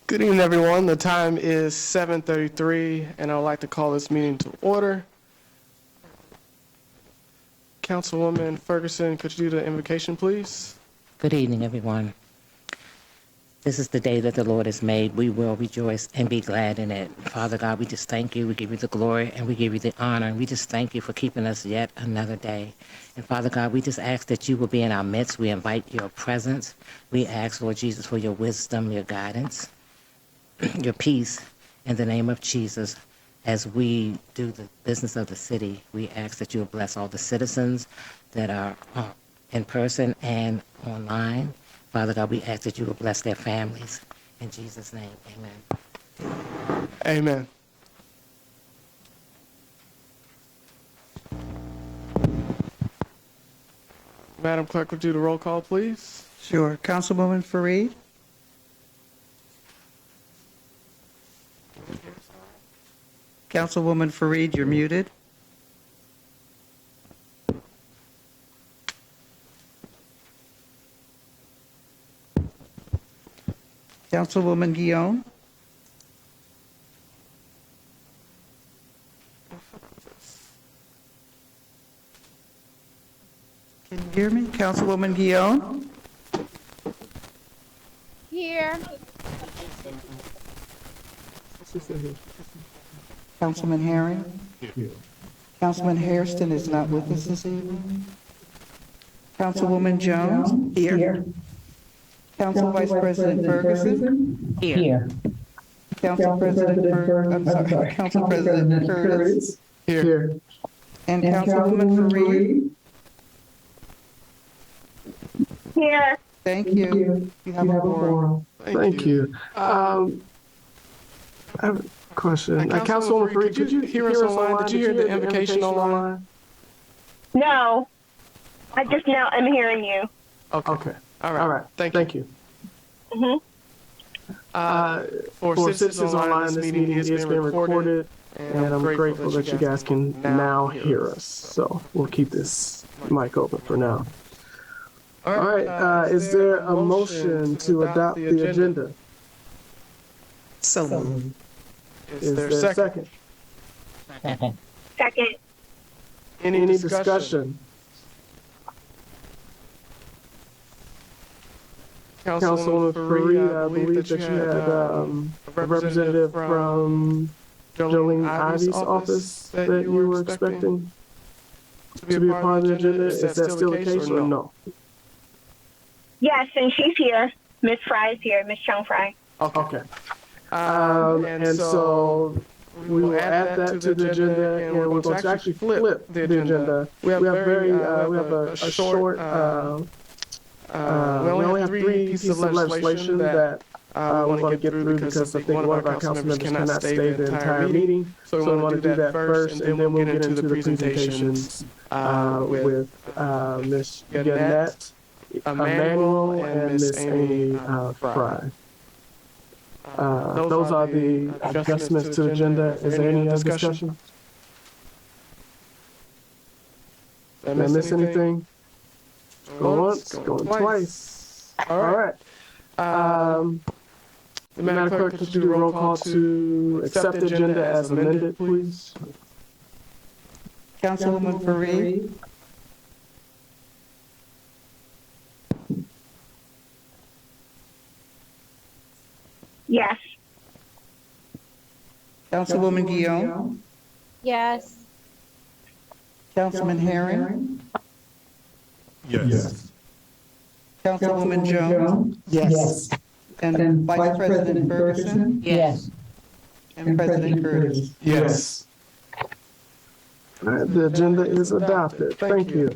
Good evening, everyone. The time is 7:33, and I would like to call this meeting to order. Councilwoman Ferguson, could you do the invocation, please? Good evening, everyone. This is the day that the Lord has made. We will rejoice and be glad in it. Father God, we just thank you. We give you the glory and we give you the honor. And we just thank you for keeping us yet another day. And Father God, we just ask that you will be in our midst. We invite your presence. We ask, Lord Jesus, for your wisdom, your guidance, your peace in the name of Jesus. As we do the business of the city, we ask that you will bless all the citizens that are in person and online. Father God, we ask that you will bless their families. In Jesus' name, amen. Amen. Madam Clerk, would you do the roll call, please? Sure. Councilwoman Fareed? Councilwoman Fareed, you're muted. Councilwoman Guillaume? Can you hear me? Councilwoman Guillaume? Here. Councilman Herring? Here. Councilman Hairston is not with us this evening. Councilwoman Jones? Here. Council Vice President Ferguson? Here. Council President Council President Curtis? Here. And Councilwoman Fareed? Here. Thank you. You have a quorum. Thank you. I have a question. Councilwoman Fareed, could you hear us online? Did you hear the invocation online? No. I just now am hearing you. Okay. All right. Thank you. Mm-hmm. For citizens online, this meeting is being recorded, and I'm grateful that you guys can now hear us. So we'll keep this mic open for now. All right. Is there a motion to adopt the agenda? So moved. Is there a second? Second. Any discussion? Councilwoman Fareed, I believe that you had a representative from Jolene Ivy's office that you were expecting to be a part of the agenda. Is that still the case or no? Yes, and she's here. Miss Fry's here. Miss Chung Fry. Okay. And so we will add that to the agenda, and we're going to actually flip the agenda. We have a short. We only have three pieces of legislation that we want to get through because I think one of our council members cannot stay the entire meeting. So we want to do that first, and then we'll get into the presentations with Ms. Gannett, Emmanuel, and Ms. Amy Fry. Those are the adjustments to the agenda. Is there any other discussion? Did I miss anything? Go once, going twice. All right. The Madam Clerk, could you do a roll call to accept the agenda as amended, please? Councilwoman Fareed? Yes. Councilwoman Guillaume? Yes. Councilman Herring? Yes. Councilwoman Jones? Yes. And Vice President Ferguson? Yes. And President Curtis? Yes. All right, the agenda is adopted. Thank you.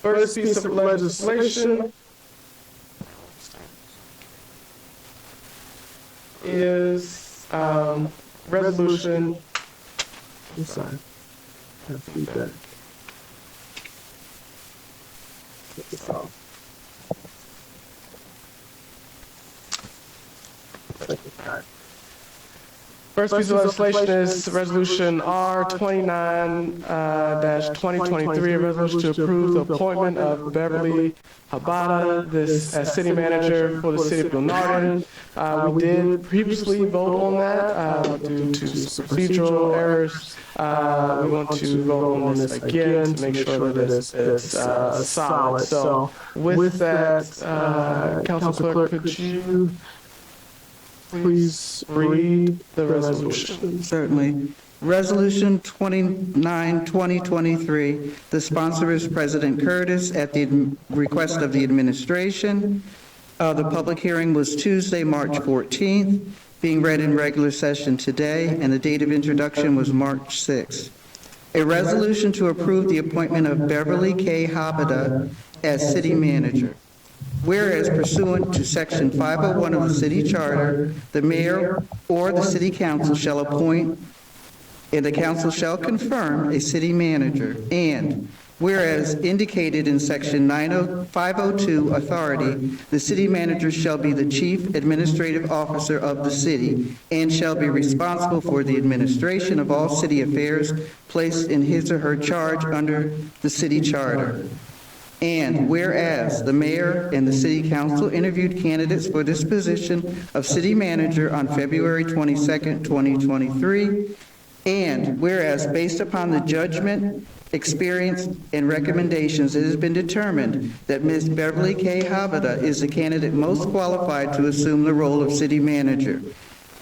First piece of legislation is resolution. I'm sorry. I have feedback. Get this off. Thank you. All right. First piece of legislation is Resolution R29-2023, a resolution to approve the appointment of Beverly Habada as city manager for the city of Glenarden. We did previously vote on that due to procedural errors. We want to vote on this again to make sure that it's solid. So with that, Council Clerk, could you please read the resolution? Certainly. Resolution 29-2023, the sponsor is President Curtis at the request of the administration. The public hearing was Tuesday, March 14th, being read in regular session today, and the date of introduction was March 6th. A resolution to approve the appointment of Beverly K. Habada as city manager. Whereas pursuant to Section 501 of the city charter, the mayor or the city council shall appoint and the council shall confirm a city manager. And whereas indicated in Section 502 authority, the city manager shall be the chief administrative officer of the city and shall be responsible for the administration of all city affairs placed in his or her charge under the city charter. And whereas the mayor and the city council interviewed candidates for this position of city manager on February 22nd, 2023, and whereas based upon the judgment, experience, and recommendations, it has been determined that Ms. Beverly K. Habada is the candidate most qualified to assume the role of city manager.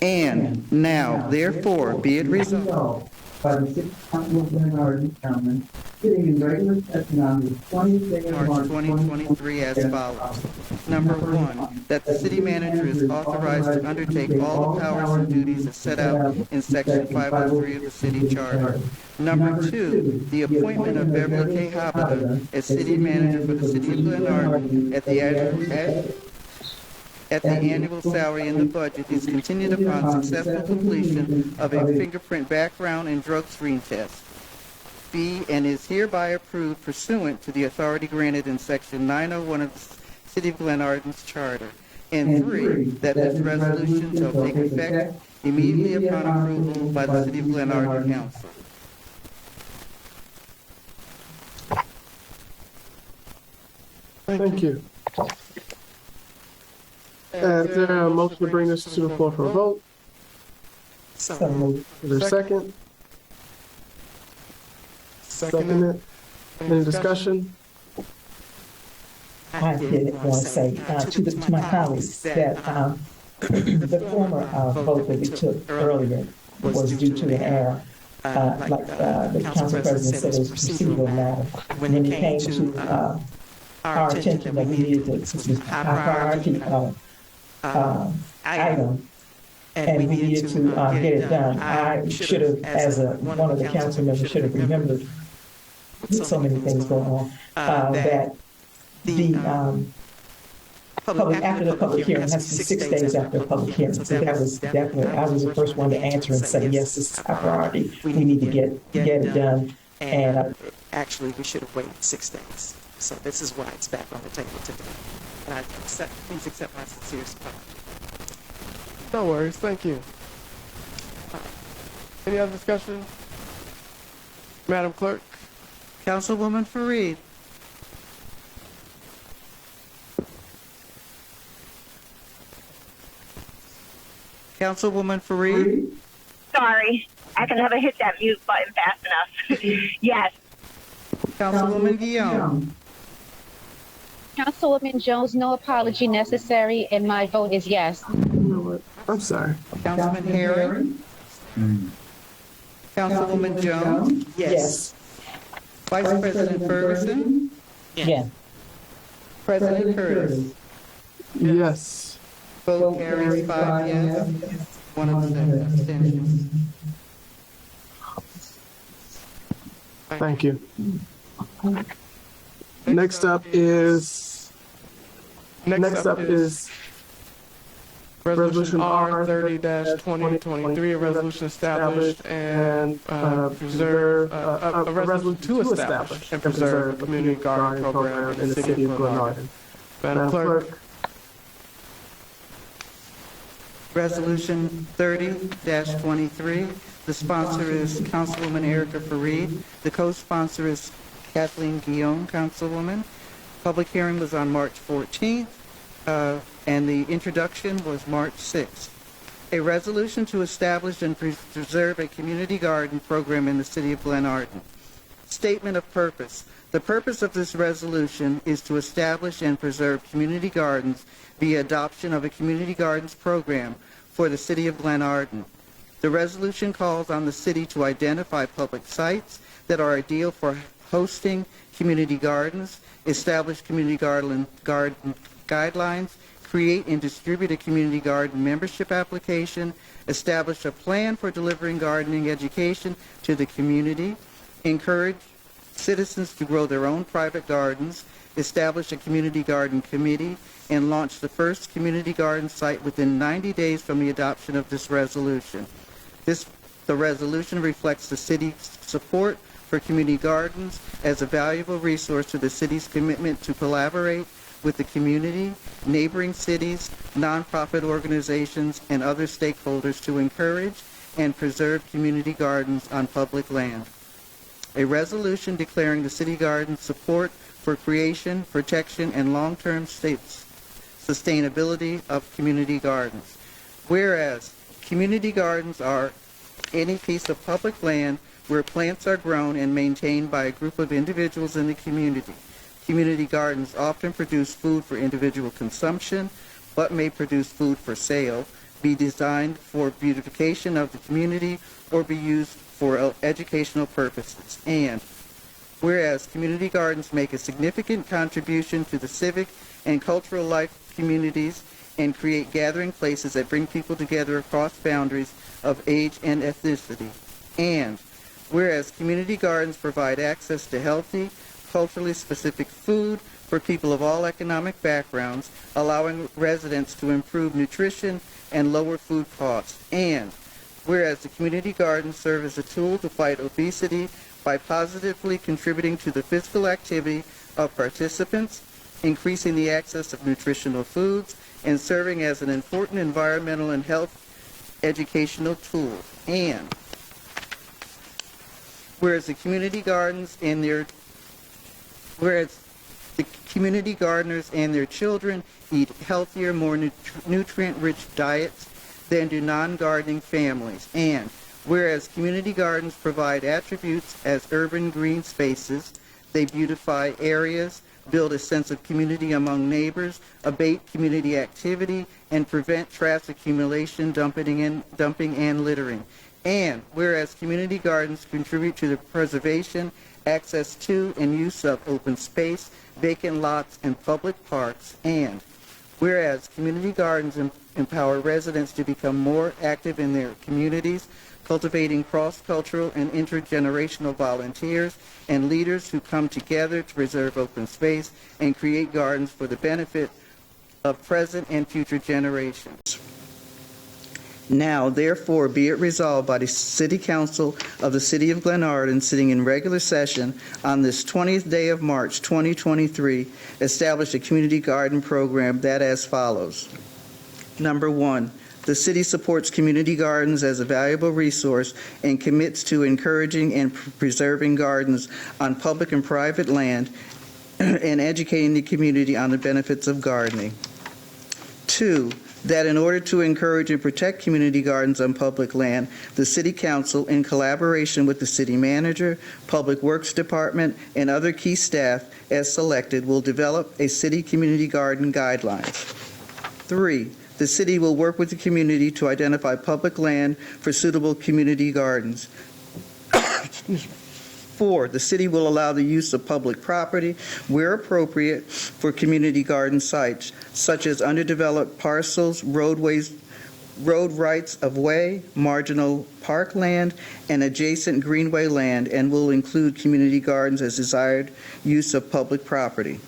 And now, therefore, be it resolved by the City Council of Glenarden, County, sitting in regular session on the 20th day of March 2023 as follows. Number one, that the city manager is authorized to undertake all the powers and duties as set out in Section 503 of the city charter. Number two, the appointment of Beverly K. Habada as city manager for the city of Glenarden at the annual salary in the budget is contingent upon successful completion of a fingerprint background and drug screen test. B, and is hereby approved pursuant to the authority granted in Section 901 of the City of Glenarden's charter. And three, that this resolution shall take effect immediately upon approval by the City of Glenarden Council. Thank you. Is there a motion to bring this to the floor for a vote? So moved. Is there a second? Second it. Any discussion? I did want to say to my colleagues that the former vote that we took earlier was due to an error. Like the council president said, it was a procedural matter. When it came to our attention that we needed to, our priority item, and we needed to get it done. I should have, as one of the council members, should have remembered, with so many things going on, that the after the public hearing, has to be 6 days after the public hearing. So that was definitely, I was the first one to answer and say, yes, this is our priority. We need to get it done. And actually, we should have waited 6 days. So this is why it's back on the table today. And please accept my sincerest apology. No worries, thank you. Any other discussion? Madam Clerk? Councilwoman Fareed. Councilwoman Fareed. Sorry, I can never hit that mute button fast enough. Yes. Councilwoman Guillaume. Councilwoman Jones, no apology necessary, and my vote is yes. You know what? I'm sorry. Councilman Herring. Councilwoman Jones. yes. Vice President Ferguson. Yes. President Curtis. Yes. Vote carries 5 yes, 1 abstention. Thank you. Next up is Resolution R30-2023, a resolution established and preserve a resolution to establish and preserve a community garden program in the city of Glenarden. Madam Clerk. Resolution 30-23. The sponsor is Councilwoman Erica Fareed. The co-sponsor is Kathleen Guillaume, Councilwoman. Public hearing was on March 14th, and the introduction was March 6th. A resolution to establish and preserve a community garden program in the city of Glenarden. Statement of purpose. The purpose of this resolution is to establish and preserve community gardens via adoption of a community gardens program for the city of Glenarden. The resolution calls on the city to identify public sites that are ideal for hosting community gardens, establish community garden guidelines, create and distribute a community garden membership application, establish a plan for delivering gardening education to the community, encourage citizens to grow their own private gardens, establish a community garden committee, and launch the first community garden site within 90 days from the adoption of this resolution. The resolution reflects the city's support for community gardens as a valuable resource to the city's commitment to collaborate with the community, neighboring cities, nonprofit organizations, and other stakeholders to encourage and preserve community gardens on public land. A resolution declaring the city garden's support for creation, protection, and long-term sustainability of community gardens. Whereas community gardens are any piece of public land where plants are grown and maintained by a group of individuals in the community. Community gardens often produce food for individual consumption, but may produce food for sale, be designed for beautification of the community, or be used for educational purposes. And whereas community gardens make a significant contribution to the civic and cultural life of communities and create gathering places that bring people together across boundaries of age and ethnicity. And whereas community gardens provide access to healthy, culturally specific food for people of all economic backgrounds, allowing residents to improve nutrition and lower food costs. And whereas the community gardens serve as a tool to fight obesity by positively contributing to the physical activity of participants, increasing the access of nutritional foods, and serving as an important environmental and health educational tool. And whereas the community gardeners and their children eat healthier, more nutrient-rich diets than do non-gardening families. And whereas community gardens provide attributes as urban green spaces, they beautify areas, build a sense of community among neighbors, abate community activity, and prevent trash accumulation, dumping, and littering. And whereas community gardens contribute to the preservation, access to, and use of open space, vacant lots, and public parks. And whereas community gardens empower residents to become more active in their communities, cultivating cross-cultural and intergenerational volunteers and leaders who come together to preserve open space and create gardens for the benefit of present and future generations. Now, therefore, be it resolved by the City Council of the City of Glenarden, sitting in regular session on this 20th day of March 2023, establish a community garden program that as follows. Number 1, the city supports community gardens as a valuable resource and commits to encouraging and preserving gardens on public and private land and educating the community on the benefits of gardening. 2, that in order to encourage and protect community gardens on public land, the City Council, in collaboration with the City Manager, Public Works Department, and other key staff as selected, will develop a city community garden guidelines. 3, the city will work with the community to identify public land for suitable community gardens. 4, the city will allow the use of public property where appropriate for community garden sites, such as underdeveloped parcels, roadways, road rights of way, marginal parkland, and adjacent greenway land, and will include community gardens as desired use of public property.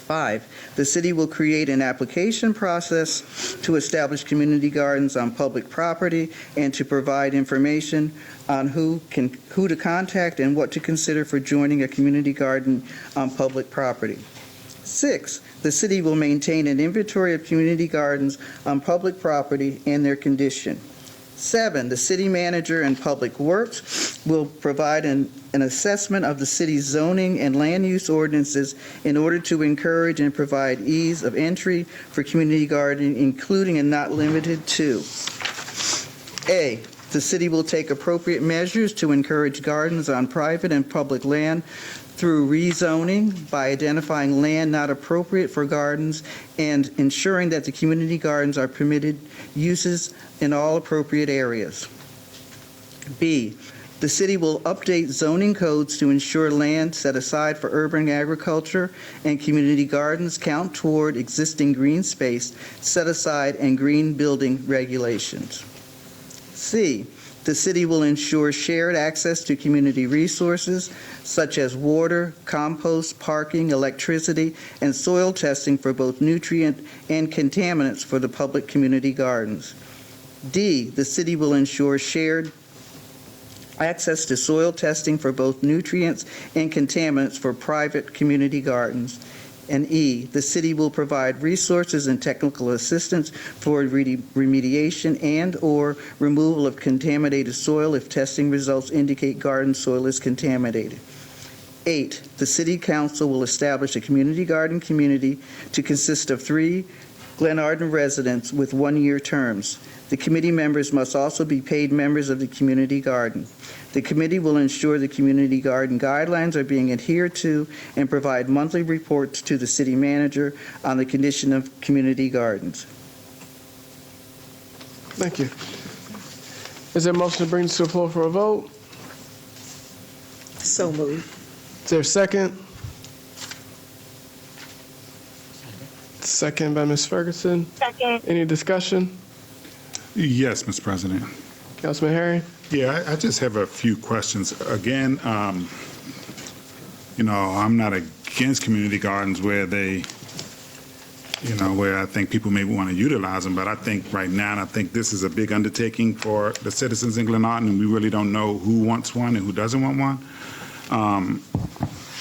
5, the city will create an application process to establish community gardens on public property and to provide information on who to contact and what to consider for joining a community garden on public property. 6, the city will maintain an inventory of community gardens on public property and their condition. 7, the city manager and public works will provide an assessment of the city's zoning and land use ordinances in order to encourage and provide ease of entry for community gardening, including and not limited to: A, the city will take appropriate measures to encourage gardens on private and public land through rezoning by identifying land not appropriate for gardens and ensuring that the community gardens are permitted uses in all appropriate areas. B, the city will update zoning codes to ensure land set aside for urban agriculture and community gardens count toward existing green space set aside and green building regulations. C, the city will ensure shared access to community resources such as water, compost, parking, electricity, and soil testing for both nutrient and contaminants for the public community gardens. D, the city will ensure shared access to soil testing for both nutrients and contaminants for private community gardens. And E, the city will provide resources and technical assistance for remediation and/or removal of contaminated soil if testing results indicate garden soil is contaminated. 8, the city council will establish a community garden committee to consist of 3 Glenarden residents with 1-year terms. The committee members must also be paid members of the community garden. The committee will ensure the community garden guidelines are being adhered to and provide monthly reports to the city manager on the condition of community gardens. Thank you. Is there a motion to bring this to the floor for a vote? So moved. Is there a second? Second by Ms. Ferguson. Second. Any discussion? Yes, Mr. President. Councilman Herring? Yeah, I just have a few questions. Again, I'm not against community gardens where they, where I think people may want to utilize them, but I think right now, I think this is a big undertaking for the citizens in Glenarden, and we really don't know who wants one and who doesn't want one.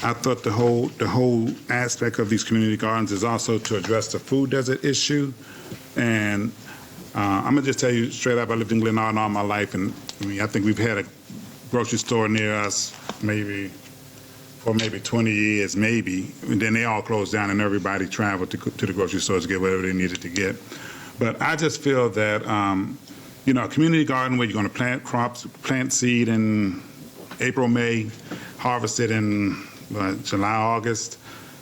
I thought the whole aspect of these community gardens is also to address the food desert issue, and I'm gonna just tell you straight up, I lived in Glenarden all my life, and I think we've had a grocery store near us for maybe 20 years, maybe, and then they all closed down and everybody traveled to the grocery stores to get whatever they needed to get. But I just feel that, a community garden where you're gonna plant crops, plant seed in April, May, harvest it in July, August,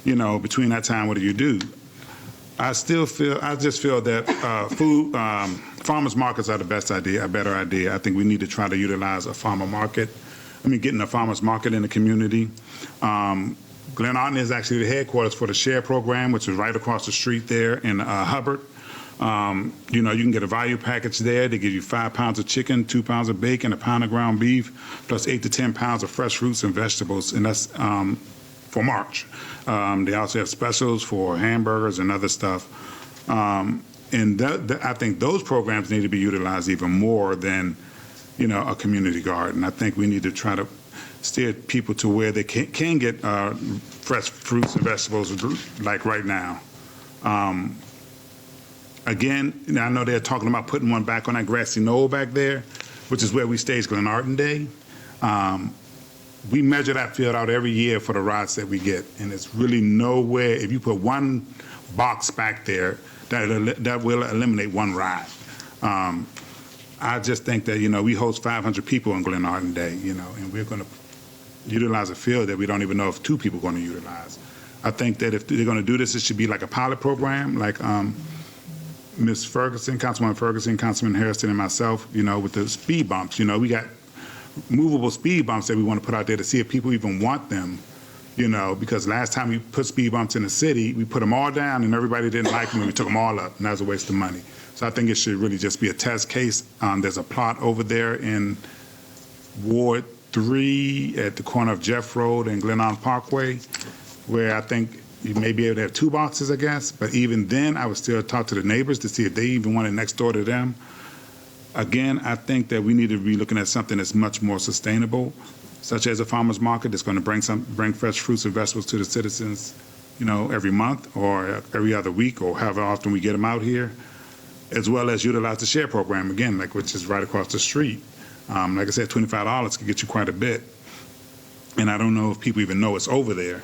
between that time, what do you do? I just feel that farmers markets are the best idea, a better idea. I think we need to try to utilize a farmer market. Getting a farmer's market in the community. Glenarden is actually the headquarters for the SHARE program, which is right across the street there in Hubbard. You can get a value package there. They give you 5 pounds of chicken, 2 pounds of bacon, a pound of ground beef, plus 8 to 10 pounds of fresh fruits and vegetables, and that's for March. They also have specials for hamburgers and other stuff. And I think those programs need to be utilized even more than, a community garden. I think we need to try to steer people to where they can get fresh fruits and vegetables like right now. Again, I know they're talking about putting one back on that grassy knoll back there, which is where we stage Glenarden Day. We measure that field out every year for the rods that we get, and it's really nowhere. If you put one box back there, that will eliminate one rod. I just think that, we host 500 people on Glenarden Day, and we're going to utilize a field that we don't even know if 2 people are going to utilize. I think that if they're going to do this, it should be like a pilot program, like Ms. Ferguson, Councilwoman Ferguson, Councilman Harrison, and myself, with the speed bumps. We got movable speed bumps that we want to put out there to see if people even want them, because last time we put speed bumps in the city, we put them all down and everybody didn't like them and we took them all up, and that was a waste of money. So I think it should really just be a test case. There's a plot over there in Ward 3 at the corner of Jeff Road and Glenarden Parkway, where I think you may be able to have 2 boxes, I guess, but even then I would still talk to the neighbors to see if they even want it next door to them. Again, I think that we need to be looking at something that's much more sustainable, such as a farmer's market that's going to bring fresh fruits and vegetables to the citizens every month or every other week or however often we get them out here, as well as utilize the share program again, which is right across the street. Like I said, $25 can get you quite a bit. And I don't know if people even know it's over there.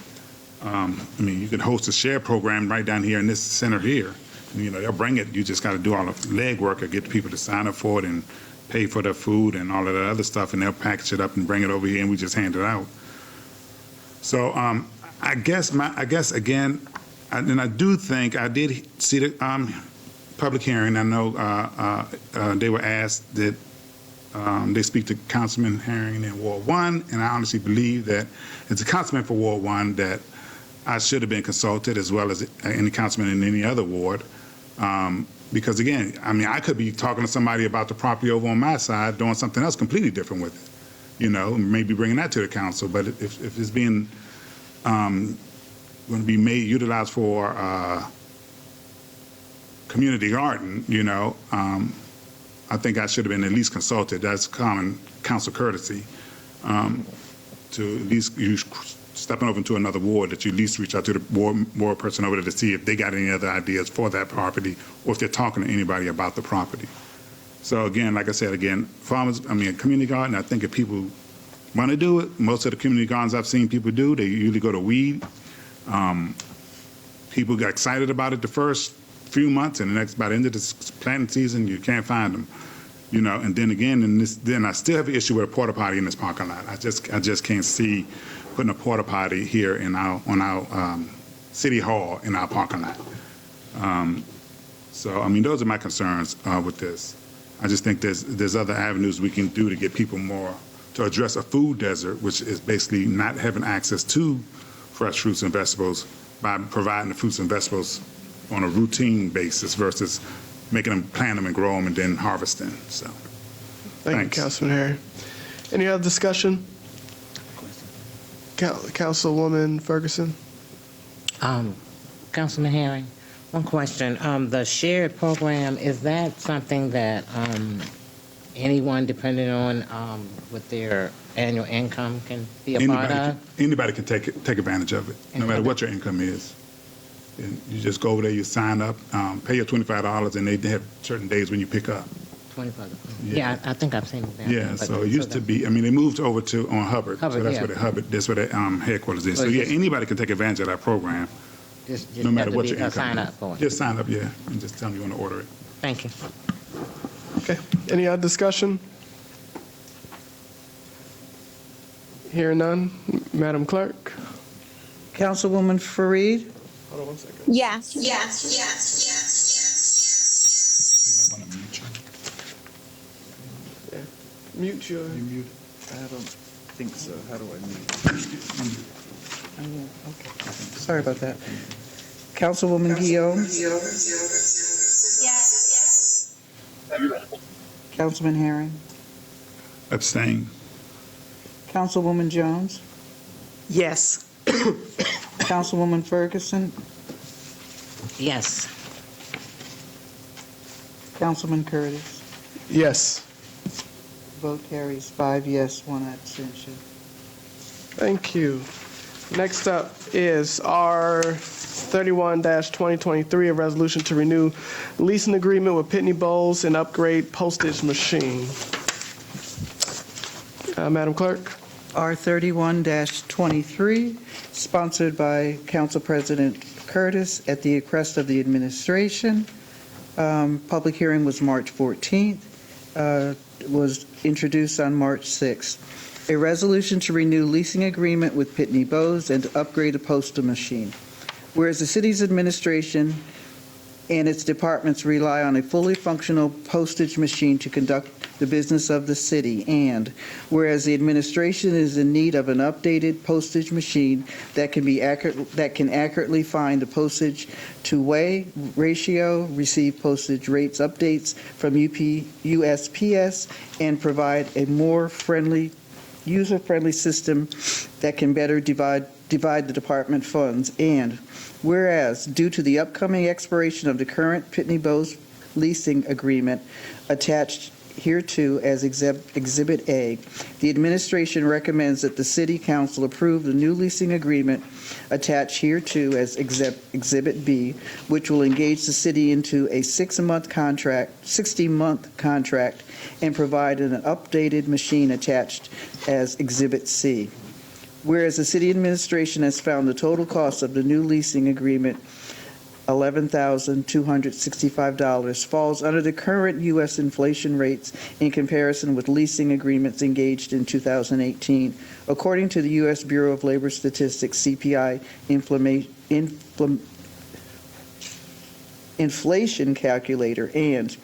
You can host a share program right down here in this center here. They'll bring it. You just got to do all the legwork or get people to sign up for it and pay for their food and all of that other stuff, and they'll package it up and bring it over here, and we just hand it out. So I guess again, and I do think I did see the public hearing. I know they were asked that they speak to Councilman Herring in Ward 1, and I honestly believe that as a councilman for Ward 1 that I should have been consulted as well as any councilman in any other ward. Because again, I could be talking to somebody about the property over on my side, doing something else completely different with it, maybe bringing that to the council. But if it's being going to be utilized for community garden, I think I should have been at least consulted. That's common council courtesy to at least you stepping over into another ward, that you at least reach out to the ward person over there to see if they got any other ideas for that property or if they're talking to anybody about the property. So again, like I said, a community garden, I think if people want to do it, most of the community gardens I've seen people do, they usually go to weed. People got excited about it the first few months, and by the end of the planting season, you can't find them. And then again, then I still have an issue with a porta potty in this parking lot. I just can't see putting a porta potty here on our city hall in our parking lot. So those are my concerns with this. I just think there's other avenues we can do to get people more to address a food desert, which is basically not having access to fresh fruits and vegetables by providing the fruits and vegetables on a routine basis versus making them plant them and grow them and then harvest them. So, Thank you, Councilman Harry. Any other discussion? Councilwoman Ferguson. Councilman Herring, one question. The shared program, is that something that anyone, depending on with their annual income, can be a part of? Anybody can take advantage of it, no matter what your income is. And you just go over there, you sign up, pay your $25, and they have certain days when you pick up. $25. Yeah, I think I've seen that. Yeah, so it used to be. They moved over to on Hubbard, so that's where that's where the headquarters is. So yeah, anybody can take advantage of that program, just no matter what your income sign is. up for it. Just sign up, yeah, and just tell them you want to order it. Thank you. Okay. Any other discussion? Hearing none, Madam Clerk. Councilwoman Fareed? Hold on one second. Yes. Mute your. You mute? I don't think so. How do I mute? Okay. Sorry about that. Councilwoman Guillaume? Yes. Councilman Herring? Abstain. Councilwoman Jones? Yes. Councilwoman Ferguson? Yes. Councilman Curtis? Yes. Vote carries 5 yes, 1 abstention. Thank you. Next up is R 31-2023, a resolution to renew leasing agreement with Pitney Bowes and upgrade postage machine. Madam Clerk. R 31-23, sponsored by Council President Curtis at the request of the administration. Public hearing was March 14th. Was introduced on March 6th. A resolution to renew leasing agreement with Pitney Bowes and to upgrade a postal machine. Whereas the city's administration and its departments rely on a fully functional postage machine to conduct the business of the city, and whereas the administration is in need of an updated postage machine that can accurately find the postage to weigh ratio, receive postage rates updates from USPS, and provide a more user-friendly system that can better divide the department funds. And whereas due to the upcoming expiration of the current Pitney Bowes leasing agreement attached hereto as Exhibit A. The administration recommends that the City Council approve the new leasing agreement attached hereto as Exhibit B, which will engage the city into a 60-month contract and provide an updated machine attached as Exhibit C. Whereas the city administration has found the total cost of the new leasing agreement, $11,265, falls under the current U.S. inflation rates in comparison with leasing agreements engaged in 2018. According to the U.S. Bureau of Labor Statistics CPI inflation calculator, and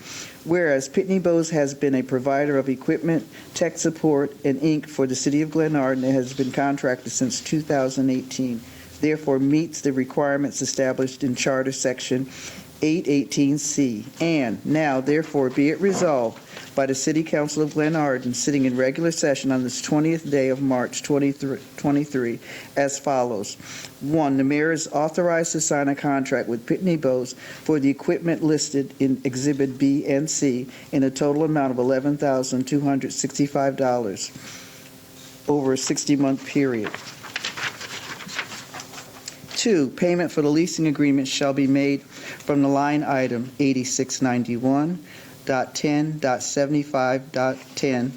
whereas Pitney Bowes has been a provider of equipment, tech support, and ink for the city of Glenarden and has been contracted since 2018, therefore meets the requirements established in Charter Section 818C. And now, therefore, be it resolved by the City Council of Glenarden, sitting in regular session on this 20th day of March 2023, as follows. 1. The mayor is authorized to sign a contract with Pitney Bowes for the equipment listed in Exhibit B and C in a total amount of $11,265 over a 60-month period. 2. Payment for the leasing agreement shall be made from the line item 8691.10.75.10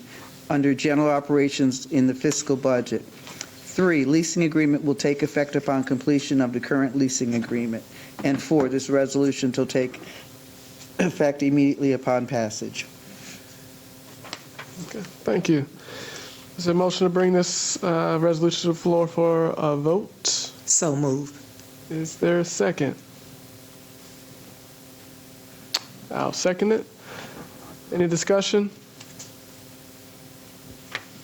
under general operations in the fiscal budget. 3. Leasing agreement will take effect upon completion of the current leasing agreement. And 4. This resolution will take effect immediately upon passage. Okay, thank you. Is there a motion to bring this resolution to the floor for a vote? So moved. Is there a second? I'll second it. Any discussion?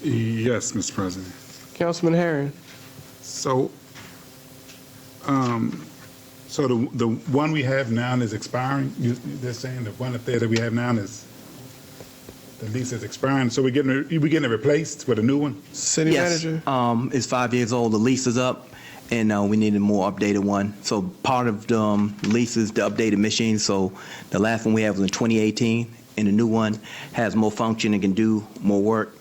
Yes, Mr. President. Councilman Herring. So, so the one we have now is expiring? They're saying the one up there that we have now is, the lease is expiring, so we're getting it replaced with a new one? City manager. It's 5 years old. The lease is up, and we need a more updated one. So part of the lease is the updated machine. So the last one we have was in 2018, and the new one has more function and can do more work,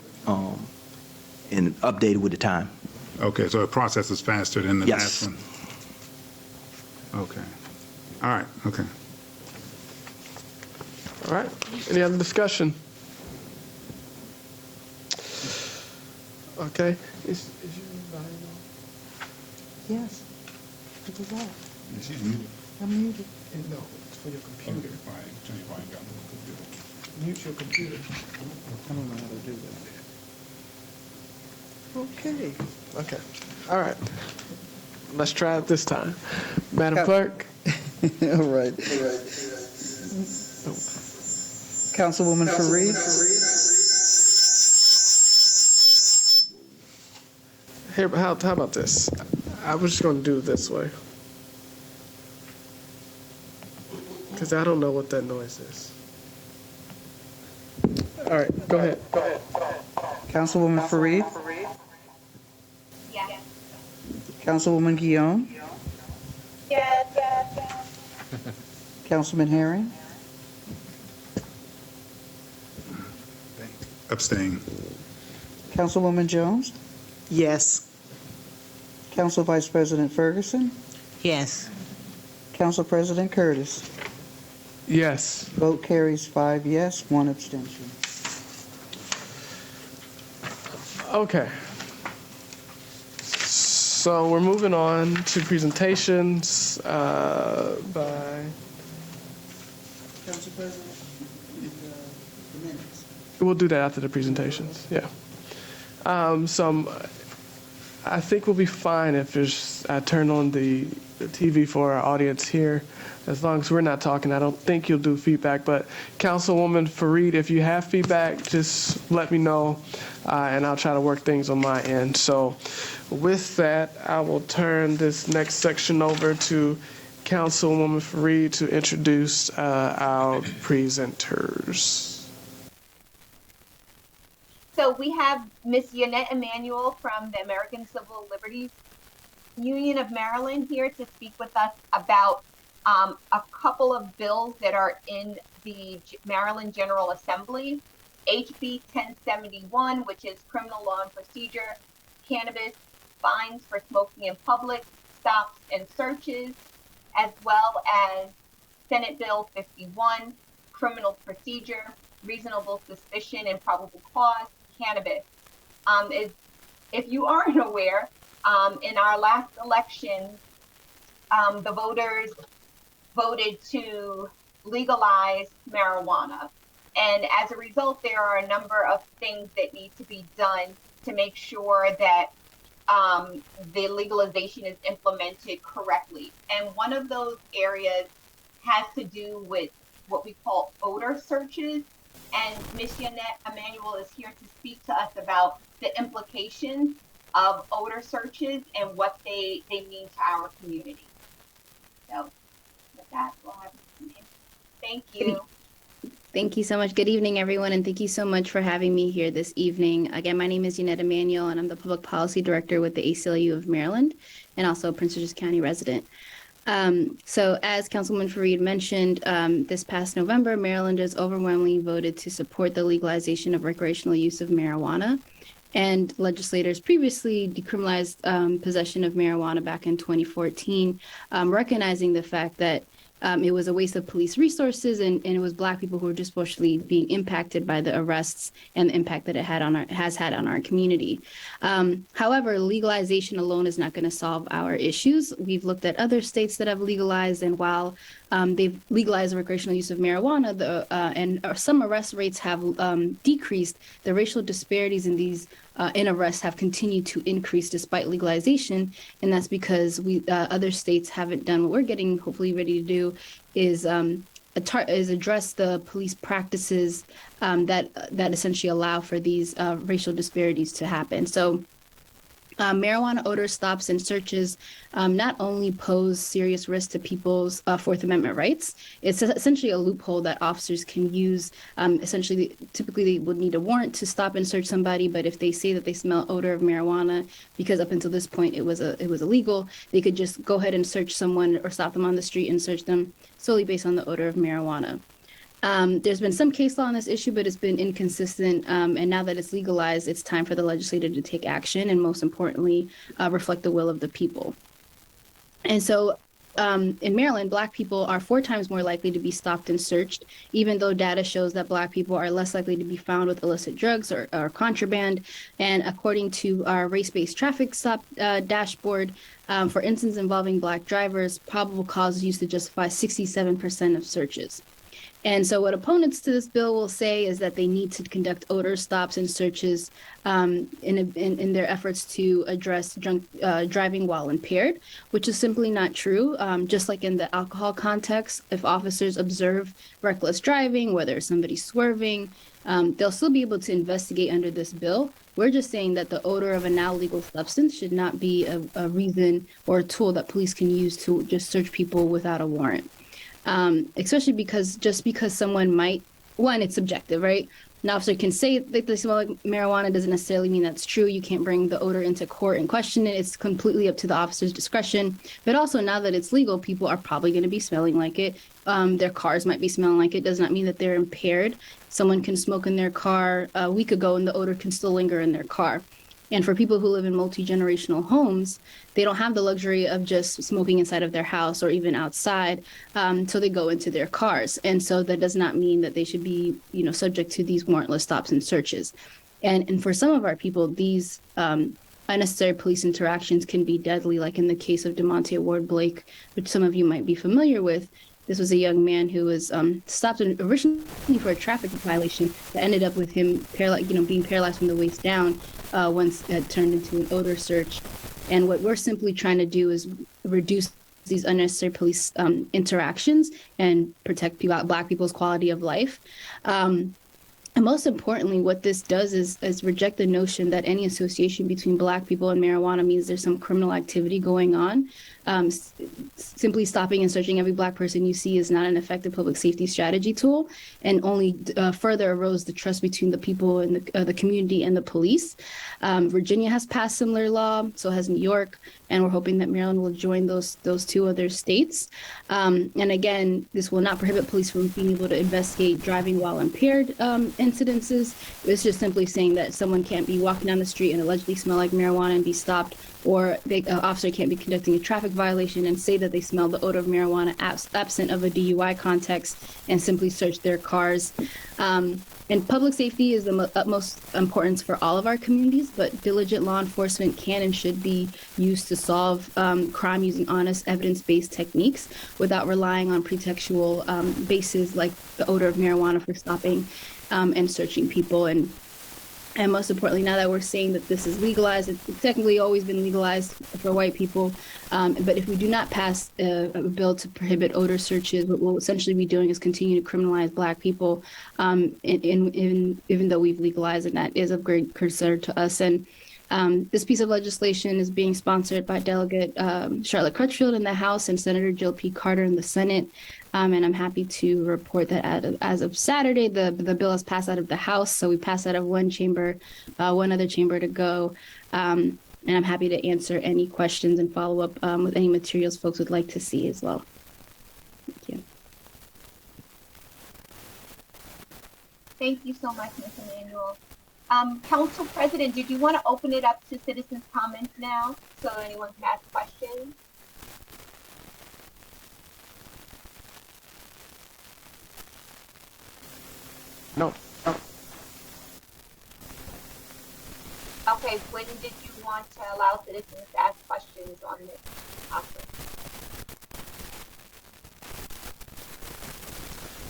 and updated with the time. Okay, so the process is faster than the Yes. last one? Okay. All right, okay. All right. Any other discussion? Okay. Is your volume on? Yes. It was off. She's muted. I'm muted. No, it's for your computer. Turn your volume down on the computer. Mute your computer. I don't know how to do that. Okay. Okay. All right. Let's try it this time. Madam Clerk. All right. Councilwoman Fareed. Here, how about this? I was just going to do it this way. Because I don't know what that noise is. All right, go ahead. Councilwoman Fareed. Yes. Councilwoman Guillaume. Yes. Councilman Herring. Abstain. Councilwoman Jones. Yes. Council Vice President Ferguson. Yes. Council President Curtis. Yes. Vote carries 5 yes, 1 abstention. Okay. So we're moving on to presentations by. Council President, the minutes. We'll do that after the presentations. Yeah. I think we'll be fine if I turn on the TV for our audience here. As long as we're not talking, I don't think you'll do feedback. But Councilwoman Fareed, if you have feedback, just let me know, and I'll try to work things on my end. So with that, I will turn this next section over to Councilwoman Fareed to introduce our presenters. So we have Ms. Yannette Emanuel from the American Civil Liberties Union of Maryland here to speak with us about a couple of bills that are in the Maryland General Assembly. HB 1071, which is criminal law and procedure, cannabis, fines for smoking in public, stops and searches, as well as Senate Bill 51, criminal procedure, reasonable suspicion and probable cause, cannabis. If you aren't aware, in our last election, the voters voted to legalize marijuana. And as a result, there are a number of things that need to be done to make sure that the legalization is implemented correctly. And one of those areas has to do with what we call odor searches. And Ms. Yannette Emanuel is here to speak to us about the implications of odor searches and what they mean to our community. So with that, we'll have you. Thank you. Thank you so much. Good evening, everyone, and thank you so much for having me here this evening. Again, my name is Yannette Emanuel, and I'm the Public Policy Director with the ACLU of Maryland, and also a Prince George's County resident. So as Councilwoman Fareed mentioned, this past November, Marylanders overwhelmingly voted to support the legalization of recreational use of marijuana. And legislators previously decriminalized possession of marijuana back in 2014, recognizing the fact that it was a waste of police resources, and it was Black people who were disproportionately being impacted by the arrests and the impact that it has had on our community. However, legalization alone is not going to solve our issues. We've looked at other states that have legalized, and while they've legalized the recreational use of marijuana, and some arrest rates have decreased, the racial disparities in these in arrests have continued to increase despite legalization, and that's because other states haven't done what we're getting hopefully ready to do, is address the police practices that essentially allow for these racial disparities to happen. So marijuana odor stops and searches not only pose serious risk to people's Fourth Amendment rights, it's essentially a loophole that officers can use. Typically they would need a warrant to stop and search somebody, but if they say that they smell odor of marijuana, because up until this point it was illegal, they could just go ahead and search someone or stop them on the street and search them solely based on the odor of marijuana. There's been some case law on this issue, but it's been inconsistent. And now that it's legalized, it's time for the legislature to take action and, most importantly, reflect the will of the people. And so in Maryland, Black people are 4 times more likely to be stopped and searched, even though data shows that Black people are less likely to be found with illicit drugs or contraband. And according to our race-based traffic stop dashboard, for instances involving Black drivers, probable cause used to justify 67% of searches. And so what opponents to this bill will say is that they need to conduct odor stops and searches in their efforts to address drunk driving while impaired, which is simply not true. Just like in the alcohol context, if officers observe reckless driving, whether somebody's swerving, they'll still be able to investigate under this bill. We're just saying that the odor of a now legal substance should not be a reason or a tool that police can use to just search people without a warrant. Especially because just because someone might, one, it's subjective, right? An officer can say that they smell like marijuana doesn't necessarily mean that's true. You can't bring the odor into court and question it. It's completely up to the officer's discretion. But also, now that it's legal, people are probably going to be smelling like it. Their cars might be smelling like it. Does not mean that they're impaired. Someone can smoke in their car a week ago and the odor can still linger in their car. And for people who live in multi-generational homes, they don't have the luxury of just smoking inside of their house or even outside, so they go into their cars. And so that does not mean that they should be, subject to these warrantless stops and searches. And for some of our people, these unnecessary police interactions can be deadly, like in the case of DeMonte Ward Blake, which some of you might be familiar with. This was a young man who was stopped originally for a traffic violation that ended up with him being paralyzed from the waist down once it turned into an odor search. And what we're simply trying to do is reduce these unnecessary police interactions and protect Black people's quality of life. And most importantly, what this does is reject the notion that any association between Black people and marijuana means there's some criminal activity going on. Simply stopping and searching every Black person you see is not an effective public safety strategy tool, and only further erodes the trust between the people and the community and the police. Virginia has passed similar law, so has New York, and we're hoping that Maryland will join those two other states. And again, this will not prohibit police from being able to investigate driving while impaired incidences. It's just simply saying that someone can't be walking down the street and allegedly smell like marijuana and be stopped, or an officer can't be conducting a traffic violation and say that they smell the odor of marijuana absent of a DUI context and simply search their cars. And public safety is the utmost importance for all of our communities, but diligent law enforcement can and should be used to solve crime using honest, evidence-based techniques without relying on pretextual bases like the odor of marijuana for stopping and searching people. And most importantly, now that we're saying that this is legalized, it's technically always been legalized for white people. But if we do not pass a bill to prohibit odor searches, what we'll essentially be doing is continue to criminalize Black people, even though we've legalized, and that is of great concern to us. And this piece of legislation is being sponsored by Delegate Charlotte Crutchfield in the House and Senator Jill P. Carter in the Senate. And I'm happy to report that as of Saturday, the bill has passed out of the House. So we passed out of one chamber, one other chamber to go. And I'm happy to answer any questions and follow up with any materials folks would like to see as well. Thank you. Thank you so much, Ms. Emanuel. Council President, did you want to open it up to citizens' comments now so anyone can ask questions? No. Okay, when did you want to allow citizens to ask questions on this topic?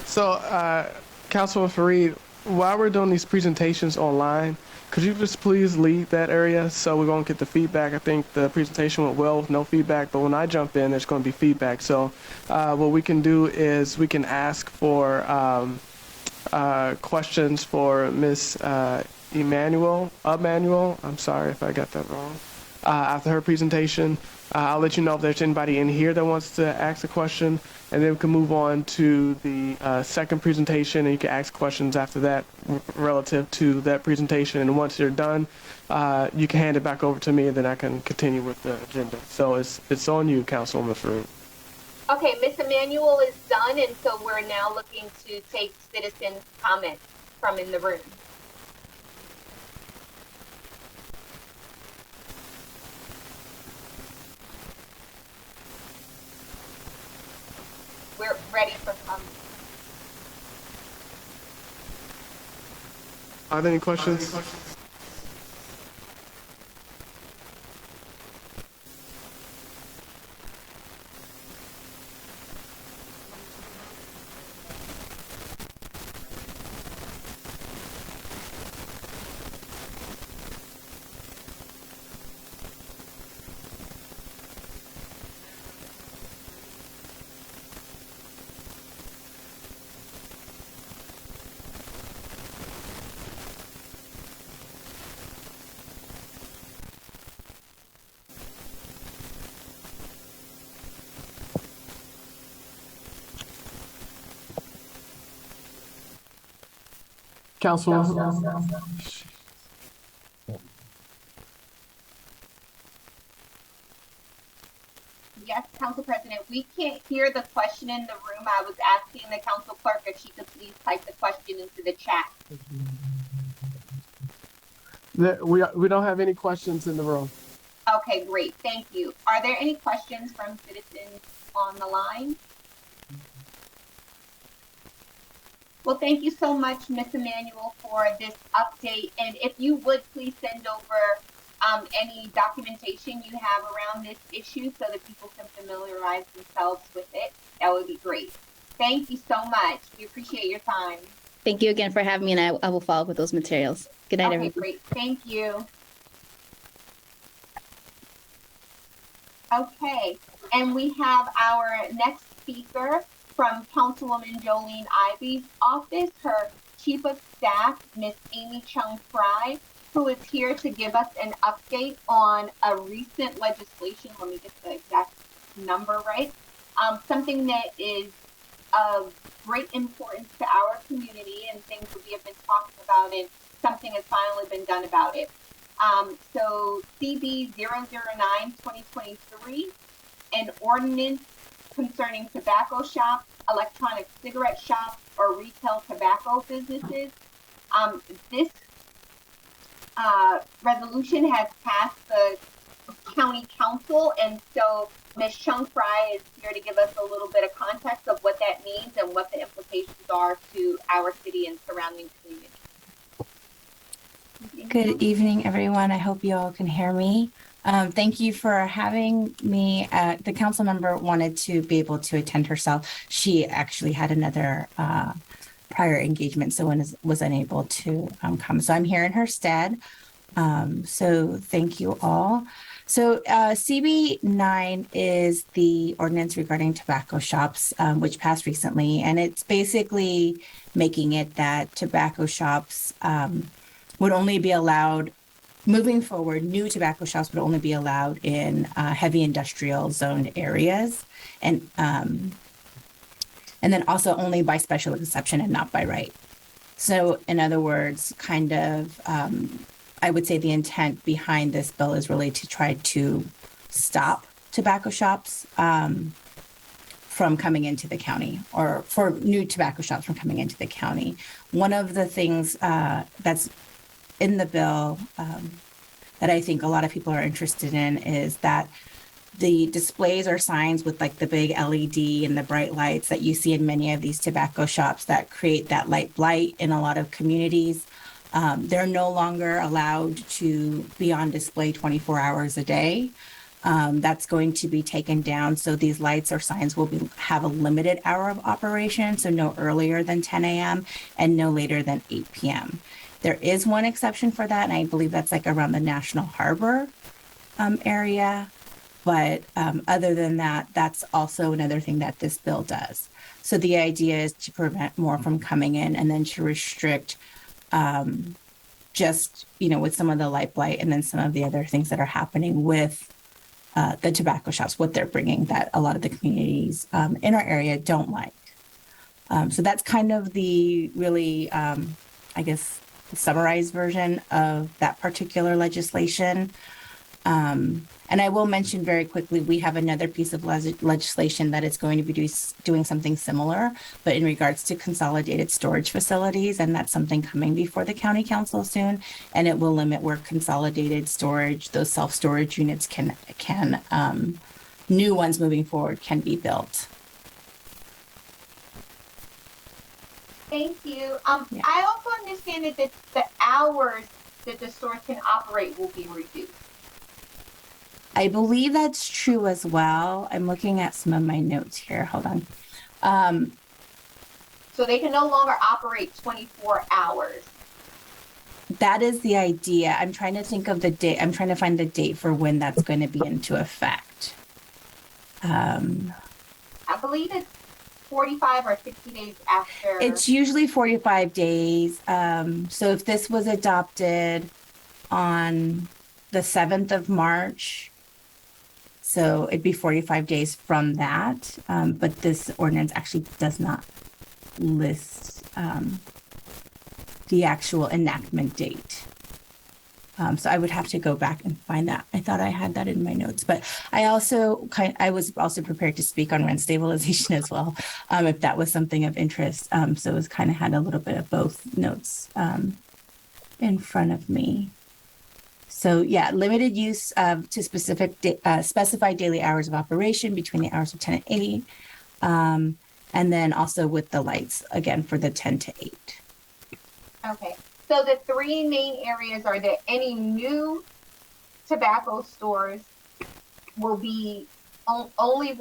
So, Councilman Fareed, while we're doing these presentations online, could you just please lead that area so we won't get the feedback? I think the presentation went well with no feedback, but when I jump in, there's going to be feedback. So what we can do is we can ask for questions for Ms. Emanuel, I'm sorry if I got that wrong. After her presentation, I'll let you know if there's anybody in here that wants to ask a question, and then we can move on to the second presentation, and you can ask questions after that relative to that presentation. And once you're done, you can hand it back over to me, and then I can continue with the agenda. So it's on you, Councilwoman Farouk. Okay, Ms. Emanuel is done, and so we're now looking to take citizen comments from in the room. We're ready for comments. Are there any questions? Councilwoman. Yes, Council President, we can't hear the question in the room. I was asking the council clerk if she could please type the question into the chat. We don't have any questions in the room. Okay, great. Thank you. Are there any questions from citizens on the line? Well, thank you so much, Ms. Emanuel, for this update. And if you would please send over any documentation you have around this issue so that people can familiarize themselves with it, that would be great. Thank you so much. We appreciate your time. Thank you again for having me, and I will follow up with those materials. Good night, everyone. Okay, great. Thank you. Okay, and we have our next speaker from Councilwoman Jolene Ivy's office, her Chief of Staff, Ms. Amy Chung Fry, who is here to give us an update on a recent legislation. Let me get the exact number right. Something that is of great importance to our community and things that we have been talking about, and something has finally been done about it. So CB 009/2023, an ordinance concerning tobacco shops, electronic cigarette shops, or retail tobacco businesses. This resolution has passed the county council, and so Ms. Chung Fry is here to give us a little bit of context of what that means and what the implications are to our city and surrounding communities. Good evening, everyone. I hope you all can hear me. Thank you for having me. The council member wanted to be able to attend herself. She actually had another prior engagement, so was unable to come. So I'm here in her stead. So thank you all. So CB 9 is the ordinance regarding tobacco shops, which passed recently, and it's basically making it that tobacco shops would only be allowed, moving forward, new tobacco shops would only be allowed in heavy industrial zoned areas, and then also only by special exception and not by right. So in other words, kind of, I would say the intent behind this bill is really to try to stop tobacco shops from coming into the county, or for new tobacco shops from coming into the county. One of the things that's in the bill that I think a lot of people are interested in is that the displays or signs with like the big LED and the bright lights that you see in many of these tobacco shops that create that light blight in a lot of communities, they're no longer allowed to be on display 24 hours a day. That's going to be taken down. So these lights or signs will have a limited hour of operation, so no earlier than 10 a.m. and no later than 8 p.m. There is one exception for that, and I believe that's like around the National Harbor area. But other than that, that's also another thing that this bill does. So the idea is to prevent more from coming in, and then to restrict just, with some of the light blight and then some of the other things that are happening with the tobacco shops, what they're bringing that a lot of the communities in our area don't like. So that's kind of the really, I guess, summarized version of that particular legislation. And I will mention very quickly, we have another piece of legislation that is going to be doing something similar, but in regards to consolidated storage facilities, and that's something coming before the county council soon, and it will limit where consolidated storage, those self-storage units can new ones moving forward can be built. Thank you. I also understand that the hours that the stores can operate will be reduced. I believe that's true as well. I'm looking at some of my notes here. Hold on. So they can no longer operate 24 hours. That is the idea. I'm trying to think of the date. I'm trying to find the date for when that's going to be into effect. I believe it's 45 or 60 days after. It's usually 45 days. So if this was adopted on the 7th of March, so it'd be 45 days from that. But this ordinance actually does not list the actual enactment date. So I would have to go back and find that. I thought I had that in my notes, but I was also prepared to speak on rent stabilization as well, if that was something of interest. So it was kind of had a little bit of both notes in front of me. So yeah, limited use to specified daily hours of operation between the hours of 10 and 8. And then also with the lights, again, for the 10 to 8. Okay. So the three main areas are that any new tobacco stores will only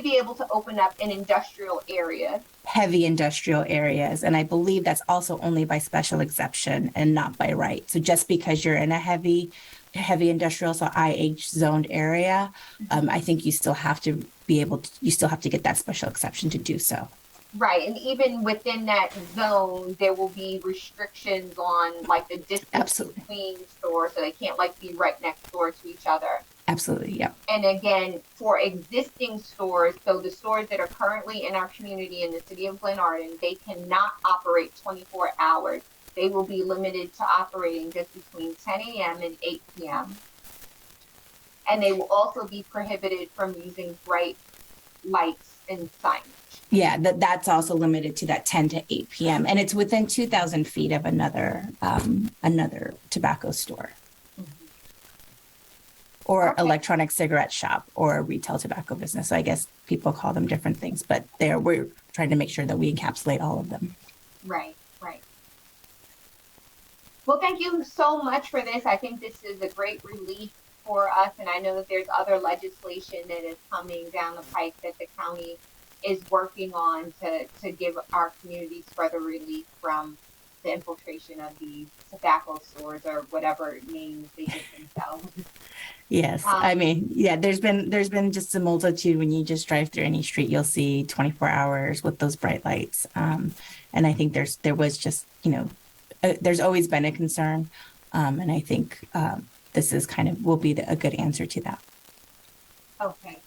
be able to open up in industrial areas. Heavy industrial areas. And I believe that's also only by special exception and not by right. So just because you're in a heavy industrial, so IH zoned area, I think you still have to you still have to get that special exception to do so. Right. And even within that zone, there will be restrictions on like the distance between stores, so they can't like be right next door to each other. Absolutely. Yeah. And again, for existing stores, so the stores that are currently in our community in the city of Glenarden, they cannot operate 24 hours. They will be limited to operating just between 10 a.m. and 8 p.m. And they will also be prohibited from using bright lights and signage. Yeah, that's also limited to that 10 to 8 p.m. And it's within 2,000 feet of another tobacco store. Or electronic cigarette shop or a retail tobacco business. So I guess people call them different things, but we're trying to make sure that we encapsulate all of them. Right. Well, thank you so much for this. I think this is a great relief for us, and I know that there's other legislation that is coming down the pike that the county is working on to give our communities further relief from the infiltration of these tobacco stores or whatever names they give themselves. Yes, I mean, yeah, there's been just a multitude. When you just drive through any street, you'll see 24 hours with those bright lights. And I think there was just, there's always been a concern. And I think this is will be a good answer to that. Okay,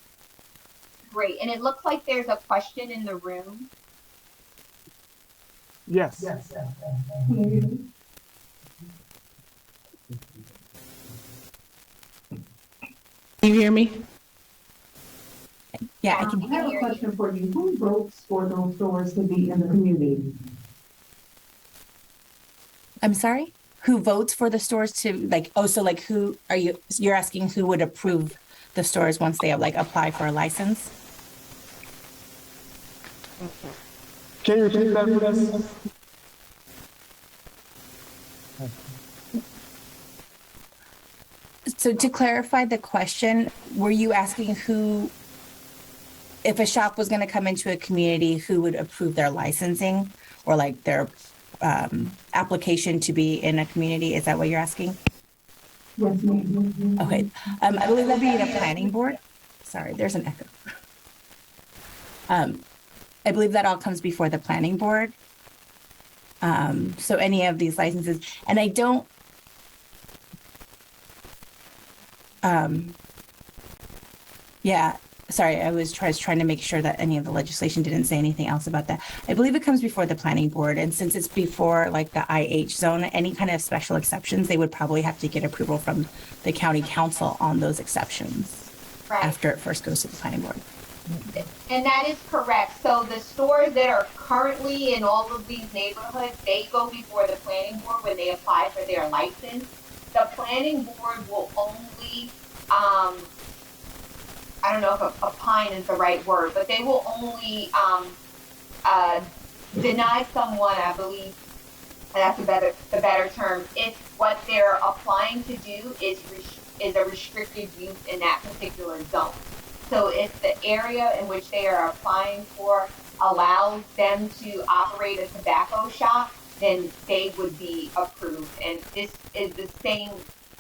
great. And it looks like there's a question in the room. Yes. Can you hear me? Yeah, I can I have a question for you. Who votes for those stores to be in the community? I'm sorry? Who votes for the stores to who are you're asking who would approve the stores once they apply for a license? Can you repeat that for us? So to clarify the question, were you asking who, if a shop was going to come into a community, who would approve their licensing or their application to be in a community? Is that what you're asking? Yes, ma'am. Okay. I believe that'd be in a planning board. Sorry, there's an echo. I believe that all comes before the planning board. So any of these licenses, and I don't, yeah, sorry, I was trying to make sure that any of the legislation didn't say anything else about that. I believe it comes before the planning board, and since it's before the IH zone, any kind of special exceptions, they would probably have to get approval from the county council on those exceptions after it first goes to the planning board. And that is correct. So the stores that are currently in all of these neighborhoods, they go before the planning board when they apply for their license. The planning board will only, I don't know if opine is the right word, but they will only deny someone, I believe that's the better term, if what they're applying to do is a restricted use in that particular zone. So if the area in which they are applying for allows them to operate a tobacco shop, then they would be approved. And this is the same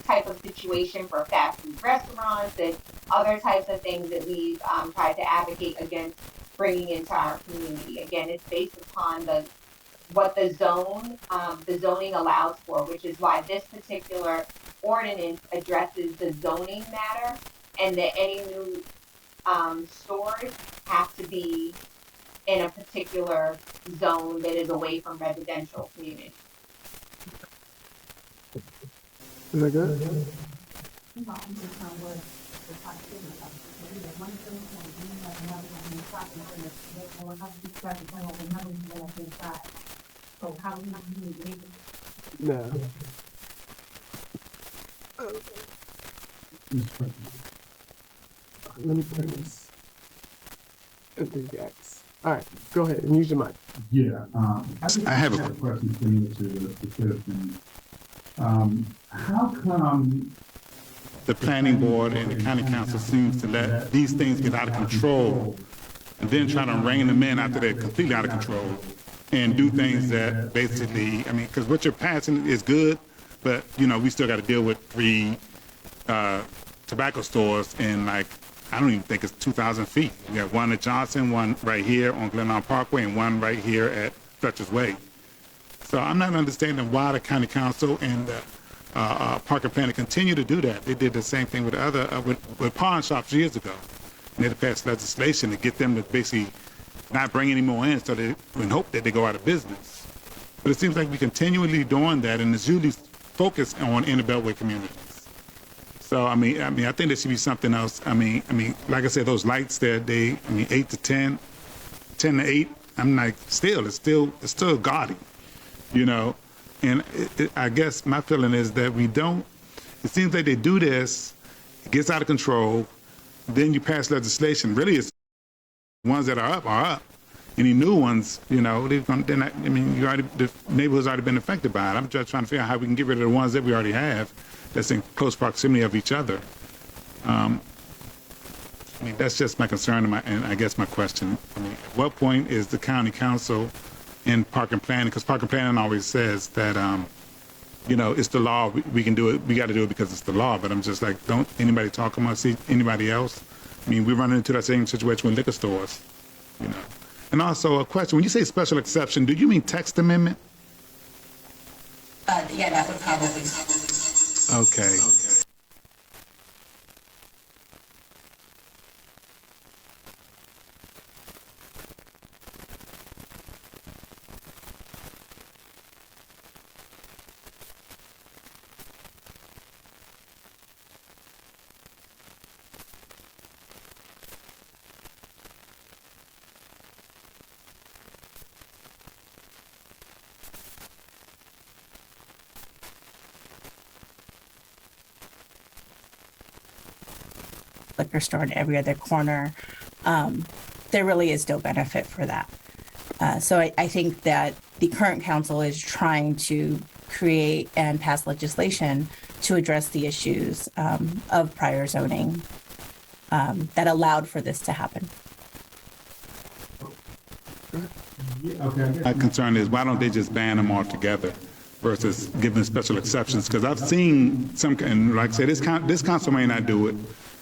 type of situation for fast food restaurants and other types of things that we've tried to advocate against bringing into our community. Again, it's based upon what the zoning allows for, which is why this particular ordinance addresses the zoning matter, and that any new stores have to be in a particular zone that is away from residential community. Is that good? No. Let me put this. All right, go ahead and use your mic. Yeah, I have a question for you to the citizens. How come the planning board and the county council seems to let these things get out of control and then try to rein them in after they're completely out of control and do things that basically, because what you're passing is good, but, we still got to deal with 3 tobacco stores in I don't even think it's 2,000 feet. We have one at Johnson, one right here on Glenarden Parkway, and one right here at Fletcher's Way. So I'm not understanding why the county council and the Park and Planning continue to do that. They did the same thing with other with pawn shops years ago. And they passed legislation to get them to basically not bring any more in, so they would hope that they go out of business. But it seems like we continually doing that, and it's usually focused on inner beltway communities. So I mean, I think there should be something else. I mean, like I said, those lights there, 8 to 10, 10 to 8. I'm like, it's still gaudy, you know. And I guess my feeling is that we don't. It seems like they do this, it gets out of control, then you pass legislation. Really, it's ones that are up. Any new ones, you know, the neighborhood's already been affected by it. I'm just trying to figure out how we can get rid of the ones that we already have that's in close proximity of each other. I mean, that's just my concern and I guess my question. I mean, at what point is the county council in park and planning? Because park and planning always says that, you know, it's the law. We can do it. We got to do it because it's the law. But I'm just like, don't anybody talk amongst anybody else? I mean, we're running into that same situation with liquor stores, you know. And also a question, when you say special exception, do you mean text amendment? Yeah, that would probably. Okay. Liquor store in every other corner, there really is no benefit for that. So I think that the current council is trying to create and pass legislation to address the issues of prior zoning that allowed for this to happen. My concern is, why don't they just ban them altogether versus giving special exceptions? Because I've seen some, and like I said, this council may not do it,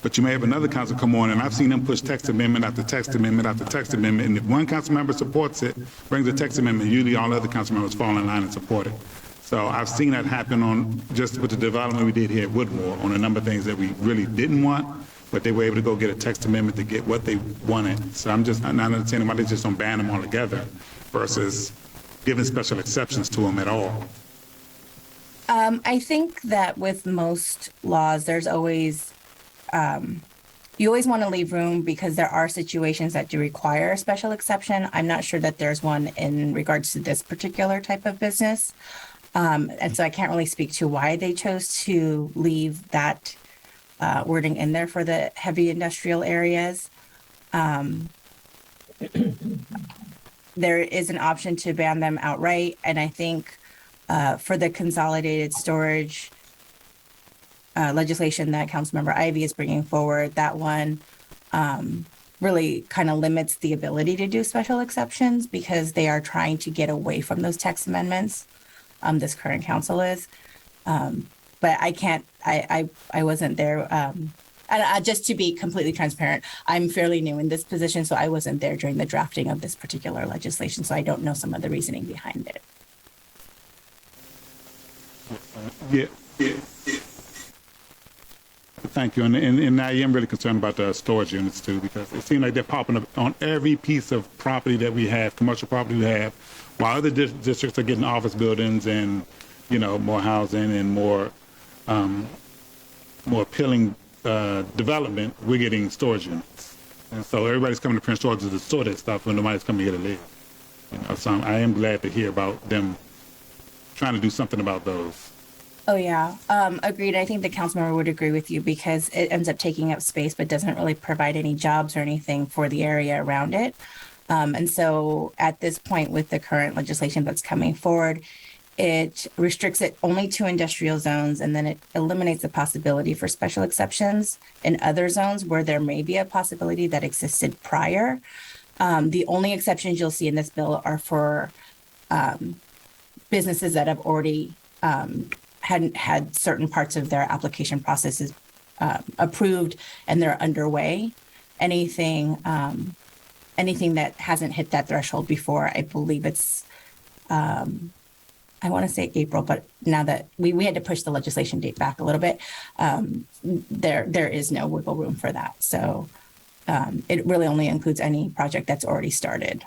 but you may have another council come on, and I've seen them push text amendment after text amendment after text amendment, and if one council member supports it, brings a text amendment, usually all other council members fall in line and support it. So I've seen that happen on, just with the development we did here at Woodmore, on a number of things that we really didn't want, but they were able to go get a text amendment to get what they wanted. So I'm not understanding why they just don't ban them altogether versus giving special exceptions to them at all. I think that with most laws, there's always, you always want to leave room because there are situations that do require a special exception. I'm not sure that there's one in regards to this particular type of business. And so I can't really speak to why they chose to leave that wording in there for the heavy industrial areas. There is an option to ban them outright. And I think for the consolidated storage legislation that Councilmember Ivy is bringing forward, that one really kind of limits the ability to do special exceptions because they are trying to get away from those text amendments. This current council is. But I can't, I wasn't there. And just to be completely transparent, I'm fairly new in this position, so I wasn't there during the drafting of this particular legislation, so I don't know some of the reasoning behind it. Yeah. Thank you. And I am really concerned about the storage units too, because it seems like they're popping up on every piece of property that we have, commercial property we have, while other districts are getting office buildings and, you know, more housing and more appealing development, we're getting storage units. And so everybody's coming to Prince George to store that stuff when nobody's coming here to live. You know, so I am glad to hear about them trying to do something about those. Oh, yeah. Agreed. I think the council member would agree with you because it ends up taking up space, but doesn't really provide any jobs or anything for the area around it. And so at this point with the current legislation that's coming forward, it restricts it only to industrial zones, and then it eliminates the possibility for special exceptions in other zones where there may be a possibility that existed prior. The only exceptions you'll see in this bill are for businesses that have already hadn't had certain parts of their application processes approved and they're underway. Anything that hasn't hit that threshold before, I believe it's, I want to say April, but now that we had to push the legislation date back a little bit, there is no wiggle room for that. So it really only includes any project that's already started.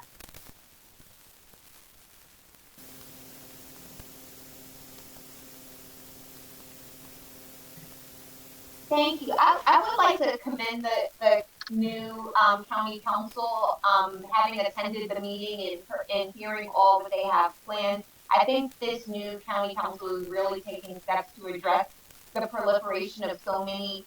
recommend the new county council having attended the meeting and hearing all that they have planned. I think this new county council is really taking steps to address the proliferation of so many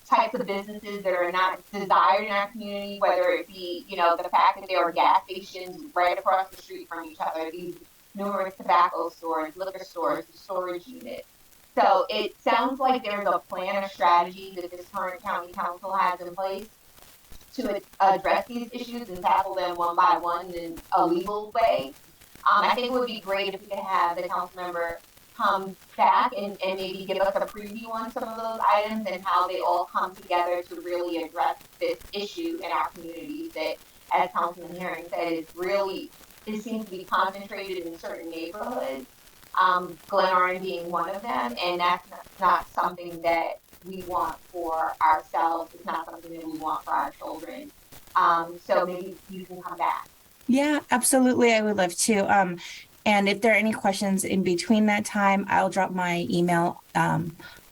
types of businesses that are not desired in our community, whether it be, the fact that there are gas stations right across the street from each other, these numerous tobacco stores, liquor stores, storage units. So it sounds like there's a plan or strategy that this current county council has in place to address these issues and tackle them one by one in a legal way. I think it would be great if we could have the council member come back and maybe give us a preview on some of those items and how they all come together to really address this issue in our communities that, as Councilman Herring said, it seems to be concentrated in certain neighborhoods, Glenarden being one of them, and that's not something that we want for ourselves. It's not something that we want for our children. So maybe you can come back. Yeah, absolutely. I would love to. And if there are any questions in between that time, I'll drop my email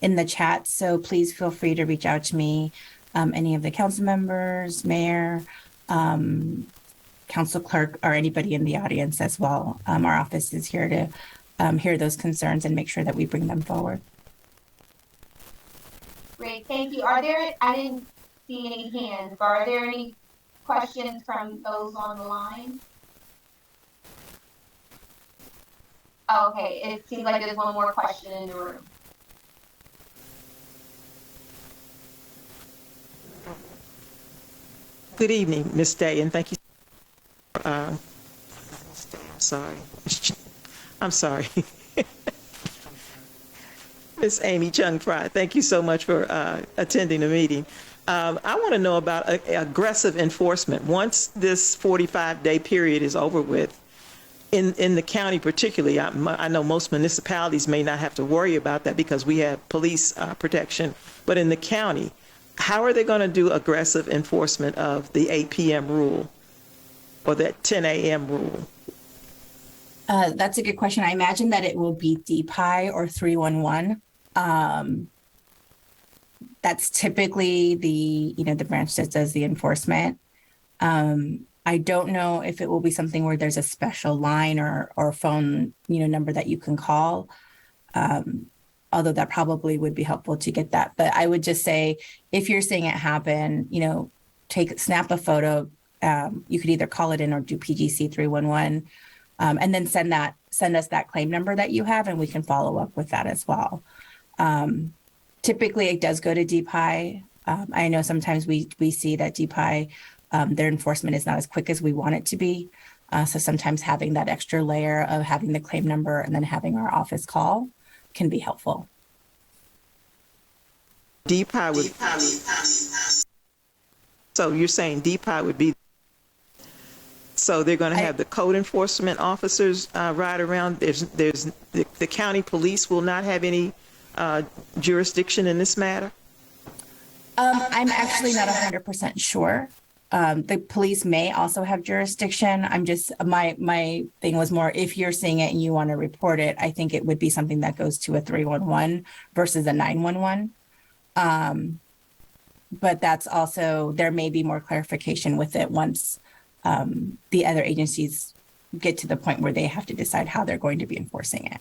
in the chat. So please feel free to reach out to me, any of the council members, mayor, council clerk, or anybody in the audience as well. Our office is here to hear those concerns and make sure that we bring them forward. Great, thank you. I didn't see any hands, but are there any questions from those on the line? Okay, it seems like there's one more question in the room. Good evening, Ms. Day, and thank you. I'm sorry. Ms. Amy Chung Fry, thank you so much for attending the meeting. I want to know about aggressive enforcement. Once this 45-day period is over with, in the county particularly, I know most municipalities may not have to worry about that because we have police protection, but in the county, how are they going to do aggressive enforcement of the 8 p.m. rule or that 10 a.m. rule? That's a good question. I imagine that it will be DPI or 311. That's typically the branch that does the enforcement. I don't know if it will be something where there's a special line or phone, number that you can call. Although that probably would be helpful to get that. But I would just say, if you're seeing it happen, snap a photo. You could either call it in or do PGC 311, and then send us that claim number that you have, and we can follow up with that as well. Typically, it does go to DPI. I know sometimes we see that DPI, their enforcement is not as quick as we want it to be. So sometimes having that extra layer of having the claim number and then having our office call can be helpful. DPI would. So you're saying DPI would be. So they're going to have the code enforcement officers ride around. There's the county police will not have any jurisdiction in this matter. I'm actually not 100% sure. The police may also have jurisdiction. I'm just, my thing was more, if you're seeing it and you want to report it, I think it would be something that goes to a 311 versus a 911. But that's also, there may be more clarification with it once the other agencies get to the point where they have to decide how they're going to be enforcing it.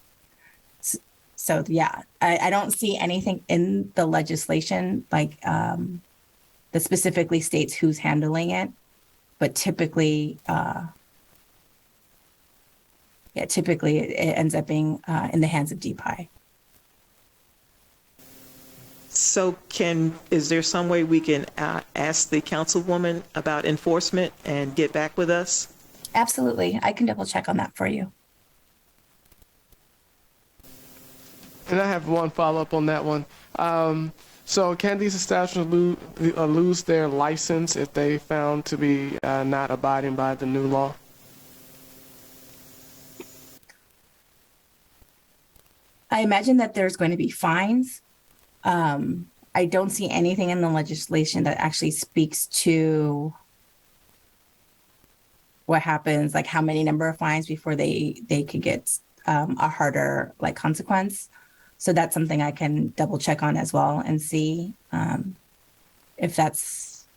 So yeah, I don't see anything in the legislation like that specifically states who's handling it, but typically, typically it ends up being in the hands of DPI. So is there some way we can ask the councilwoman about enforcement and get back with us? Absolutely. I can double check on that for you. And I have one follow-up on that one. So can these establishments lose their license if they found to be not abiding by the new law? I imagine that there's going to be fines. I don't see anything in the legislation that actually speaks to what happens, like how many number of fines before they could get a harder consequence. So that's something I can double check on as well and see if that's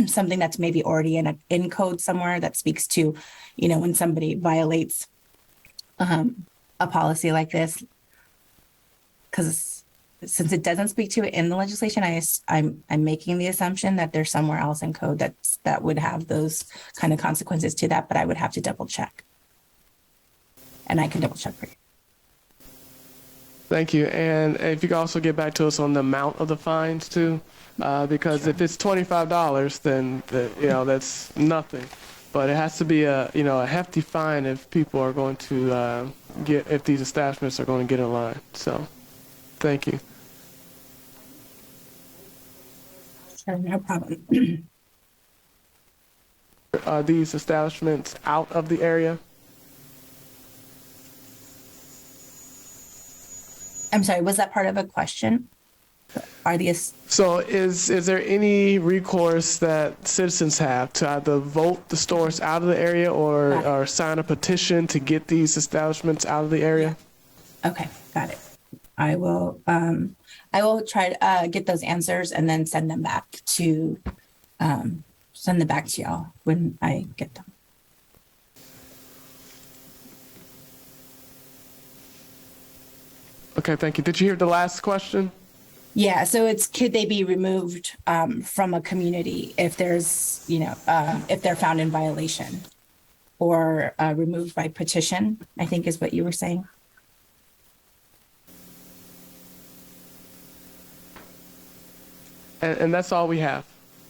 something that's maybe already in code somewhere that speaks to, when somebody violates a policy like this, because since it doesn't speak to it in the legislation, I'm making the assumption that there's somewhere else in code that would have those kind of consequences to that, but I would have to double check. And I can double check for you. Thank you. And if you could also get back to us on the amount of the fines too, because Sure. if it's $25, then that's nothing. But it has to be a hefty fine if people are going to if these establishments are going to get in line. So, thank you. Sure, no problem. Are these establishments out of the area? I'm sorry, was that part of a question? So is there any recourse that citizens have to either vote the stores out of the area or sign a petition to get these establishments out of the area? Okay, got it. I will try to get those answers and then send them back to y'all when I get them. Okay, thank you. Did you hear the last question? Yeah, so it's could they be removed from a community if there's, if they're found in violation, or removed by petition, I think is what you were saying. And that's all we have.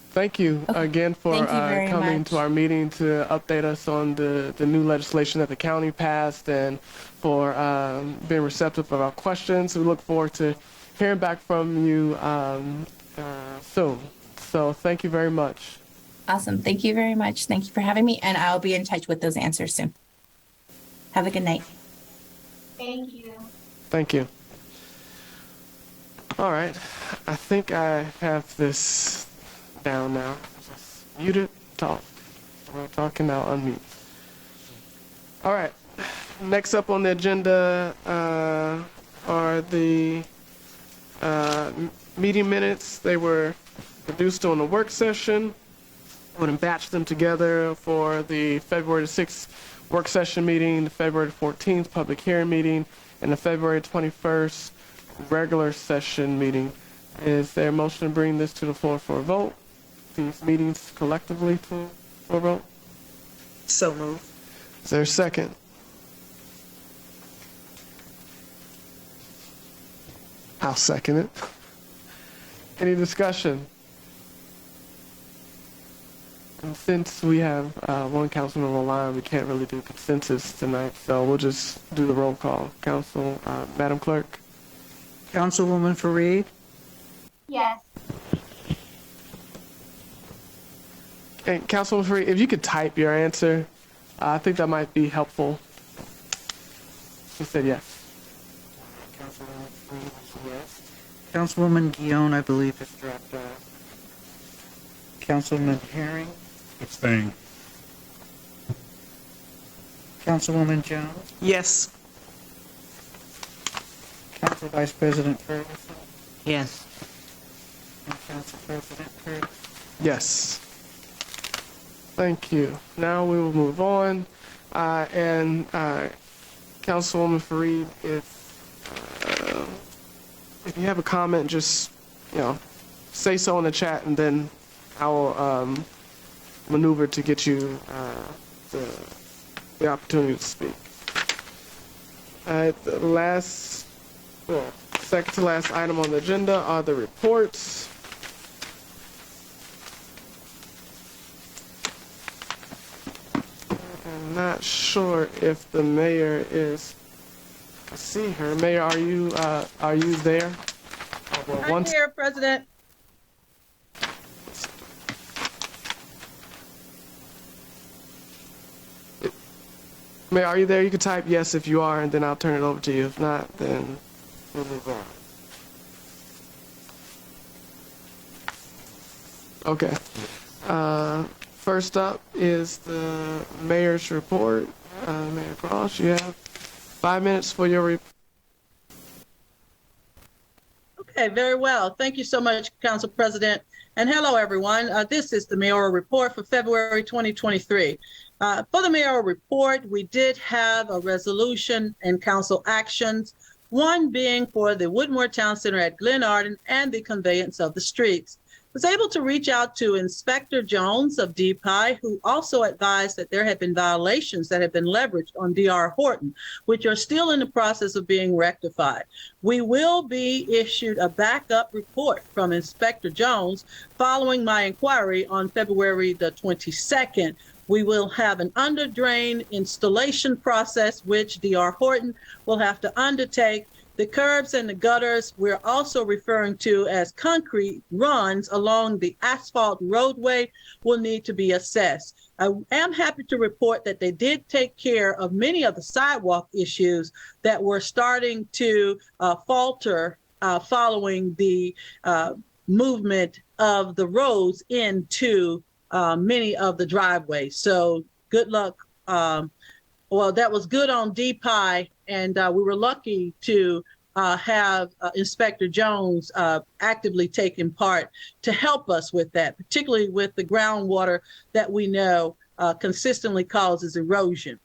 Thank you again for coming to our meeting to update us on the new legislation that the county passed and for being receptive of our questions. We look forward to hearing back from you soon. So thank you very much. Awesome. Thank you very much. Thank you for having me, and I'll be in touch with those answers soon. Have a good night. Thank you. Thank you. All right. I think I have this down now. Just mute it, talk. We're talking now, unmute. All right. Next up on the agenda are the meeting minutes. They were produced on a work session. I'm going to batch them together for the February 6th work session meeting, the February 14th public hearing meeting, and the February 21st regular session meeting. Is there a motion to bring this to the floor for a vote? These meetings collectively for a vote? So moved. Is there a second? I'll second it. Any discussion? And since we have one councilman on the line, we can't really do consensus tonight, so we'll just do the roll call. Madam Clerk? Councilwoman Fareed? Yes. And Councilwoman Fareed, if you could type your answer, I think that might be helpful. She said yes. Councilwoman Fareed was yes. Councilwoman Guillon, I believe, has dropped off. Councilman Herring? Abstain. Councilwoman Jones? Yes. Council Vice President Ferguson? Yes. And Council President Curtis? Yes. Thank you. Now we will move on. Councilwoman Fareed, if you have a comment, just say so in the chat, and then I will maneuver to get you the opportunity to speak. The second to last item on the agenda are the reports. I'm not sure if the mayor is. I see her. Mayor, are you there? I'm here, President. Mayor, are you there? You can type yes if you are, and then I'll turn it over to you. If not, then we'll move on. Okay. First up is the mayor's report. Mayor Cross, you have 5 minutes for your report. Okay, very well. Thank you so much, Council President. And hello, everyone. This is the mayoral report for February 2023. For the mayoral report, we did have a resolution and council actions, one being for the Woodmore Town Center at Glenarden and the conveyance of the streets. I was able to reach out to Inspector Jones of DPI, who also advised that there had been violations that had been leveraged on DR Horton, which are still in the process of being rectified. We will be issued a backup report from Inspector Jones following my inquiry on February the 22nd. We will have an under drain installation process, which DR Horton will have to undertake. The curbs and the gutters we're also referring to as concrete runs along the asphalt roadway will need to be assessed. I am happy to report that they did take care of many of the sidewalk issues that were starting to falter following the movement of the roads into many of the driveways. So good luck. Well, that was good on DPI, and we were lucky to have Inspector Jones actively taking part to help us with that, particularly with the groundwater that we know consistently causes erosion.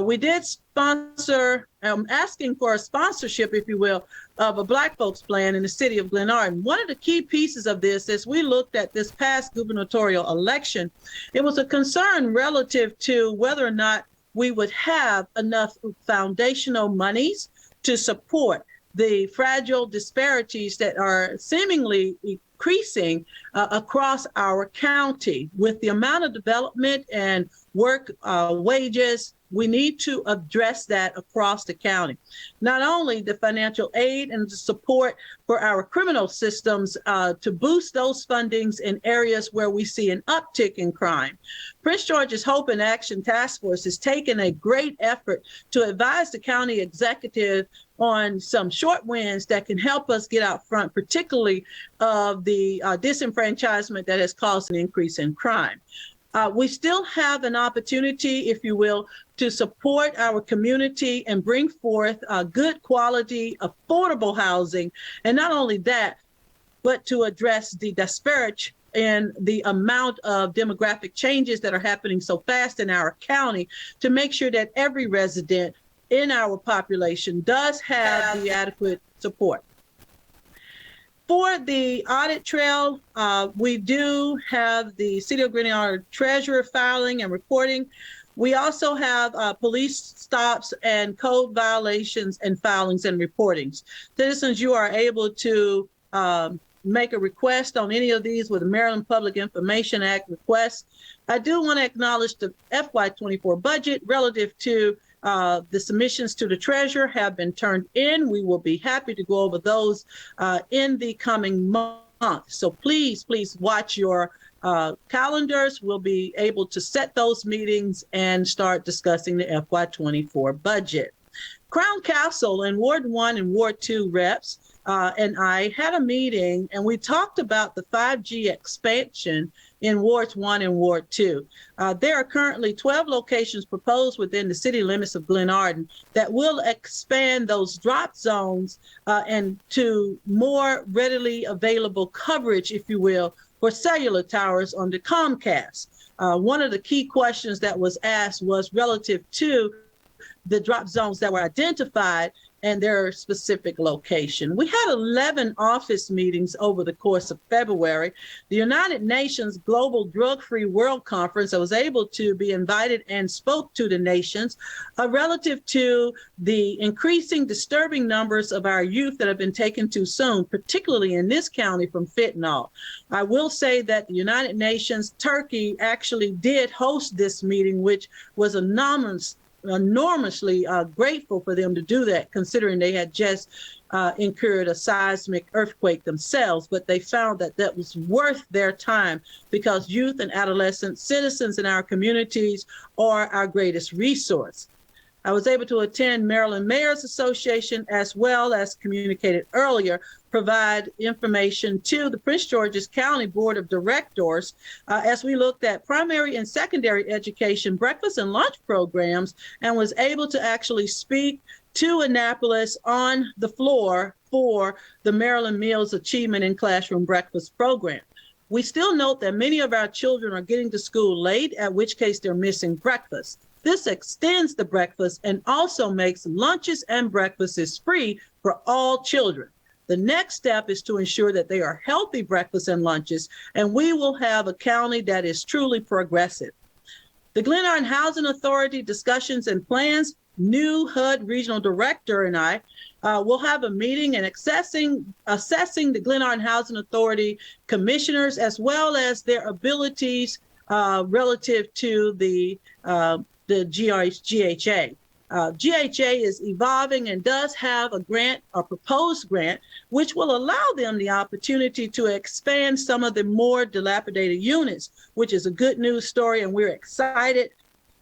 We did sponsor, asking for a sponsorship, if you will, of a Black folks plan in the city of Glenarden. One of the key pieces of this, as we looked at this past gubernatorial election, it was a concern relative to whether or not we would have enough foundational monies to support the fragile disparities that are seemingly increasing across our county. With the amount of development and work wages, we need to address that across the county. Not only the financial aid and the support for our criminal systems to boost those fundings in areas where we see an uptick in crime. Prince George's Hope and Action Task Force has taken a great effort to advise the county executive on some short wins that can help us get out front, particularly of the disenfranchisement that has caused an increase in crime. We still have an opportunity, if you will, to support our community and bring forth good quality, affordable housing. And not only that, but to address the disparity in the amount of demographic changes that are happening so fast in our county, to make sure that every resident in our population does have the adequate support. For the audit trail, we do have the City of Glenarden treasurer filing and reporting. We also have police stops and code violations and filings and reportings. Citizens, you are able to make a request on any of these with the Maryland Public Information Act request. I do want to acknowledge the FY24 budget relative to the submissions to the treasurer have been turned in. We will be happy to go over those in the coming month. So please watch your calendars. We'll be able to set those meetings and start discussing the FY24 budget. Crown Castle and Ward 1 and Ward 2 reps and I had a meeting, and we talked about the 5G expansion in Wards 1 and Ward 2. There are currently 12 locations proposed within the city limits of Glenarden that will expand those drop zones and to more readily available coverage, if you will, for cellular towers on the Comcast. One of the key questions that was asked was relative to the drop zones that were identified and their specific location. We had 11 office meetings over the course of February. The United Nations Global Drug-Free World Conference, I was able to be invited and spoke to the nations relative to the increasing disturbing numbers of our youth that have been taken too soon, particularly in this county from fentanyl. I will say that the United Nations, Turkey actually did host this meeting, which was enormously grateful for them to do that, considering they had just incurred a seismic earthquake themselves, but they found that that was worth their time because youth and adolescent citizens in our communities are our greatest resource. I was able to attend Maryland Mayors Association, as well as communicated earlier, provide information to the Prince George's County Board of Directors as we looked at primary and secondary education breakfast and lunch programs, and was able to actually speak to Annapolis on the floor for the Maryland Meals Achievement in Classroom Breakfast Program. We still note that many of our children are getting to school late, at which case they're missing breakfast. This extends the breakfast and also makes lunches and breakfasts free for all children. The next step is to ensure that they are healthy breakfasts and lunches, and we will have a county that is truly progressive. The Glenarden Housing Authority discussions and plans, new HUD Regional Director and I will have a meeting and assessing the Glenarden Housing Authority commissioners as well as their abilities relative to the GHA. GHA is evolving and does have a grant, a proposed grant, which will allow them the opportunity to expand some of the more dilapidated units, which is a good news story, and we're excited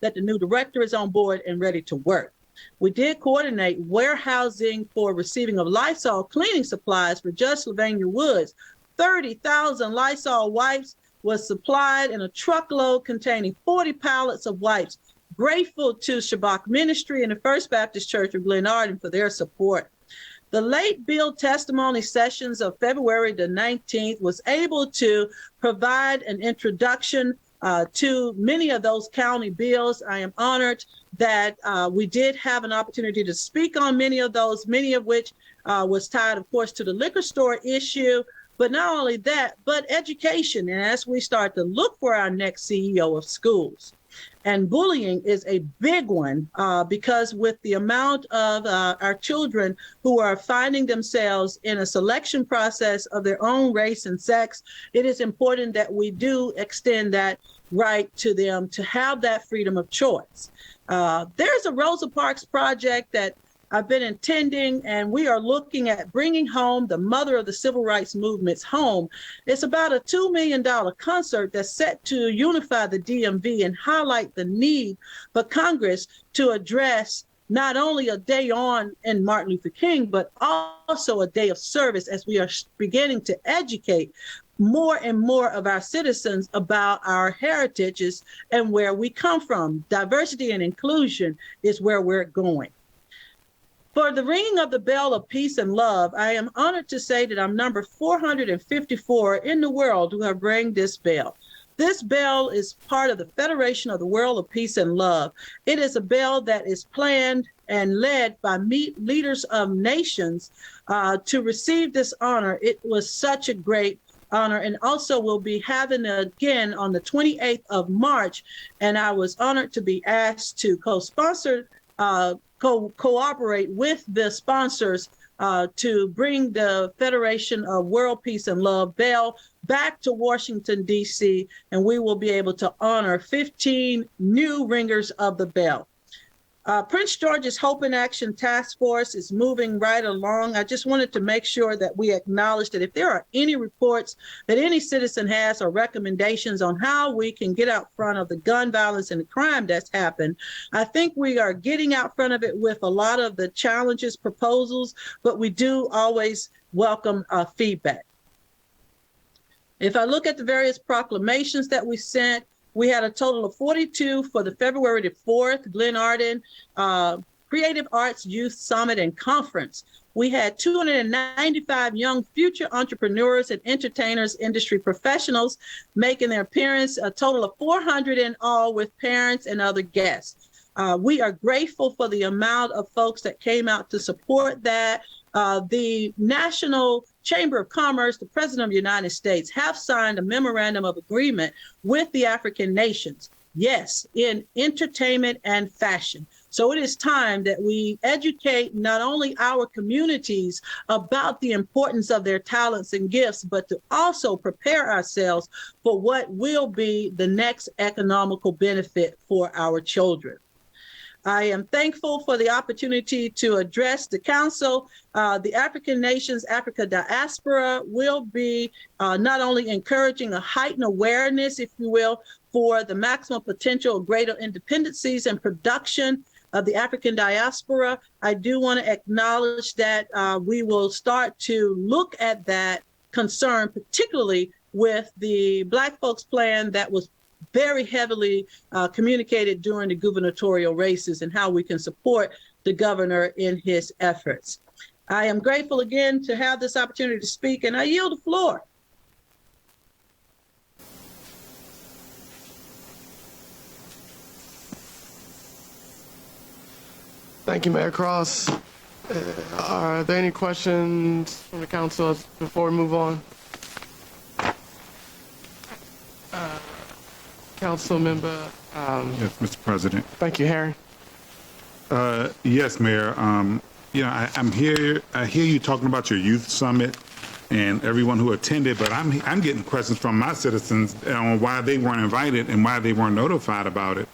that the new director is on board and ready to work. We did coordinate warehousing for receiving of Lysol cleaning supplies for Judge Sylvania Woods. 30,000 Lysol wipes was supplied in a truckload containing 40 pallets of wipes. Grateful to Shabbat Ministry and the First Baptist Church of Glenarden for their support. The late bill testimony sessions of February the 19th was able to provide an introduction to many of those county bills. I am honored that we did have an opportunity to speak on many of those, many of which was tied, of course, to the liquor store issue. But not only that, but education. And as we start to look for our next CEO of schools. And bullying is a big one because with the amount of our children who are finding themselves in a selection process of their own race and sex, it is important that we do extend that right to them to have that freedom of choice. There's a Rosa Parks project that I've been attending, and we are looking at bringing home the mother of the civil rights movement's home. It's about a $2 million concert that's set to unify the DMV and highlight the need for Congress to address not only a day on in Martin Luther King, but also a day of service as we are beginning to educate more and more of our citizens about our heritages and where we come from. Diversity and inclusion is where we're going. For the ringing of the bell of peace and love, I am honored to say that I'm number 454 in the world who have rang this bell. This bell is part of the Federation of the World of Peace and Love. It is a bell that is planned and led by leaders of nations to receive this honor. It was such a great honor, and also we'll be having it again on the 28th of March. And I was honored to be asked to co-sponsor cooperate with the sponsors to bring the Federation of World Peace and Love bell back to Washington, D.C., and we will be able to honor 15 new ringers of the bell. Prince George's Hope in Action Task Force is moving right along. I just wanted to make sure that we acknowledge that if there are any reports that any citizen has or recommendations on how we can get out front of the gun violence and the crime that's happened, I think we are getting out front of it with a lot of the challenges, proposals, but we do always welcome feedback. If I look at the various proclamations that we sent, we had a total of 42 for the February the 4th Glenarden Creative Arts Youth Summit and Conference. We had 295 young future entrepreneurs and entertainers, industry professionals making their appearance, a total of 400 in all with parents and other guests. We are grateful for the amount of folks that came out to support that. The National Chamber of Commerce, the President of the United States, have signed a memorandum of agreement with the African nations, yes, in entertainment and fashion. So it is time that we educate not only our communities about the importance of their talents and gifts, but to also prepare ourselves for what will be the next economical benefit for our children. I am thankful for the opportunity to address the council. The African Nations Africa Diaspora will be not only encouraging a heightened awareness, if you will, for the maximum potential of greater independencies and production of the African diaspora. I do want to acknowledge that we will start to look at that concern, particularly with the Black Folks Plan that was very heavily communicated during the gubernatorial races and how we can support the governor in his efforts. I am grateful again to have this opportunity to speak, and I yield the floor. Thank you, Mayor Cross. Are there any questions from the council before we move on? Council member. Yes, Mr. President. Thank you, Harry. Yes, Mayor. I'm here. I hear you talking about your youth summit and everyone who attended, but I'm getting questions from my citizens on why they weren't invited and why they weren't notified about it.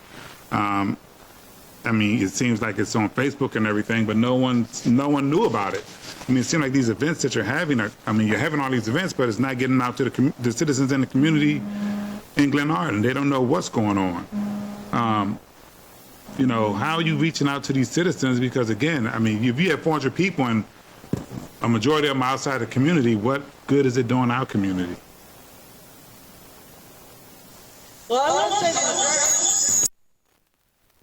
I mean, it seems like it's on Facebook and everything, but no one knew about it. I mean, it seems like these events that you're having you're having all these events, but it's not getting out to the citizens in the community in Glenarden. They don't know what's going on. How are you reaching out to these citizens? Because again, I mean, if you have 400 people and a majority of them outside the community, what good is it doing our community? Well, I want to say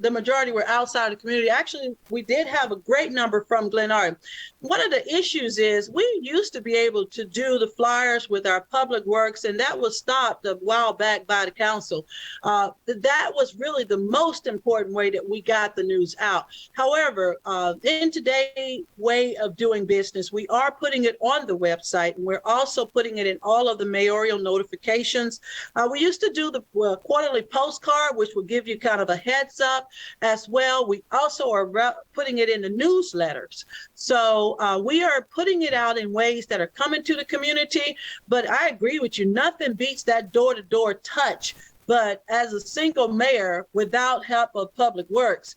the majority were outside the community. Actually, we did have a great number from Glenarden. One of the issues is we used to be able to do the flyers with our public works, and that was stopped a while back by the council. That was really the most important way that we got the news out. However, in today's way of doing business, we are putting it on the website, and we're also putting it in all of the mayoral notifications. We used to do the quarterly postcard, which would give you kind of a heads up as well. We also are putting it in the newsletters. So we are putting it out in ways that are coming to the community. But I agree with you, nothing beats that door-to-door touch. But as a single mayor, without help of Public Works,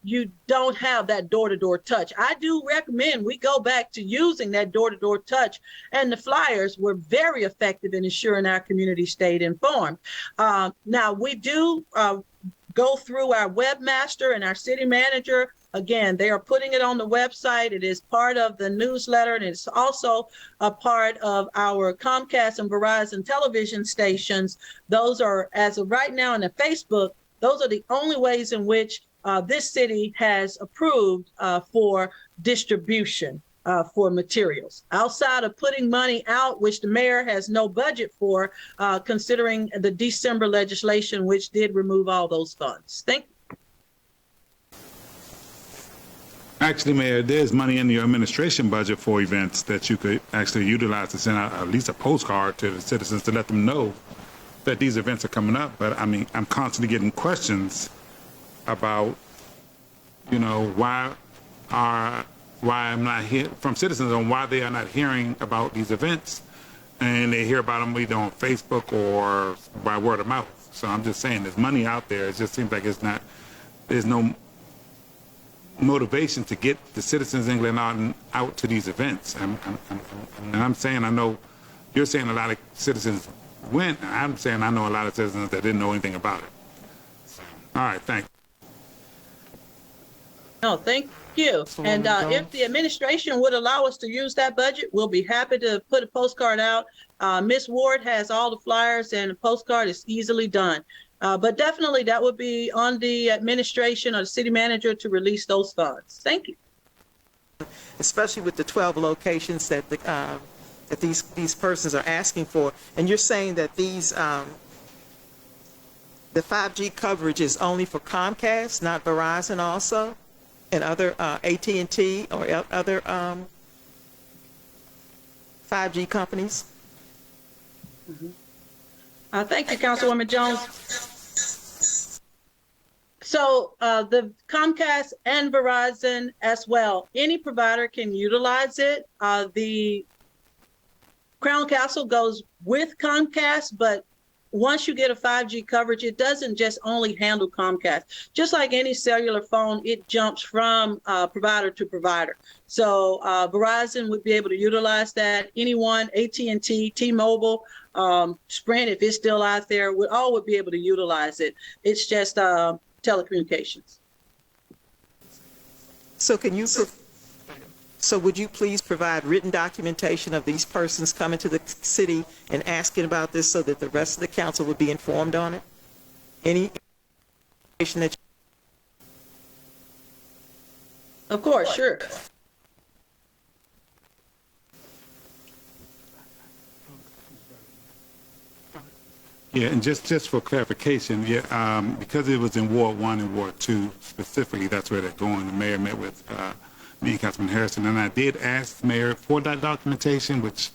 you don't have that door-to-door touch. I do recommend we go back to using that door-to-door touch, and the flyers were very effective in ensuring our community stayed informed. Now, we do go through our webmaster and our city manager. Again, they are putting it on the website. It is part of the newsletter, and it's also a part of our Comcast and Verizon television stations. Those are, as of right now, in the Facebook, those are the only ways in which this city has approved for distribution for materials. Outside of putting money out, which the mayor has no budget for, considering the December legislation, which did remove all those funds. Thank you. Actually, Mayor, there's money in your administration budget for events that you could actually utilize to send out at least a postcard to the citizens to let them know that these events are coming up. But I mean, I'm constantly getting questions about, why I'm not hearing from citizens on why they are not hearing about these events, and they hear about them either on Facebook or by word of mouth. So I'm just saying, there's money out there. It just seems like there's no motivation to get the citizens in Glenarden out to these events. And I'm saying, I know you're saying a lot of citizens went. I'm saying I know a lot of citizens that didn't know anything about it. All right, thanks. No, thank you. And if the administration would allow us to use that budget, we'll be happy to put a postcard out. Ms. Ward has all the flyers, and the postcard is easily done. But definitely that would be on the administration or the city manager to release those funds. Thank you. Especially with the 12 locations that that these persons are asking for, and you're saying that these the 5G coverage is only for Comcast, not Verizon also, and other AT&T or other 5G companies. Thank you, Councilwoman Jones. So the Comcast and Verizon as well, any provider can utilize it. The Crown Castle goes with Comcast, but once you get a 5G coverage, it doesn't just only handle Comcast. Just like any cellular phone, it jumps from provider to provider. So Verizon would be able to utilize that. Anyone, AT&T, T-Mobile, Sprint, if it's still out there, would be able to utilize it. It's just telecommunications. So would you please provide written documentation of these persons coming to the city and asking about this so that the rest of the council would be informed on it? Any information that Of course, sure. Yeah, and just for clarification, yeah, because it was in Ward 1 and Ward 2 specifically, that's where they're going. The mayor met with me and Councilman Harrison, and I did ask the mayor for that documentation, which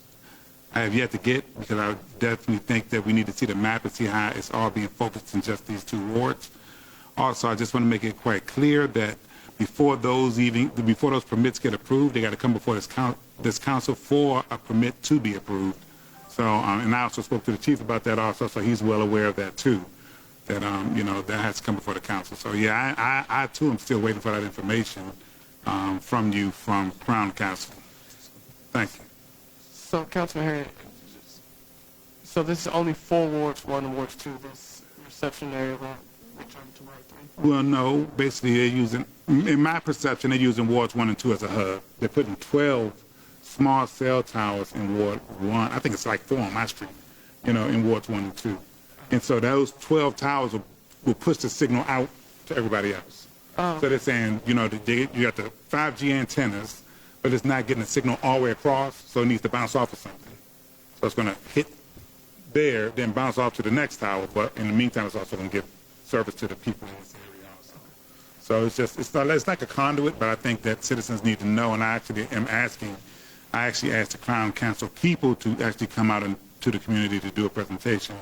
I have yet to get, because I definitely think that we need to see the map and see how it's all being focused in just these 2 wards. Also, I just want to make it quite clear that before those permits get approved, they got to come before this council for a permit to be approved. So, and I also spoke to the chief about that also, so he's well aware of that too, that, that has to come before the council. So yeah, I too am still waiting for that information from you, from Crown Council. Thank you. So, Councilman Harry, so this is only 4 wards, 1 and wards 2, this reception area will return to Ward 3? Well, no, basically they're using, in my perception, they're using wards 1 and 2 as a hub. They're putting 12 small cell towers in Ward 1. I think it's like 4 on my street, in wards 1 and 2. And so those 12 towers will push the signal out to everybody else. So they're saying, you got the 5G antennas, but it's not getting the signal all the way across, so it needs to bounce off of something. So it's going to hit there, then bounce off to the next tower, but in the meantime, it's also going to give service to the people in this area also. So it's like a conduit, but I think that citizens need to know, and I actually asked the Crown Council people to actually come out to the community to do a presentation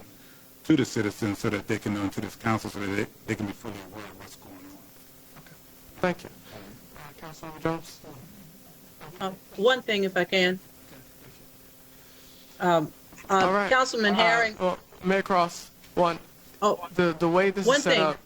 to the citizens so that they can know, to this council, so that they can be fully aware of what's going on. Okay. Thank you. Councilmember Jones? One thing, if I can. All right. Councilman Herring. Mayor Cross, the way this is set up,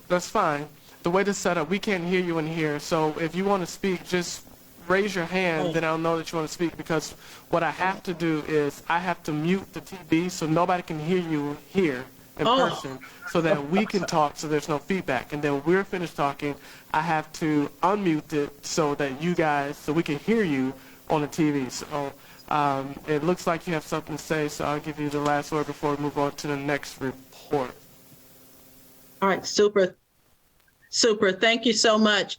that's fine. The way this is set up, we can't hear you in here. So if you want to speak, just raise your hand, then I'll know that you want to speak, because what I have to do is I have to mute the TV so nobody can hear you here in person, so that we can talk, so there's no feedback. And then when we're finished talking, I have to unmute it so that so we can hear you on the TV. So it looks like you have something to say, so I'll give you the last word before we move on to the next report. All right, super. Thank you so much.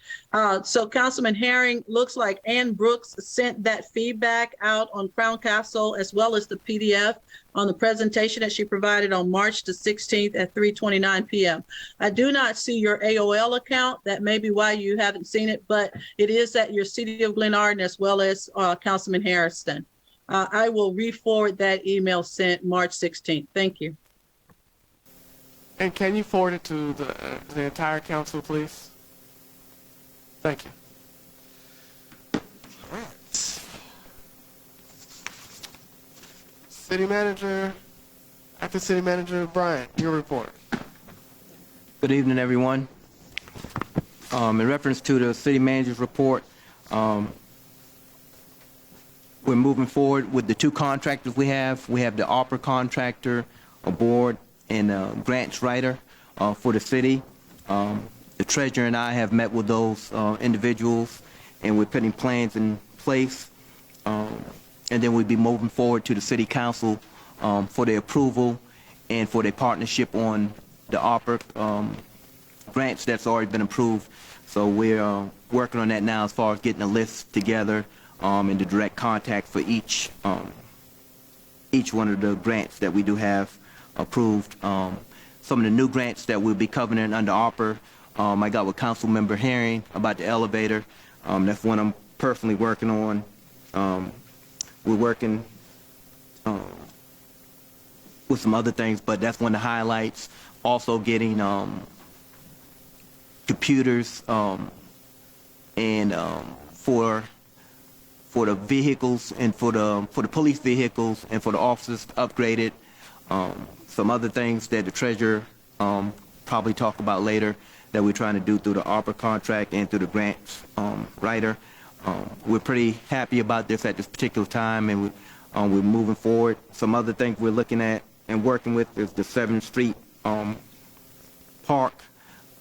So Councilman Herring, looks like Ann Brooks sent that feedback out on Crown Castle, as well as the PDF on the presentation that she provided on March the 16th at 3:29 p.m. I do not see your AOL account. That may be why you haven't seen it, but it is at your City of Glenarden, as well as Councilman Harrison. I will re-forward that email sent March 16th. Thank you. And can you forward it to the entire council, please? Thank you. All right. City Manager, Acting City Manager Bryant, your report. Good evening, everyone. In reference to the city manager's report, we're moving forward with the 2 contractors we have. We have the opera contractor, a board, and a grants writer for the city. The treasurer and I have met with those individuals, and we're putting plans in place. And then we'll be moving forward to the city council for their approval and for their partnership on the opera grants that's already been approved. So we're working on that now as far as getting a list together and the direct contact for each one of the grants that we do have approved. Some of the new grants that we'll be covering under ARPA, I got with Councilmember Herring about the elevator. That's one I'm personally working on. We're working with some other things, but that's one of the highlights. Also getting computers and for the vehicles and for the police vehicles and for the officers upgraded. Some other things that the treasurer probably talk about later that we're trying to do through the ARPA contract and through the grants writer. We're pretty happy about this at this particular time, and we're moving forward. Some other things we're looking at and working with is the 7th Street Park.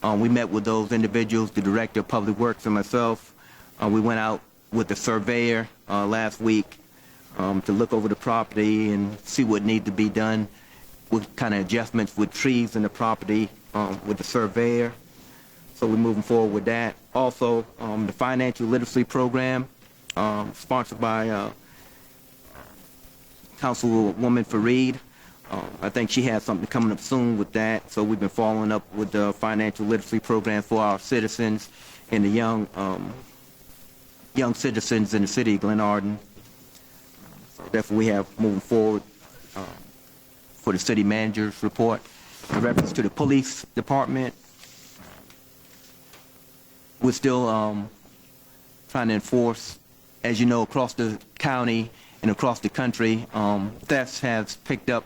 We met with those individuals, the Director of Public Works and myself. We went out with the surveyor last week to look over the property and see what needs to be done, what kind of adjustments with trees in the property with the surveyor. So we're moving forward with that. Also, the financial literacy program sponsored by Councilwoman Fareed. I think she has something coming up soon with that. So we've been following up with the financial literacy program for our citizens and the young citizens in the city of Glenarden. So therefore, we have moving forward for the city manager's report in reference to the police department. We're still trying to enforce, as you know, across the county and across the country. Thefts has picked up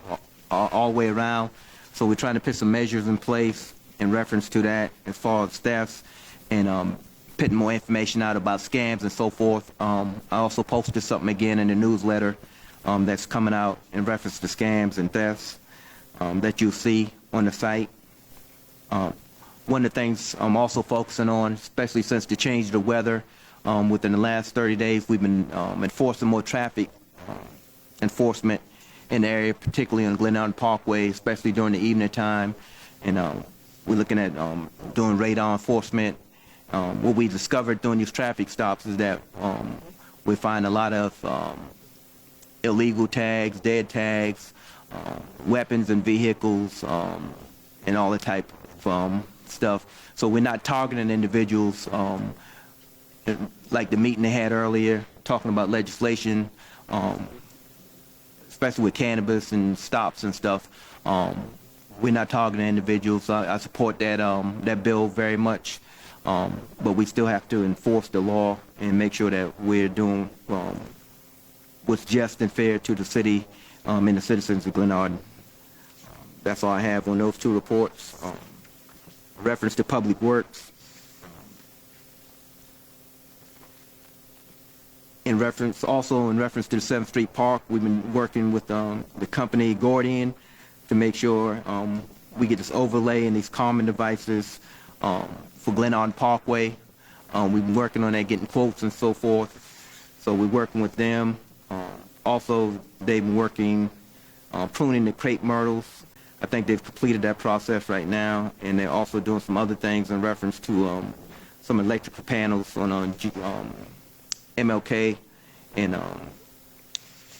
all the way around, so we're trying to put some measures in place in reference to that as far as thefts and putting more information out about scams and so forth. I also posted something again in the newsletter that's coming out in reference to scams and thefts that you'll see on the site. One of the things I'm also focusing on, especially since the change of the weather, within the last 30 days, we've been enforcing more traffic enforcement in the area, particularly on Glenarden Parkway, especially during the evening time. And we're looking at doing radar enforcement. What we discovered during these traffic stops is that we find a lot of illegal tags, dead tags, weapons and vehicles, and all the type of stuff. So we're not targeting individuals like the meeting they had earlier, talking about legislation, especially with cannabis and stops and stuff. We're not targeting individuals. I support that that bill very much, but we still have to enforce the law and make sure that we're doing what's just and fair to the city and the citizens of Glenarden. That's all I have on those two reports. Reference to Public Works. In reference to the 7th Street Park, we've been working with the company Glenarden to make sure we get this overlay and these calming devices for Glenarden Parkway. We've been working on that, getting quotes and so forth. So we're working with them. Also, they've been working pruning the crepe myrtles. I think they've completed that process right now, and they're also doing some other things in reference to some electrical panels on MLK and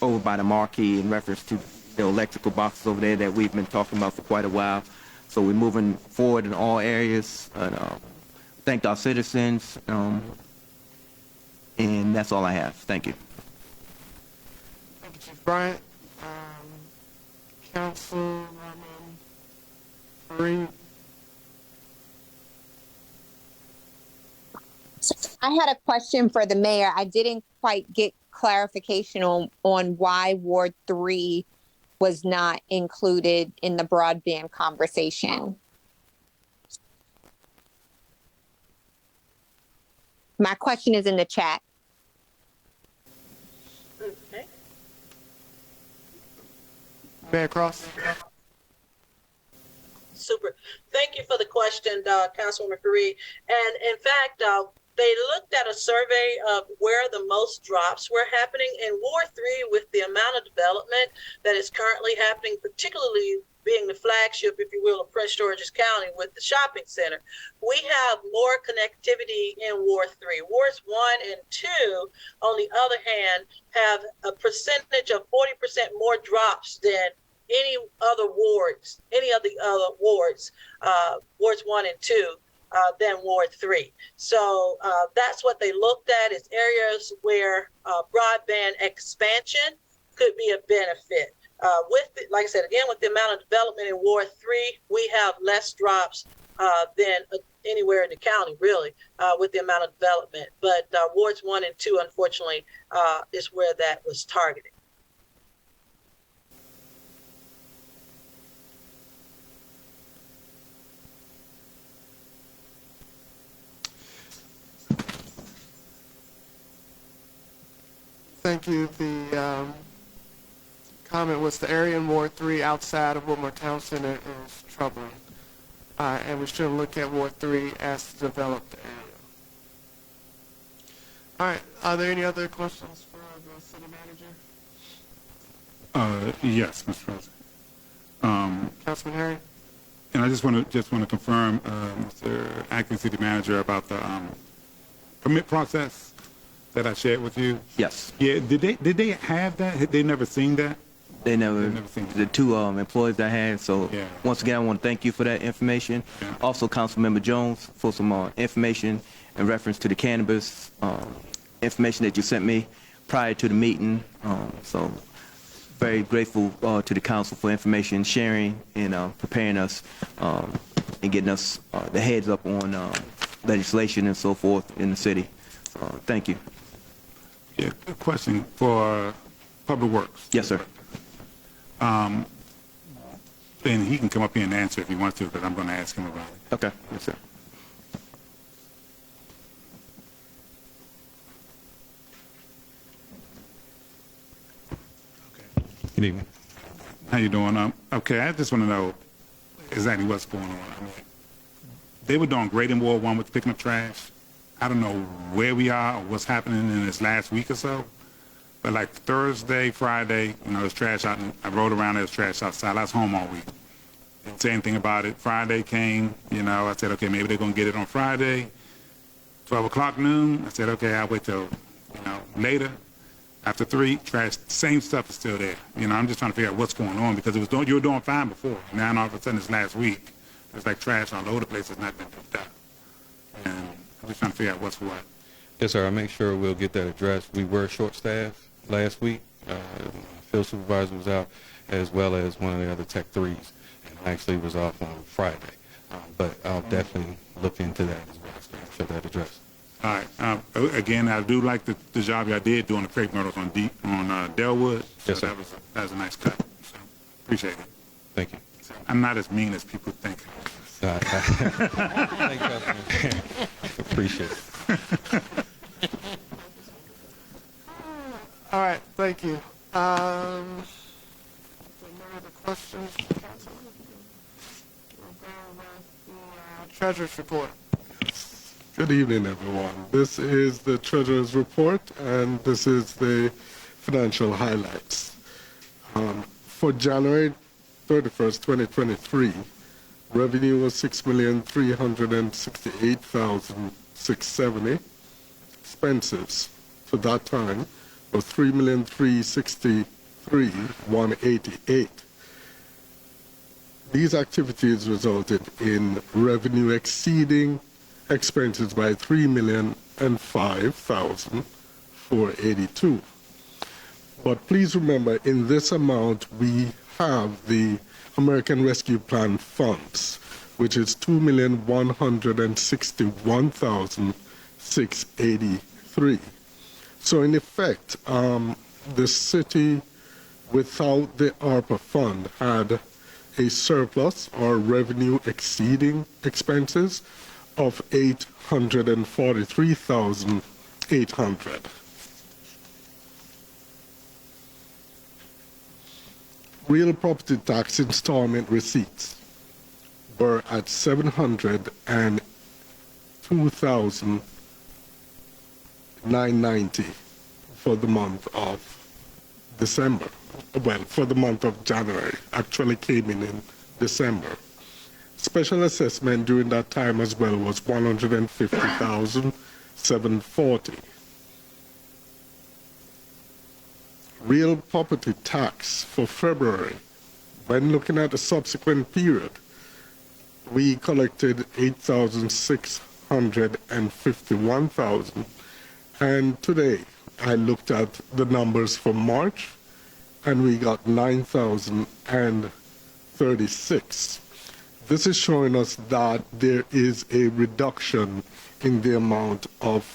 over by the marquee in reference to the electrical boxes over there that we've been talking about for quite a while. So we're moving forward in all areas. And, thank our citizens, and that's all I have. Thank you. Thank you, Chief Bryant. Councilwoman Fareed. I had a question for the mayor. I didn't quite get clarification on why Ward 3 was not included in the broadband conversation. My question is in the chat. Okay. Mayor Cross. Super. Thank you for the question, Councilwoman Fareed. And in fact, they looked at a survey of where the most drops were happening in Ward 3 with the amount of development that is currently happening, particularly being the flagship, if you will, of Prince George's County with the shopping center. We have more connectivity in Ward 3. Wards 1 and 2, on the other hand, have a percentage of 40% more drops than any of the other wards, Wards 1 and 2, than Ward 3. So that's what they looked at, is areas where broadband expansion could be a benefit. Like I said, again, with the amount of development in Ward 3, we have less drops than anywhere in the county, really, with the amount of development. But Wards 1 and 2, unfortunately, is where that was targeted. Thank you. The comment was the area in Ward 3 outside of Wilmore Town Center is troubling. And we should look at Ward 3 as the developed area. All right. Are there any other questions for the city manager? Yes, Mr. President. Councilman Harry? And I just want to confirm, Mr. Acting City Manager, about the permit process that I shared with you. Yes. Yeah. Did they have that? Had they never seen that? They never seen the two employees I had. So Yeah. once again, I want to thank you for that information. Yeah. Also, Councilmember Jones, for some information in reference to the cannabis information that you sent me prior to the meeting. So very grateful to the council for information sharing and preparing us and getting us the heads up on legislation and so forth in the city. Thank you. Yeah, good question for Public Works. Yes, sir. Then he can come up here and answer if he wants to, because I'm going to ask him about it. Okay. Yes, sir. Good evening. How you doing? Okay, I just want to know exactly what's going on. I mean, they were doing great in Ward 1 with picking up trash. I don't know where we are or what's happening in this last week or so, but like Thursday, Friday, there's trash out, and I rode around, there's trash outside. I was home all week. Didn't say anything about it. Friday came, I said, okay, maybe they're going to get it on Friday, 12 o'clock noon. I said, okay, I'll wait till, later. After 3, trash, same stuff is still there. I'm just trying to figure out what's going on, because you were doing fine before. Now all of a sudden this last week, there's like trash all over the place that's not been picked up. And I'm just trying to figure out what's what. Yes, sir. I'll make sure we'll get that addressed. We were short-staffed last week. Field supervisor was out, as well as one of the other Tech 3s, and I actually was off on Friday. But I'll definitely look into that as well, so I'll show that address. All right. Again, I do like the job y'all did doing the crepe myrtles on Delwood. So Yes, sir. That was a nice cut. So appreciate it. Thank you. So I'm not as mean as people think. Thank you, Councilman. Appreciate it. All right, thank you. So no other questions, Council? We'll go with the Treasurer's report. Good evening, everyone. This is the Treasurer's report, and this is the financial highlights. For January 31st, 2023, revenue was $6,368,670. Expenses for that time were $3,363,188. These activities resulted in revenue exceeding expenses by $3,005,482. But please remember, in this amount, we have the American Rescue Plan funds, which is $2,161,683. So in effect, the city, without the ARPA fund, had a surplus or revenue exceeding expenses of $843,800. Real property tax installment receipts were at $702,990 for the month of December. Well, for the month of January, actually came in December. Special assessment during that time as well was $150,740. Real property tax for February, when looking at the subsequent period, we collected $8,651,000. And today, I looked at the numbers for March, and we got $9,036. This is showing us that there is a reduction in the amount of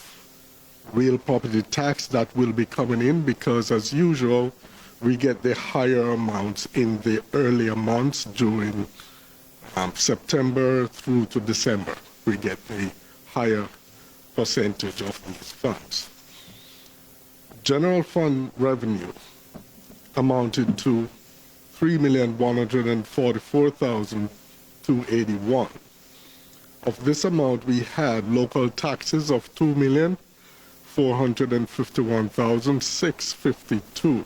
real property tax that will be coming in, because as usual, we get the higher amounts in the earlier months during September through to December. We get the higher percentage of these funds. General fund revenue amounted to $3,144,281. Of this amount, we had local taxes of $2,451,652.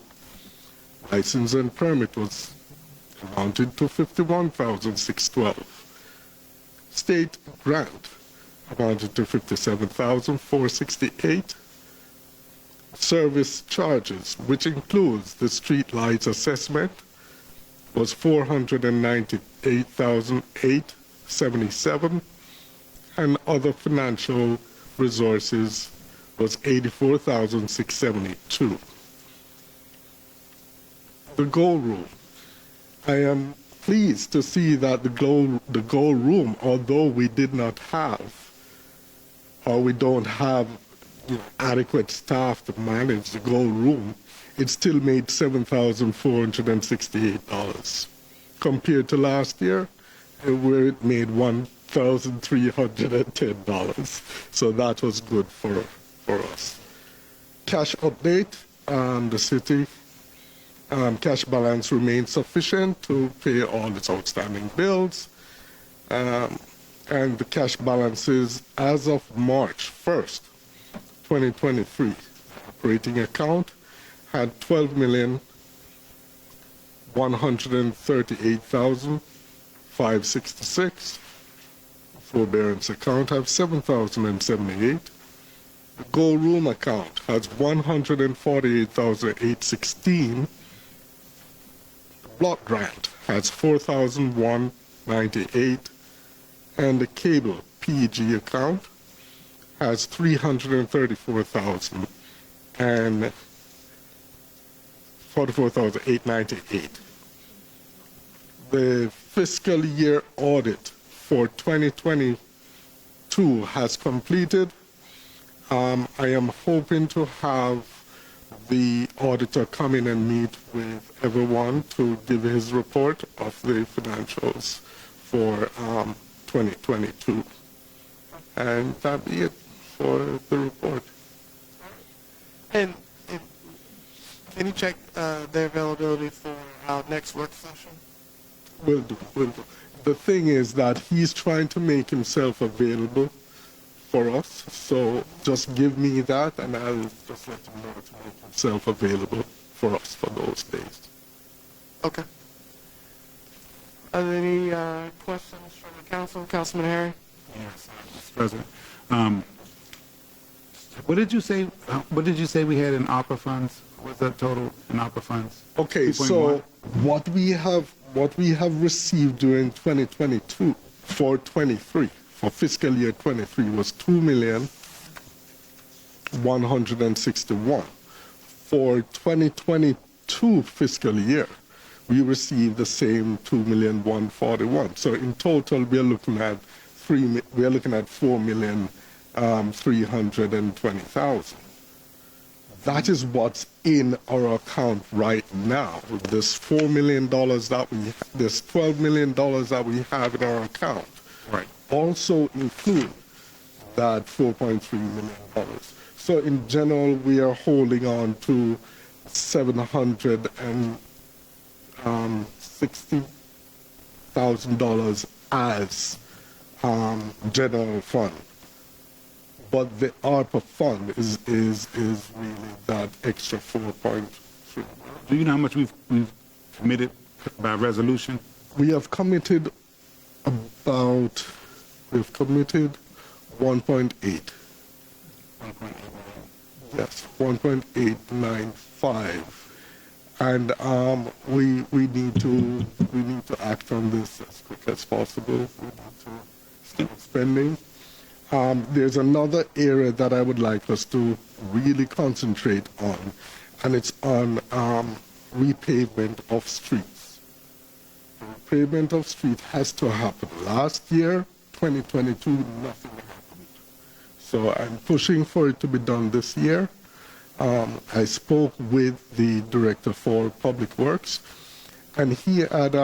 License and permit was amounted to $51,612. State grant amounted to $57,468. service charges, which includes the street lights assessment, was $498,877, and other financial resources was $84,672. The Gold Room. I am pleased to see that the Gold Room, although we did not have, or we don't have adequate staff to manage the Gold Room, it still made $7,468 compared to last year, where it made $1,310. So that was good for us. Cash update, the city cash balance remains sufficient to pay all its outstanding bills. And the cash balances as of March 1st, 2023, operating account had $12,138,566. Forbearance account have $7,078. The Gold Room account has $148,816. The block grant has $4,198. And the cable PG account has $344,898. The fiscal year audit for 2022 has completed. I am hoping to have the auditor come in and meet with everyone to give his report of the financials for 2022. And that'll be it for the report. And can you check the availability for our next work session? Will do. The thing is that he's trying to make himself available for us, so just give me that and I'll just let him know to make himself available for us for those days. Okay. Are there any questions from the council? Councilman Harry? Yes, Mr. President. What did you say? What did you say we had in ARPA funds? What's that total in ARPA funds? Okay, 2.1? so what we have received during 2022 for 23 for fiscal year 23 was $2,161,000. For 2022 fiscal year, we received the same $2,141,000. So in total, we're looking at $4,320,000. That is what's in our account right now. This $4 million this $12 million that we have in our account, right, also include that $4.3 million. So in general, we are holding on to $760,000 as general fund. But the ARPA fund is really that extra 4.3. Do you know how much we've committed by resolution? We have committed 1.8. 1.8. Yes, 1.895. And we need to act on this as quick as possible. We need to start spending. There's another area that I would like us to really concentrate on, and it's on repavement of streets. The repavement of streets has to happen. Last year, 2022, nothing happened. So I'm pushing for it to be done this year. I spoke with the Director for Public Works, and he had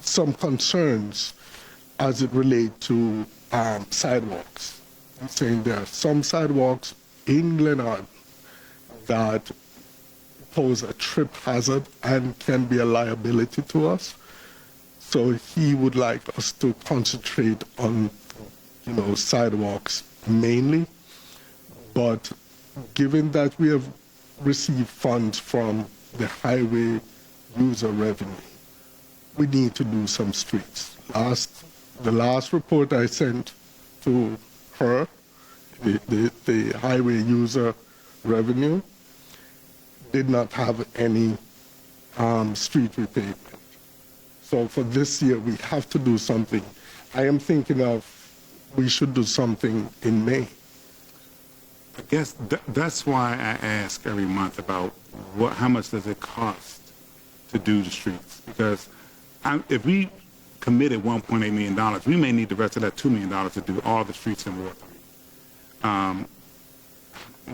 some concerns as it relates to sidewalks. He's saying there are some sidewalks in Glenarden that pose a trip hazard and can be a liability to us. So he would like us to concentrate on, sidewalks mainly. But given that we have received funds from the highway user revenue, we need to do some streets. The last report I sent to her the highway user revenue, did not have any street repavement. So for this year, we have to do something. I am thinking of we should do something in May. I guess that's why I ask every month about how much does it cost to do the streets? Because if we committed $1.8 million, we may need the rest of that $2 million to do all the streets in Ward 3.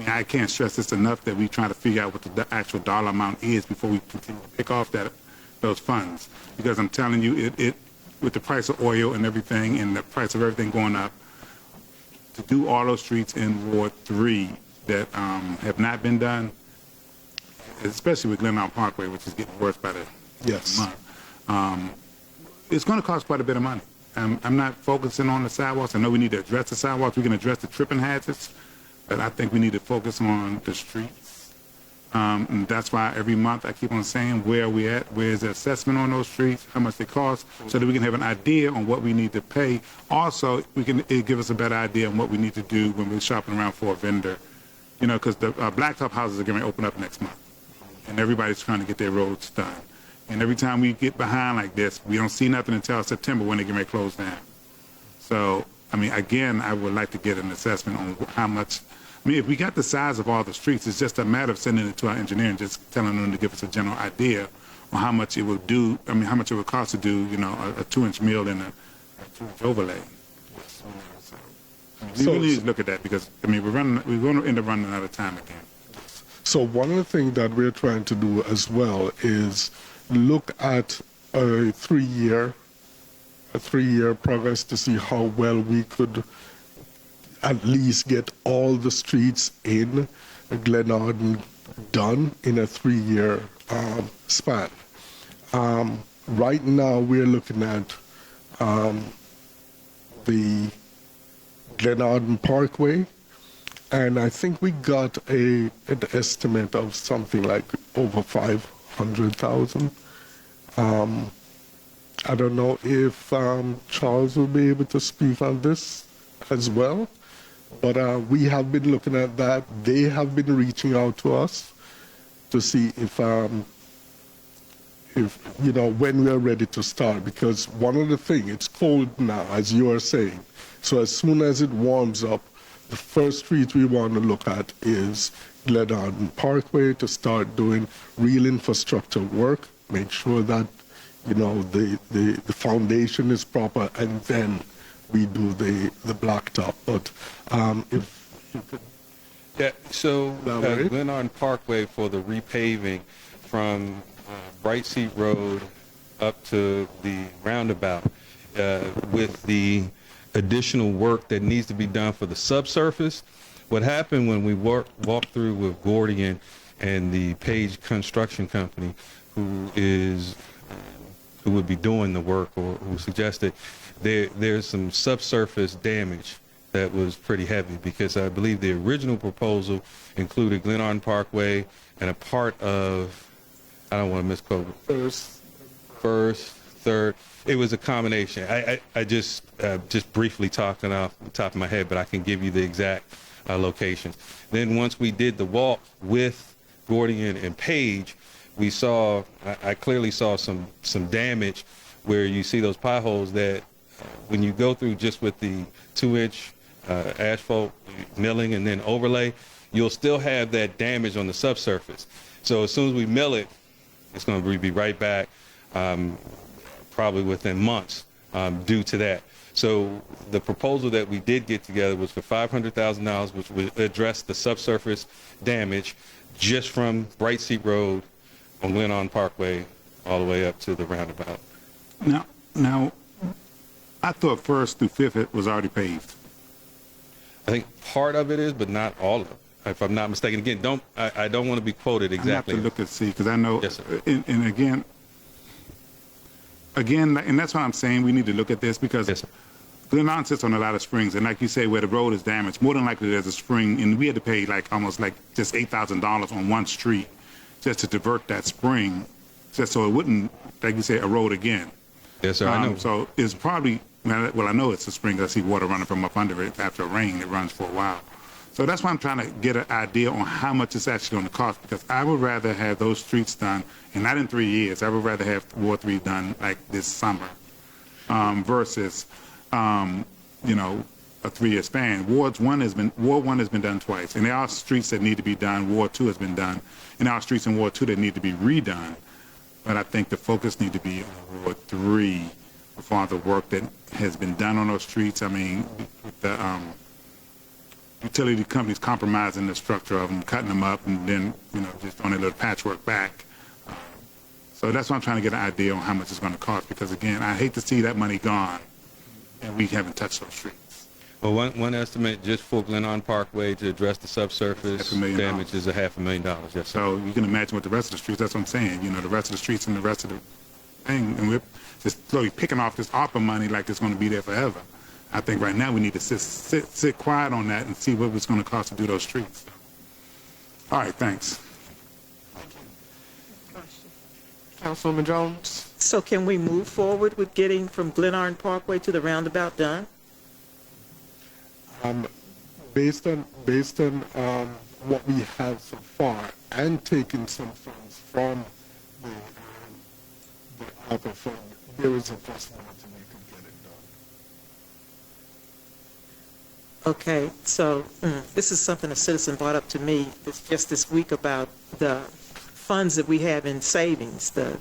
I can't stress this enough that we try to figure out what the actual dollar amount is before we continue to pick off those funds. Because I'm telling you, it with the price of oil and everything and the price of everything going up, to do all those streets in Ward 3 that have not been done, especially with Glenarden Parkway, which is getting worse by the month, it's going to cost quite a bit of money. I'm not focusing on the sidewalks. I know we need to address the sidewalks. We can address the tripping hazards, but I think we need to focus on the streets. And that's why every month I keep on saying where are we at, where's the assessment on those streets, how much they cost, so that we can have an idea on what we need to pay. Also, it give us a better idea on what we need to do when we're shopping around for a vendor. You know, because the blacktop houses are going to open up next month, and everybody's trying to get their roads done. And every time we get behind like this, we don't see nothing until September when they get ready to close down. So, I mean, again, I would like to get an assessment on how much. I mean, if we got the size of all the streets, it's just a matter of sending it to our engineer and just telling them to give us a general idea on how much it would do. I mean, how much it would cost to do, you know, a 2-inch mill and a 2-inch overlay. We really need to look at that because, I mean, we're going to end up running out of time again. So one of the things that we're trying to do as well is look at a three-year progress to see how well we could at least get all the streets in Glenarden done in a 3-year span. Right now, we're looking at the Glenarden Parkway, and I think we got an estimate of something like over 500,000. I don't know if Charles will be able to speak on this as well, but we have been looking at that. They have been reaching out to us to see if you know, when we are ready to start, because one of the things, it's cold now, as you are saying. So as soon as it warms up, the first street we want to look at is Glenarden Parkway to start doing real infrastructure work, make sure that, you know, the foundation is proper, and then we do the blacktop. But if you could... Yeah, so Glenarden Parkway for the repaving from Bright Seat Road up to the roundabout with the additional work that needs to be done for the subsurface. What happened when we walked through with Gordian and the Page Construction Company, who would be doing the work, or who suggested there's some subsurface damage that was pretty heavy, because I believe the original proposal included Glenarden Parkway and a part of, I don't want to misquote it, first, third. It was a combination. I just briefly talking off the top of my head, but I can give you the exact locations. Then once we did the walk with Gordian and Page, we saw, I clearly saw some damage where you see those potholes that when you go through just with the 2-inch asphalt milling and then overlay, you'll still have that damage on the subsurface. So as soon as we mill it, it's going to be right back, probably within months due to that. So the proposal that we did get together was for $500,000, which would address the subsurface damage just from Bright Seat Road on Glenarden Parkway all the way up to the roundabout. Now, I thought 1st through 5th it was already paved. I think part of it is, but not all of it, if I'm not mistaken. Again, I don't want to be quoted exactly. I have to look and see, because I know, yes, sir. And again, and that's why I'm saying we need to look at this, because yes, Glenarden sits on a lot of springs, and like you say, where the road is damaged, more than likely there's a spring, and we had to pay like almost like just $8,000 on one street just to divert that spring, just so it wouldn't, like you say, erode again. Yes, sir, I know. So it's probably, well, I know it's a spring. I see water running from up under it after a rain. It runs for a while. So that's why I'm trying to get an idea on how much it's actually going to cost, because I would rather have those streets done, and not in 3 years. I would rather have Ward 3 done like this summer versus, you know, a 3-year span. Ward 1 has been done twice, and there are streets that need to be done. Ward 2 has been done, and there are streets in Ward 2 that need to be redone. But I think the focus needs to be on Ward 3 with all the work that has been done on those streets. I mean, the utility companies compromising the structure of them, cutting them up, and then, you know, just doing a little patchwork back. So that's why I'm trying to get an idea on how much it's going to cost, because again, I hate to see that money gone and we haven't touched those streets. Well, one estimate just for Glenarden Parkway to address the subsurface damage is $500,000. Yes, sir. So you can imagine what the rest of the streets, that's what I'm saying, you know, the rest of the streets and the rest of the thing, and we're just slowly picking off this ARPA money like it's going to be there forever. I think right now we need to sit quiet on that and see what it's going to cost to do those streets. All right, thanks. Councilwoman Jones? So can we move forward with getting from Glenarden Parkway to the roundabout done? Based on what we have so far, and taking some funds from the ARPA fund, there is a possibility we could get it done. Okay, so this is something a citizen brought up to me just this week about the funds that we have in savings. The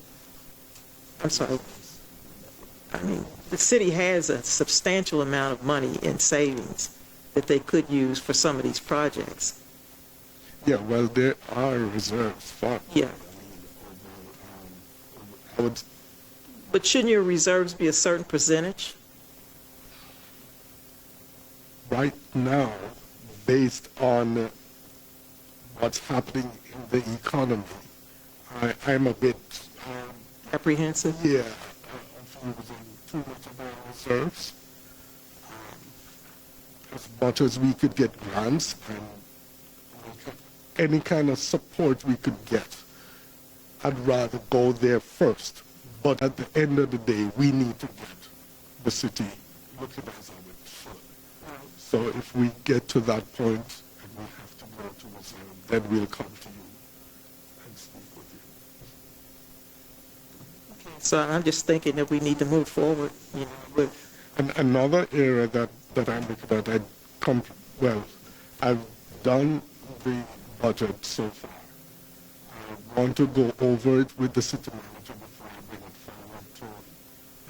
city has a substantial amount of money in savings that they could use for some of these projects. Yeah, well, there are reserves for. Yeah. But shouldn't your reserves be a certain percentage? Right now, based on what's happening in the economy, I'm a bit apprehensive. Yeah, I'm using too much of our reserves. As much as we could get grants and any kind of support we could get, I'd rather go there first. But at the end of the day, we need to get the city looking as how it should. So if we get to that point and we have to go to reserve, then we'll come to you and speak with you. So I'm just thinking that we need to move forward, you know, with. And another area that I'm looking at, I've done the budget so far. I want to go over it with the city manager before I bring it forward to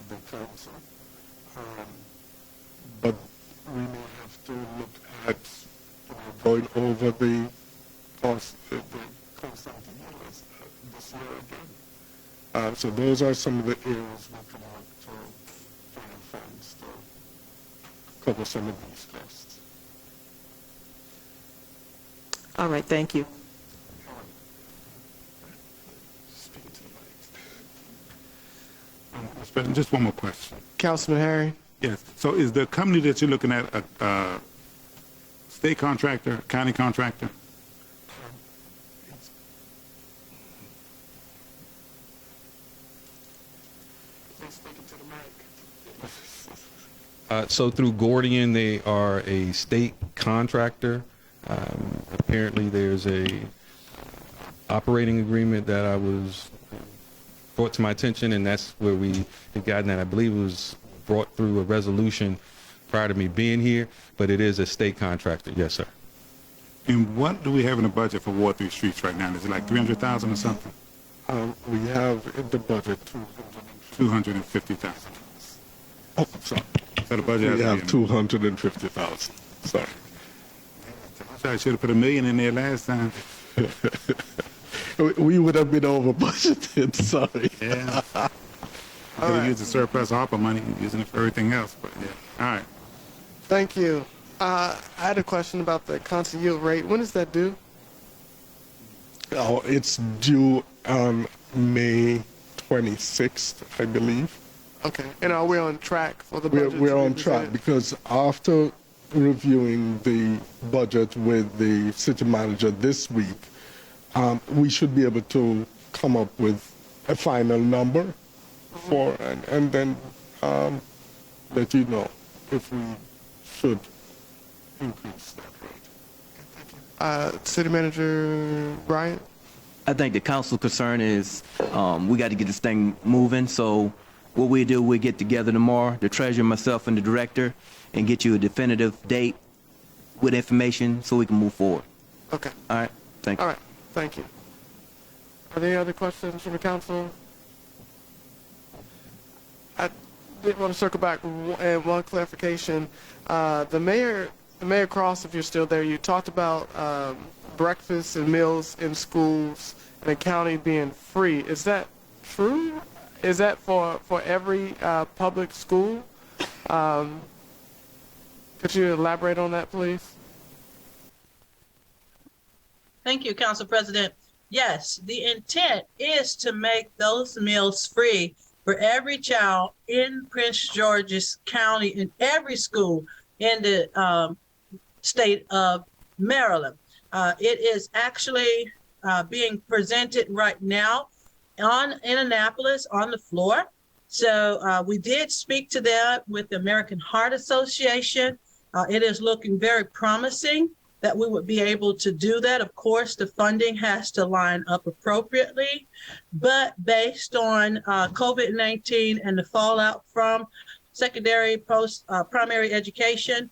the council. But we may have to look at going over the cost of the constant years this year again. So those are some of the areas we can look to find funds to cover some of these costs. All right, thank you. Mr. President, just one more question. Councilman Harry? Yes. So is the company that you're looking at a state contractor, county contractor? So through Gordian, they are a state contractor. Apparently, there's a operating agreement that I was brought to my attention, and that's where we had gotten that. I believe it was brought through a resolution prior to me being here, but it is a state contractor. Yes, sir. And what do we have in the budget for Ward 3 streets right now? Is it like 300,000 or something? We have in the budget 250,000. Oh, sorry. So the budget we have 250,000. Sorry. I should have put $1 million in there last time. We would have been over budgeted. Sorry. Yeah. I could use the surplus ARPA money and using it for everything else, but yeah. All right. Thank you. I had a question about the constant yield rate. When is that due? Oh, it's due on May 26th, I believe. Okay. And are we on track for the budget? We're on track because after reviewing the budget with the city manager this week, we should be able to come up with a final number for, and then let you know if we should increase that rate. City Manager Bryant? I think the council concern is we got to get this thing moving. So what we do, we get together tomorrow, the treasurer, myself, and the director, and get you a definitive date with information so we can move forward. Okay. All right. Thank you. All right. Thank you. Are there any other questions from the council? I did want to circle back and one clarification. The Mayor Cross, if you're still there, you talked about breakfast and meals in schools and the county being free. Is that true? Is that for every public school? Could you elaborate on that, please? Thank you, Council President. Yes, the intent is to make those meals free for every child in Prince George's County, in every school in the state of Maryland. It is actually being presented right now in Annapolis on the floor. So we did speak to them with the American Heart Association. It is looking very promising that we would be able to do that. Of course, the funding has to line up appropriately, but based on COVID-19 and the fallout from secondary primary education,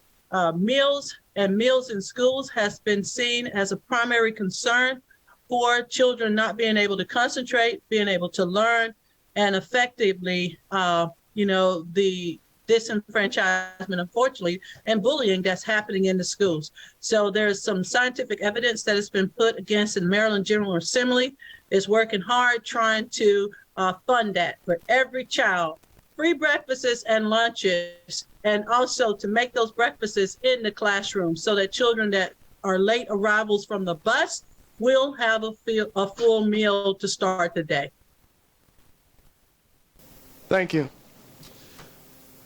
meals in schools has been seen as a primary concern for children not being able to concentrate, being able to learn, and effectively, the disenfranchisement, unfortunately, and bullying that's happening in the schools. So there's some scientific evidence that has been put against, and the Maryland General Assembly is working hard trying to fund that for every child. Free breakfasts and lunches, and also to make those breakfasts in the classroom so that children that are late arrivals from the bus will have a full meal to start the day. Thank you.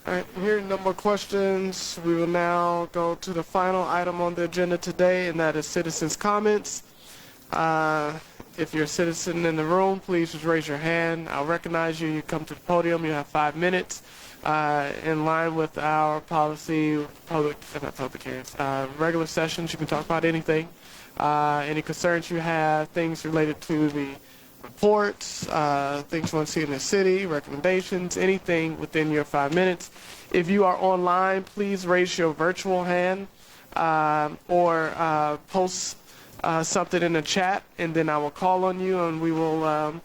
All right, hearing no more questions, we will now go to the final item on the agenda today, and that is citizens' comments. If you're a citizen in the room, please just raise your hand. I'll recognize you. You come to the podium. You have 5 minutes. In line with our policy, regular sessions, you can talk about anything. Any concerns you have, things related to the reports, things you want to see in the city, recommendations, anything within your 5 minutes. If you are online, please raise your virtual hand or post something in the chat, and then I will call on you and we will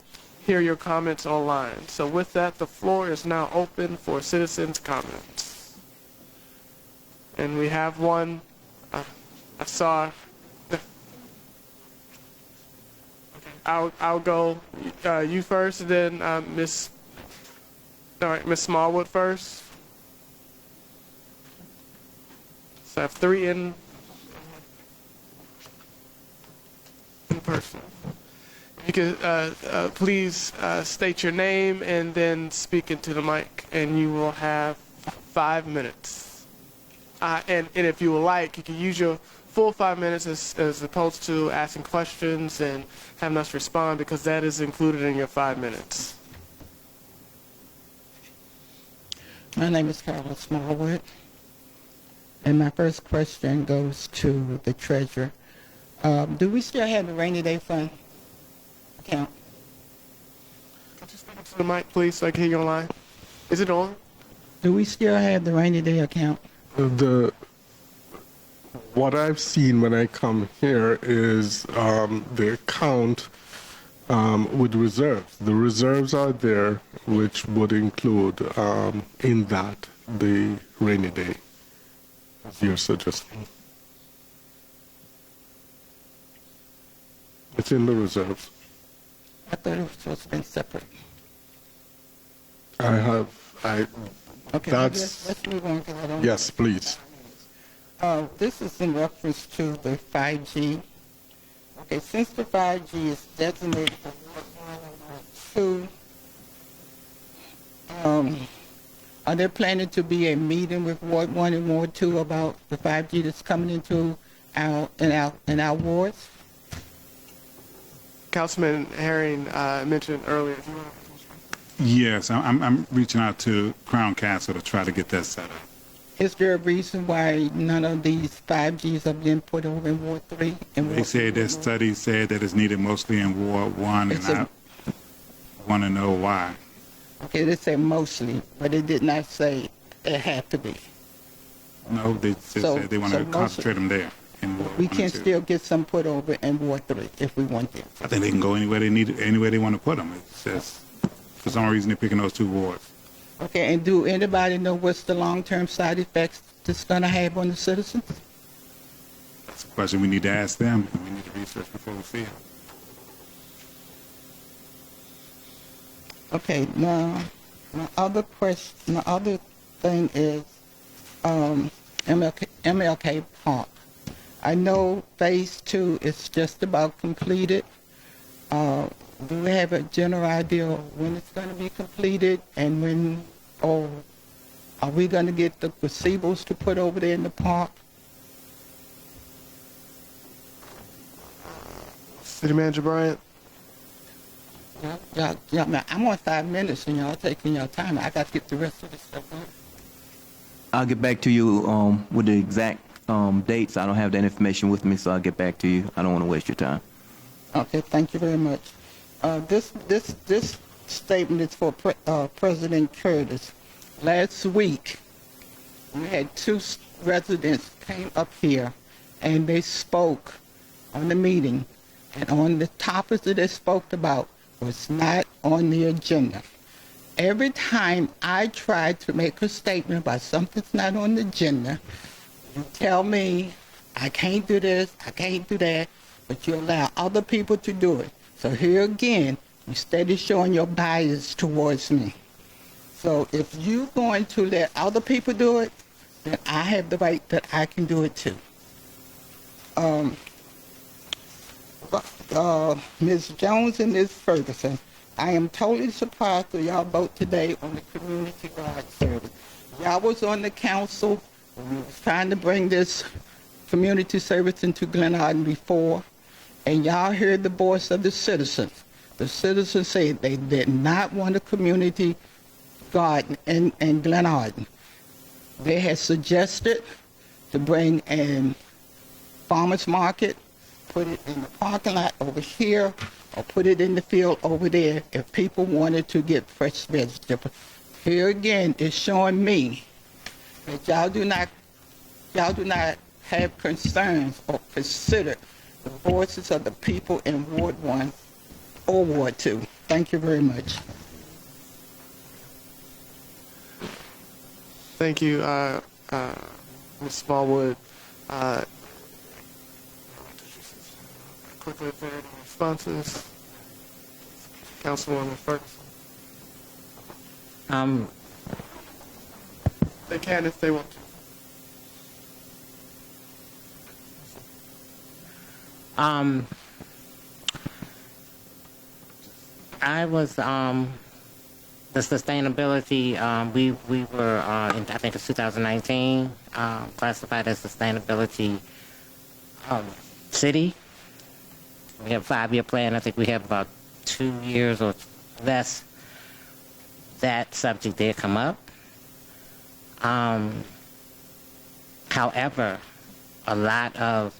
hear your comments online. So with that, the floor is now open for citizens' comments. And we have one. I saw. I'll go you first, and then Miss Smallwood first. So I have 3 in person. You can please state your name and then speak into the mic, and you will have 5 minutes. And if you would like, you can use your full 5 minutes as opposed to asking questions and having us respond, because that is included in your 5 minutes. My name is Carla Smallwood, and my first question goes to the treasurer. Do we still have the rainy day fund account? Could you speak into the mic, please, so I can hear you online? Is it on? Do we still have the rainy day account? What I've seen when I come here is the account with reserves. The reserves are there, which would include in that the rainy day, as you're suggesting. It's in the reserves. I thought it was supposed to be separate. Okay, let's move on, because I don't. Yes, please. This is in reference to the 5G. Okay, since the 5G is designated for Ward 1 and Ward 2, are there planning to be a meeting with Ward 1 and Ward 2 about the 5G that's coming into our wards? Councilman Herring mentioned earlier. Yes, I'm reaching out to Crown Castle to try to get that set up. Is there a reason why none of these 5Gs are being put over in Ward 3? They said that study said that it's needed mostly in Ward 1, and I want to know why. Okay, they say mostly, but it did not say it had to be. No, they just said they want to concentrate them there. We can still get some put over in Ward 3 if we want them. I think they can go anywhere they need, anywhere they want to put them. It's just, for some reason, they're picking those two wards. Okay, and do anybody know what's the long-term side effects this going to have on the citizens? That's a question we need to ask them, and we need to research before we see it. Okay, now, my other thing is MLK Park. I know Phase 2 is just about completed. Do we have a general idea of when it's going to be completed and when, or are we going to get the gazebos to put over there in the park? City Manager Bryant? Yeah, man, I'm on 5 minutes and y'all taking your time. I got to get the rest of this stuff done. I'll get back to you with the exact dates. I don't have that information with me, so I'll get back to you. I don't want to waste your time. Okay, thank you very much. This statement is for President Curtis. Last week, we had 2 residents came up here and they spoke on the meeting, and on the topics that they spoke about was not on the agenda. Every time I try to make a statement about something's not on the agenda, you tell me I can't do this, I can't do that, but you allow other people to do it. So here again, you steady showing your bias towards me. So if you're going to let other people do it, then I have the right that I can do it too. Ms. Jones and Ms. Ferguson, I am totally surprised that y'all vote today on the community guard service. Y'all was on the council when we was trying to bring this community service into Glenarden before, and y'all heard the voice of the citizens. The citizens said they did not want a community garden in Glenarden. They had suggested to bring in farmers market, put it in the parking lot over here, or put it in the field over there if people wanted to get fresh vegetables. Here again, it's showing me that y'all do not have concerns or consider the voices of the people in Ward 1 or Ward 2. Thank you very much. Thank you, Ms. Smallwood. Quickly, if there are any responses, Councilwoman Ferguson. They can if they want to. I was the sustainability. We were in, I think it's 2019 classified as sustainability city. We have a 5-year plan. I think we have about 2 years or less. That subject did come up. However, a lot of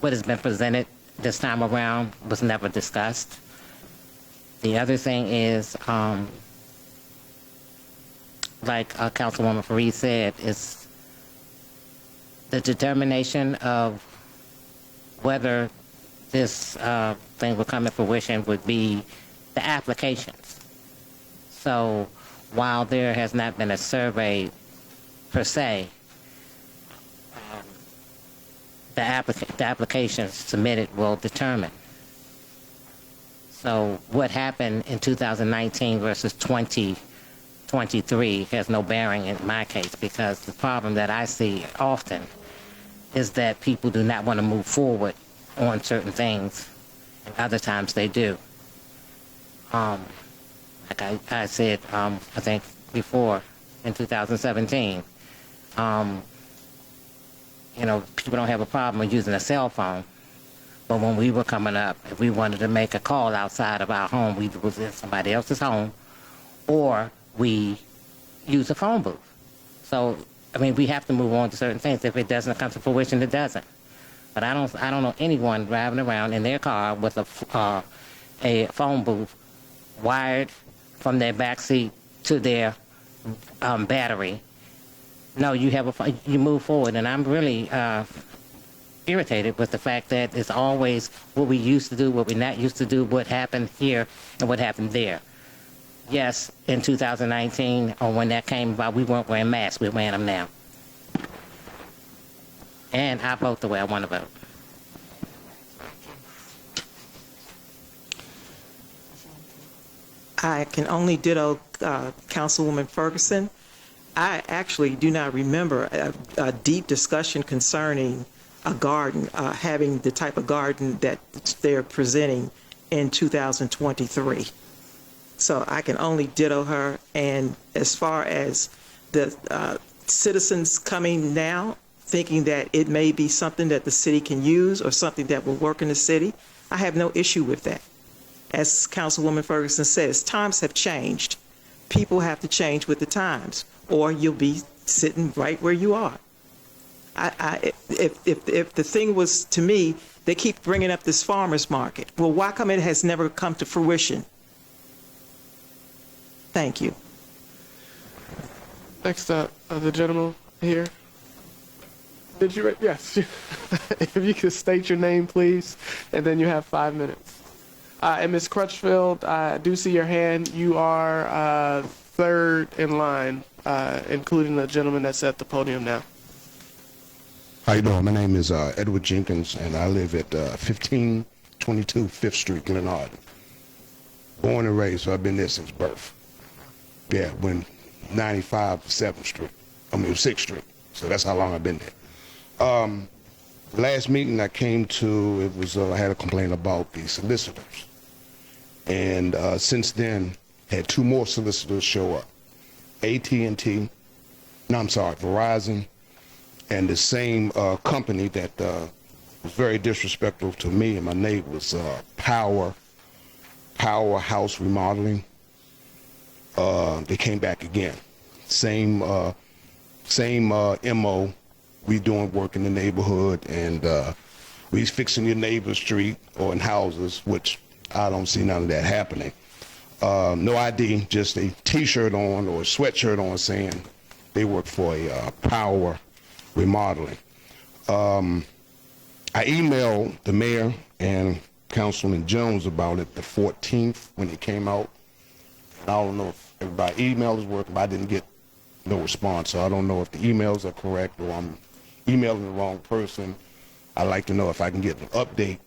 what has been presented this time around was never discussed. The other thing is, like Councilwoman Fareed said, is the determination of whether this thing will come to fruition would be the applications. So while there has not been a survey per se, the applications submitted will determine. So what happened in 2019 versus 2023 has no bearing in my case, because the problem that I see often is that people do not want to move forward on certain things, and other times they do. Like I said, I think before, in 2017, people don't have a problem with using a cell phone, but when we were coming up, if we wanted to make a call outside of our home, we was in somebody else's home, or we use a phone booth. So, I mean, we have to move on to certain things. If it doesn't come to fruition, it doesn't. But I don't know anyone driving around in their car with a phone booth wired from their back seat to their battery. No, you move forward, and I'm really irritated with the fact that it's always what we used to do, what we're not used to do, what happened here, and what happened there. Yes, in 2019, or when that came about, we weren't wearing masks. We're wearing them now. And I vote the way I want to vote. I can only ditto Councilwoman Ferguson. I actually do not remember a deep discussion concerning a garden, having the type of garden that they're presenting in 2023. So I can only ditto her. And as far as the citizens coming now, thinking that it may be something that the city can use or something that will work in the city, I have no issue with that. As Councilwoman Ferguson says, times have changed. People have to change with the times, or you'll be sitting right where you are. If the thing was, to me, they keep bringing up this farmer's market. Well, why come it has never come to fruition? Thank you. Next up, the gentleman here. Did you? Yes. If you could state your name, please, and then you have 5 minutes. And Ms. Crutchfield, I do see your hand. You are third in line, including the gentleman that's at the podium now. How you doing? My name is Edward Jenkins, and I live at 1522 5th Street, Glenarden. Born and raised, so I've been there since birth. Yeah, when 95 7th Street. 6th Street. So that's how long I've been there. Last meeting I came to, it was I had a complaint about the solicitors. And since then, had 2 more solicitors show up. AT&T, Verizon, and the same company that was very disrespectful to me and my neighbors, Powerhouse Remodeling. They came back again. Same MO. We doing work in the neighborhood, and we fixing your neighbor's street or in houses, which I don't see none of that happening. No ID, just a T-shirt on or a sweatshirt on saying they work for a Power Remodeling. I emailed the mayor and Councilman Jones about it the 14th when it came out. And I don't know if everybody's email is working, but I didn't get no response, so I don't know if the emails are correct or I'm emailing the wrong person. I'd like to know if I can get an update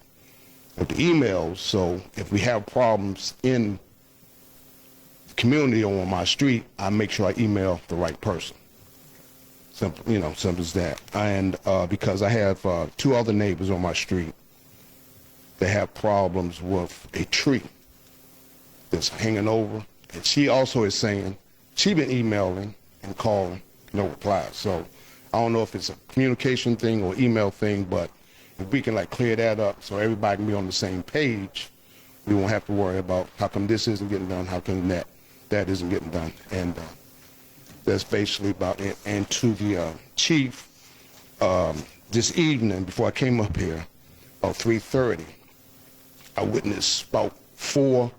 of the emails, so if we have problems in the community or on my street, I make sure I email the right person. Simple, simple as that. And because I have 2 other neighbors on my street that have problems with a tree that's hanging over, and she also is saying she's been emailing and calling, no reply. So I don't know if it's a communication thing or email thing, but if we can clear that up so everybody can be on the same page, we won't have to worry about how come this isn't getting done, how come that isn't getting done. And that's basically about it. And to the chief, this evening before I came up here, about 3:30, I witnessed about 4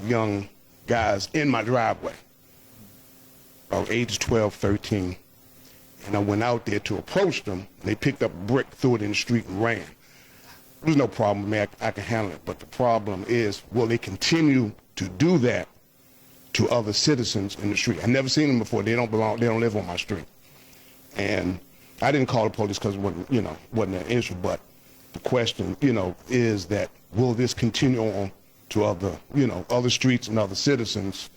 young guys in my driveway, about ages 12, 13. And I went out there to approach them. And they picked up a brick, threw it in the street, and ran. There's no problem with me. I can handle it. But the problem is, will they continue to do that to other citizens in the street? I've never seen them before. They don't live on my street. And I didn't call the police because it wasn't an issue. But the question, is that will this continue on to other streets and other citizens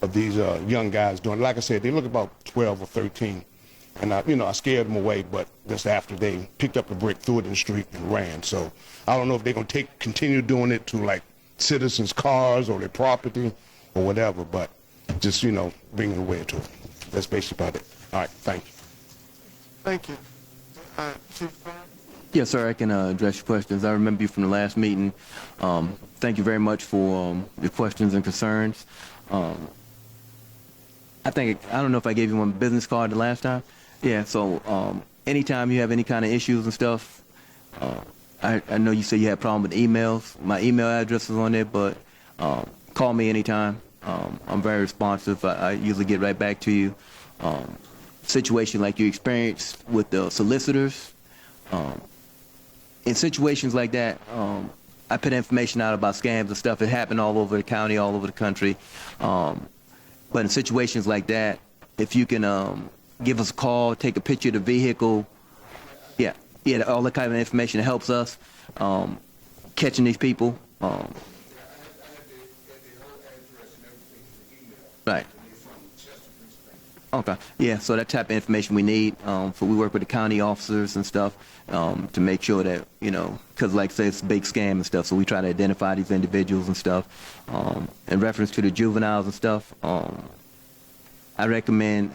of these young guys doing it? Like I said, they look about 12 or 13. And I scared them away, but just after they picked up a brick, threw it in the street, and ran. So I don't know if they're going to continue doing it to citizens' cars or their property or whatever, but just bringing away to it. That's basically about it. All right, thank you. Thank you. Chief Brown? Yes, sir, I can address your questions. I remember you from the last meeting. Thank you very much for your questions and concerns. I don't know if I gave you one business card the last time. Yeah, so anytime you have any kind of issues and stuff, I know you said you had a problem with emails. My email address is on there, but call me anytime. I'm very responsive. I usually get right back to you. Situation like you experienced with the solicitors, in situations like that, I put information out about scams and stuff. It happened all over the county, all over the country. But in situations like that, if you can give us a call, take a picture of the vehicle, yeah, all that kind of information that helps us catching these people. Right. Okay. Yeah, so that type of information we need. So we work with the county officers and stuff to make sure that, because like I say, it's a big scam and stuff, so we try to identify these individuals and stuff. In reference to the juveniles and stuff, I recommend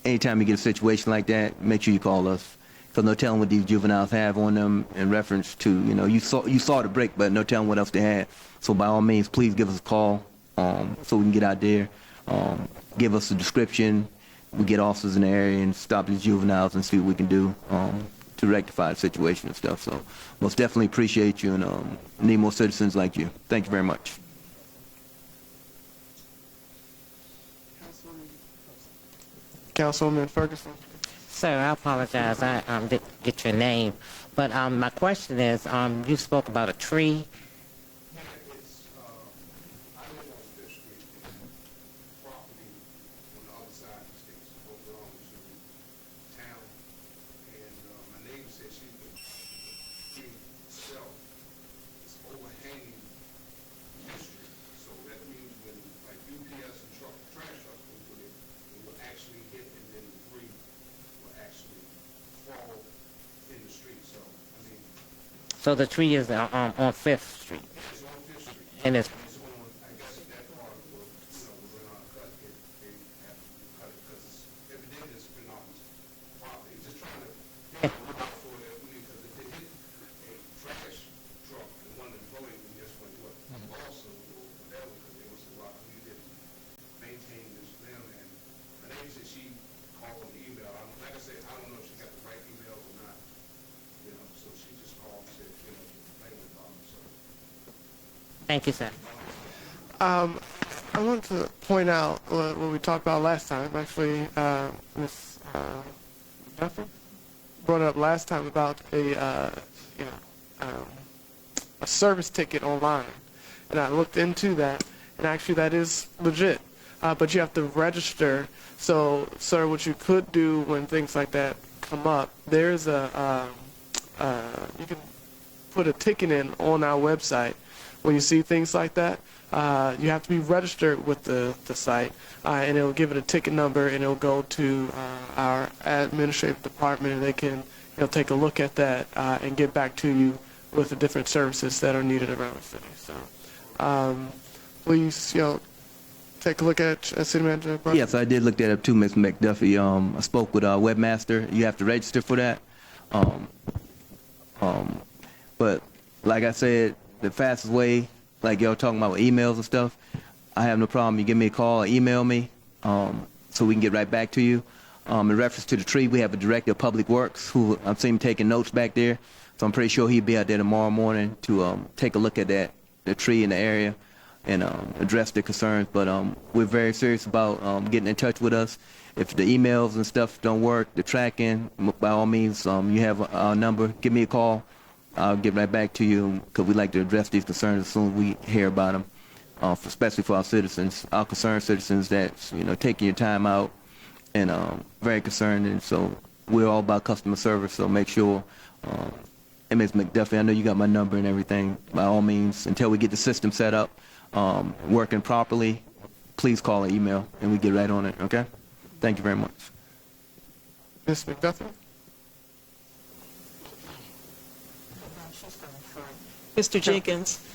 anytime you get a situation like that, make sure you call us. Because no telling what these juveniles have on them in reference to, you saw the break, but no telling what else they had. So by all means, please give us a call so we can get out there. Give us a description. We get officers in the area and stop these juveniles and see what we can do to rectify the situation and stuff. So most definitely appreciate you and need more citizens like you. Thank you very much. Councilwoman Ferguson. Sir, I apologize. I didn't get your name. But my question is, you spoke about a tree. So the tree is on 5th Street. And it's Thank you, sir. I want to point out what we talked about last time. Actually, Ms. Duffy brought it up last time about a service ticket online, and I looked into that, and actually that is legit. But you have to register. So, sir, what you could do when things like that come up, there's you can put a ticket in on our website. When you see things like that, you have to be registered with the site, and it'll give it a ticket number, and it'll go to our administrative department, and they can take a look at that and get back to you with the different services that are needed around the city. So please, take a look at City Manager. Yes, I did look that up too, Ms. McDuffie. I spoke with our webmaster. You have to register for that. But like I said, the fastest way, like y'all talking about with emails and stuff, I have no problem. You give me a call or email me so we can get right back to you. In reference to the tree, we have a director of public works who I've seen him taking notes back there. So I'm pretty sure he'll be out there tomorrow morning to take a look at the tree in the area and address the concerns. But we're very serious about getting in touch with us. If the emails and stuff don't work, the tracking, by all means, you have our number. Give me a call. I'll get right back to you because we like to address these concerns as soon as we hear about them, especially for our citizens, our concerned citizens that's taking your time out and very concerned. And so we're all about customer service. So make sure, and Ms. McDuffie, I know you got my number and everything. By all means, until we get the system set up, working properly, please call or email, and we get right on it. Okay? Thank you very much. Ms. McDuffie. Mr. Jenkins,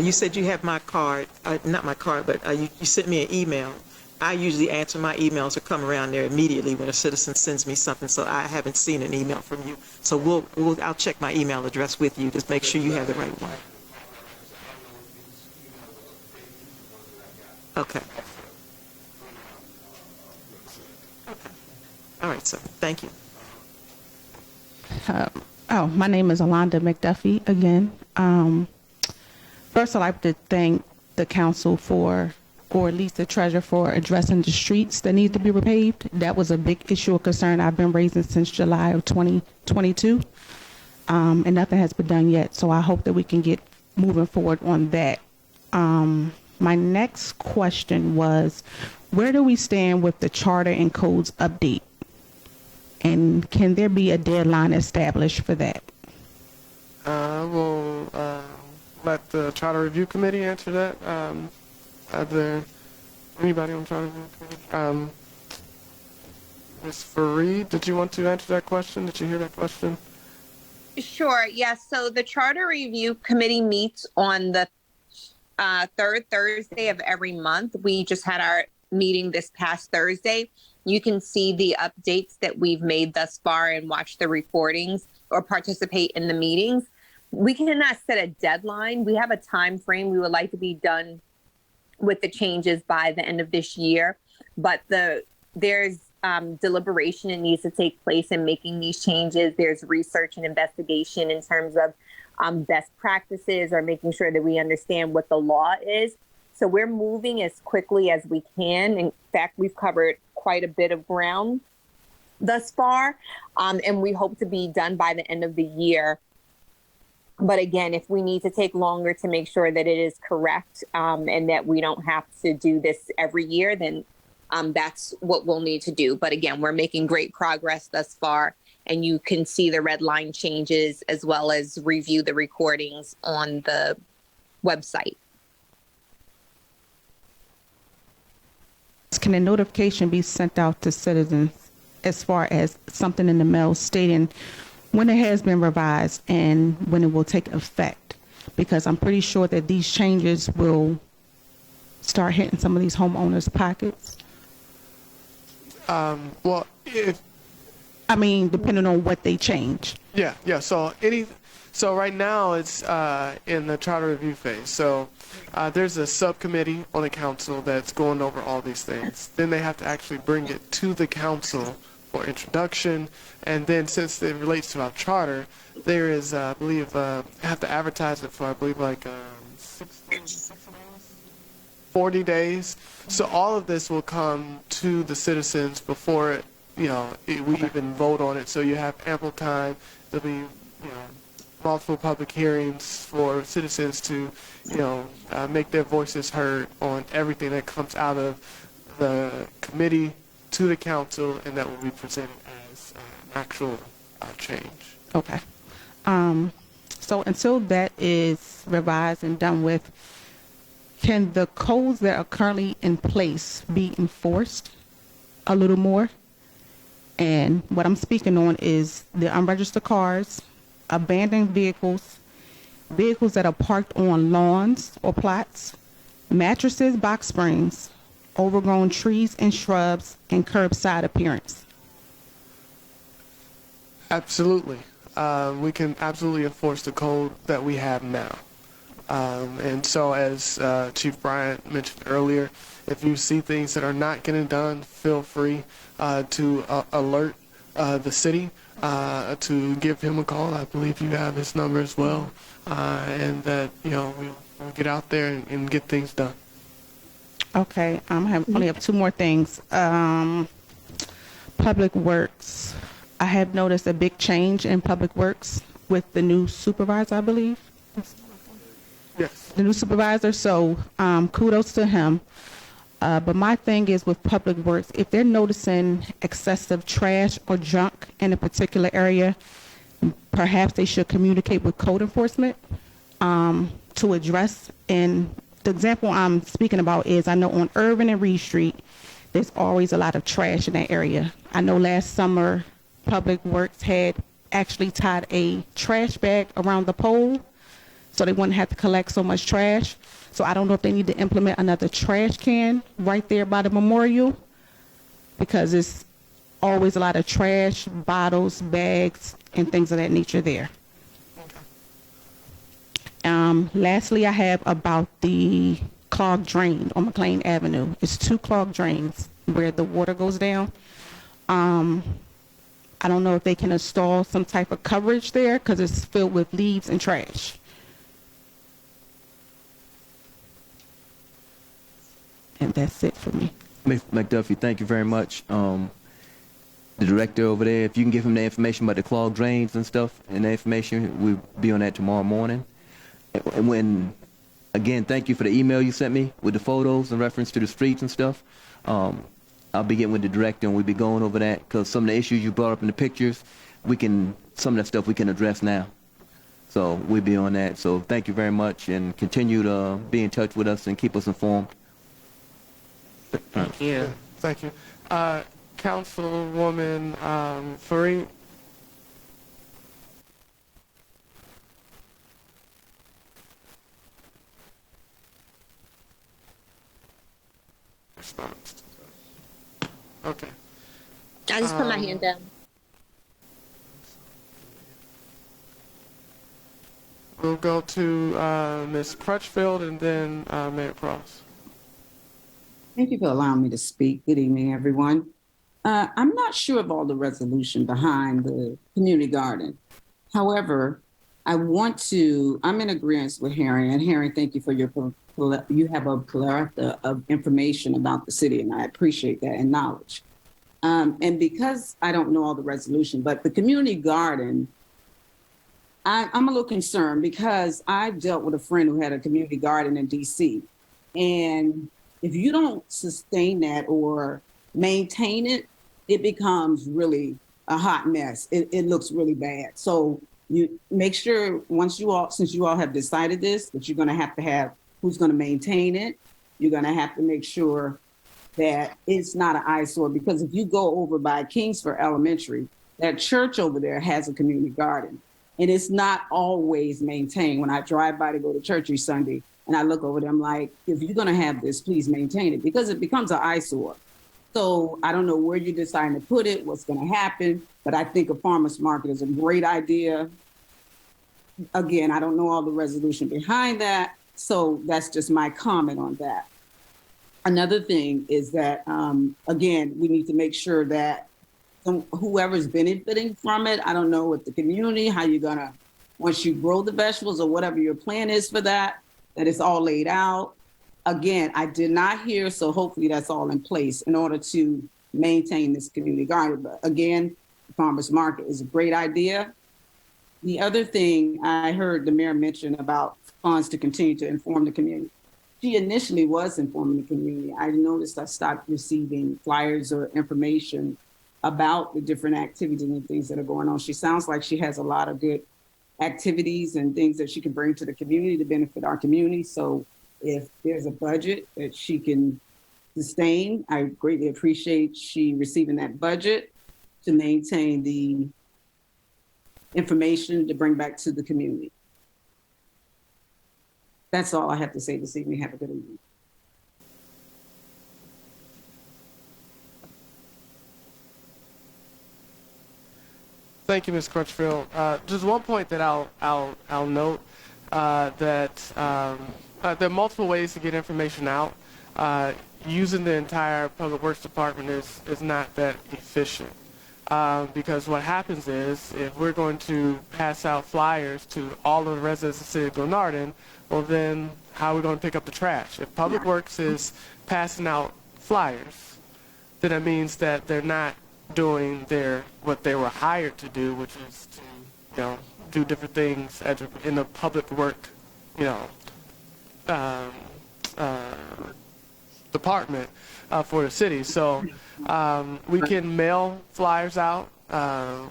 you said you have my card, not my card, but you sent me an email. I usually answer my emails or come around there immediately when a citizen sends me something, so I haven't seen an email from you. So I'll check my email address with you to make sure you have the right one. Okay. All right, sir. Thank you. My name is Alonda McDuffie again. First, I'd like to thank the council for, or at least the treasurer for addressing the streets that need to be repaved. That was a big issue or concern I've been raising since July of 2022, and nothing has been done yet. So I hope that we can get moving forward on that. My next question was, where do we stand with the charter and codes update? And can there be a deadline established for that? We'll let the Charter Review Committee answer that. Are there anybody on Charter Review Committee? Ms. Fareed, did you want to answer that question? Did you hear that question? Sure. Yes. So the Charter Review Committee meets on the third Thursday of every month. We just had our meeting this past Thursday. You can see the updates that we've made thus far and watch the recordings or participate in the meetings. We cannot set a deadline. We have a time frame. We would like to be done with the changes by the end of this year, but there's deliberation that needs to take place in making these changes. There's research and investigation in terms of best practices or making sure that we understand what the law is. So we're moving as quickly as we can. In fact, we've covered quite a bit of ground thus far, and we hope to be done by the end of the year. But again, if we need to take longer to make sure that it is correct and that we don't have to do this every year, then that's what we'll need to do. But again, we're making great progress thus far, and you can see the red line changes as well as review the recordings on the website. Can a notification be sent out to citizens as far as something in the mail stating when it has been revised and when it will take effect? Because I'm pretty sure that these changes will start hitting some of these homeowners' pockets. Well, depending on what they change. Yeah. So right now it's in the charter review phase. So there's a subcommittee on the council that's going over all these things. Then they have to actually bring it to the council for introduction, and then since it relates to our charter, there is, I believe, have to advertise it for, I believe, like 40 days. So all of this will come to the citizens before it, we even vote on it. So you have ample time. There'll be, multiple public hearings for citizens to, make their voices heard on everything that comes out of the committee to the council, and that will be presented as actual change. Okay. So until that is revised and done with, can the codes that are currently in place be enforced a little more? And what I'm speaking on is the unregistered cars, abandoned vehicles, vehicles that are parked on lawns or plots, mattresses, box springs, overgrown trees and shrubs, and curbside appearance. Absolutely. We can absolutely enforce the code that we have now. And so as Chief Bryant mentioned earlier, if you see things that are not getting done, feel free to alert the city, to give him a call. I believe you have his number as well. And that, we'll get out there and get things done. Okay, I only have two more things. Public Works. I have noticed a big change in Public Works with the new supervisor, I believe. Yes. The new supervisor, so kudos to him. But my thing is with Public Works, if they're noticing excessive trash or junk in a particular area, perhaps they should communicate with code enforcement to address. And the example I'm speaking about is, I know on Irvin and Reed Street, there's always a lot of trash in that area. I know last summer, Public Works had actually tied a trash bag around the pole so they wouldn't have to collect so much trash. So I don't know if they need to implement another trash can right there by the memorial, because it's always a lot of trash, bottles, bags, and things of that nature there. Lastly, I have about the clogged drain on McLean Avenue. It's 2 clogged drains where the water goes down. I don't know if they can install some type of coverage there because it's filled with leaves and trash. And that's it for me. Ms. McDuffie, thank you very much. The director over there, if you can give him the information about the clogged drains and stuff, and the information, we'll be on that tomorrow morning. And when, again, thank you for the email you sent me with the photos in reference to the streets and stuff. I'll be getting with the director and we'll be going over that because some of the issues you brought up in the pictures, some of that stuff we can address now. So we'll be on that. So thank you very much and continue to be in touch with us and keep us informed. Thank you. Thank you. Councilwoman Fareed. Okay. I just put my hand down. We'll go to Ms. Crutchfield and then Mayor Cross. Thank you for allowing me to speak. Good evening, everyone. I'm not sure of all the resolution behind the community garden. However, I'm in agreement with Harry, and Harry, thank you for you have a plethora of information about the city, and I appreciate that and knowledge. And because I don't know all the resolution, but the community garden, I'm a little concerned because I've dealt with a friend who had a community garden in DC. And if you don't sustain that or maintain it, it becomes really a hot mess. It looks really bad. So you make sure since you all have decided this, that you're going to have who's going to maintain it. You're going to have to make sure that it's not an eyesore, because if you go over by Kingsford Elementary, that church over there has a community garden, and it's not always maintained. When I drive by to go to church each Sunday and I look over there, I'm like, if you're going to have this, please maintain it, because it becomes an eyesore. So I don't know where you're deciding to put it, what's going to happen, but I think a farmer's market is a great idea. Again, I don't know all the resolution behind that, so that's just my comment on that. Another thing is that, again, we need to make sure that whoever's benefiting from it, I don't know what the community, how you're gonna, once you grow the vegetables or whatever your plan is for that it's all laid out. Again, I did not hear, so hopefully that's all in place in order to maintain this community garden. But again, the farmer's market is a great idea. The other thing I heard the mayor mention about funds to continue to inform the community. She initially was informing the community. I noticed I stopped receiving flyers or information about the different activities and things that are going on. She sounds like she has a lot of good activities and things that she can bring to the community to benefit our community. So if there's a budget that she can sustain, I greatly appreciate she receiving that budget to maintain the information to bring back to the community. That's all I have to say this evening. Have a good evening. Thank you, Ms. Crutchfield. Just one point that I'll note that there are multiple ways to get information out. Using the entire Public Works Department is not that efficient. Because what happens is, if we're going to pass out flyers to all of the residents of the city of Glenarden, well then, how are we going to pick up the trash? If Public Works is passing out flyers, then that means that they're not doing what they were hired to do, which is to, do different things in the public work, department for the city. So we can mail flyers out.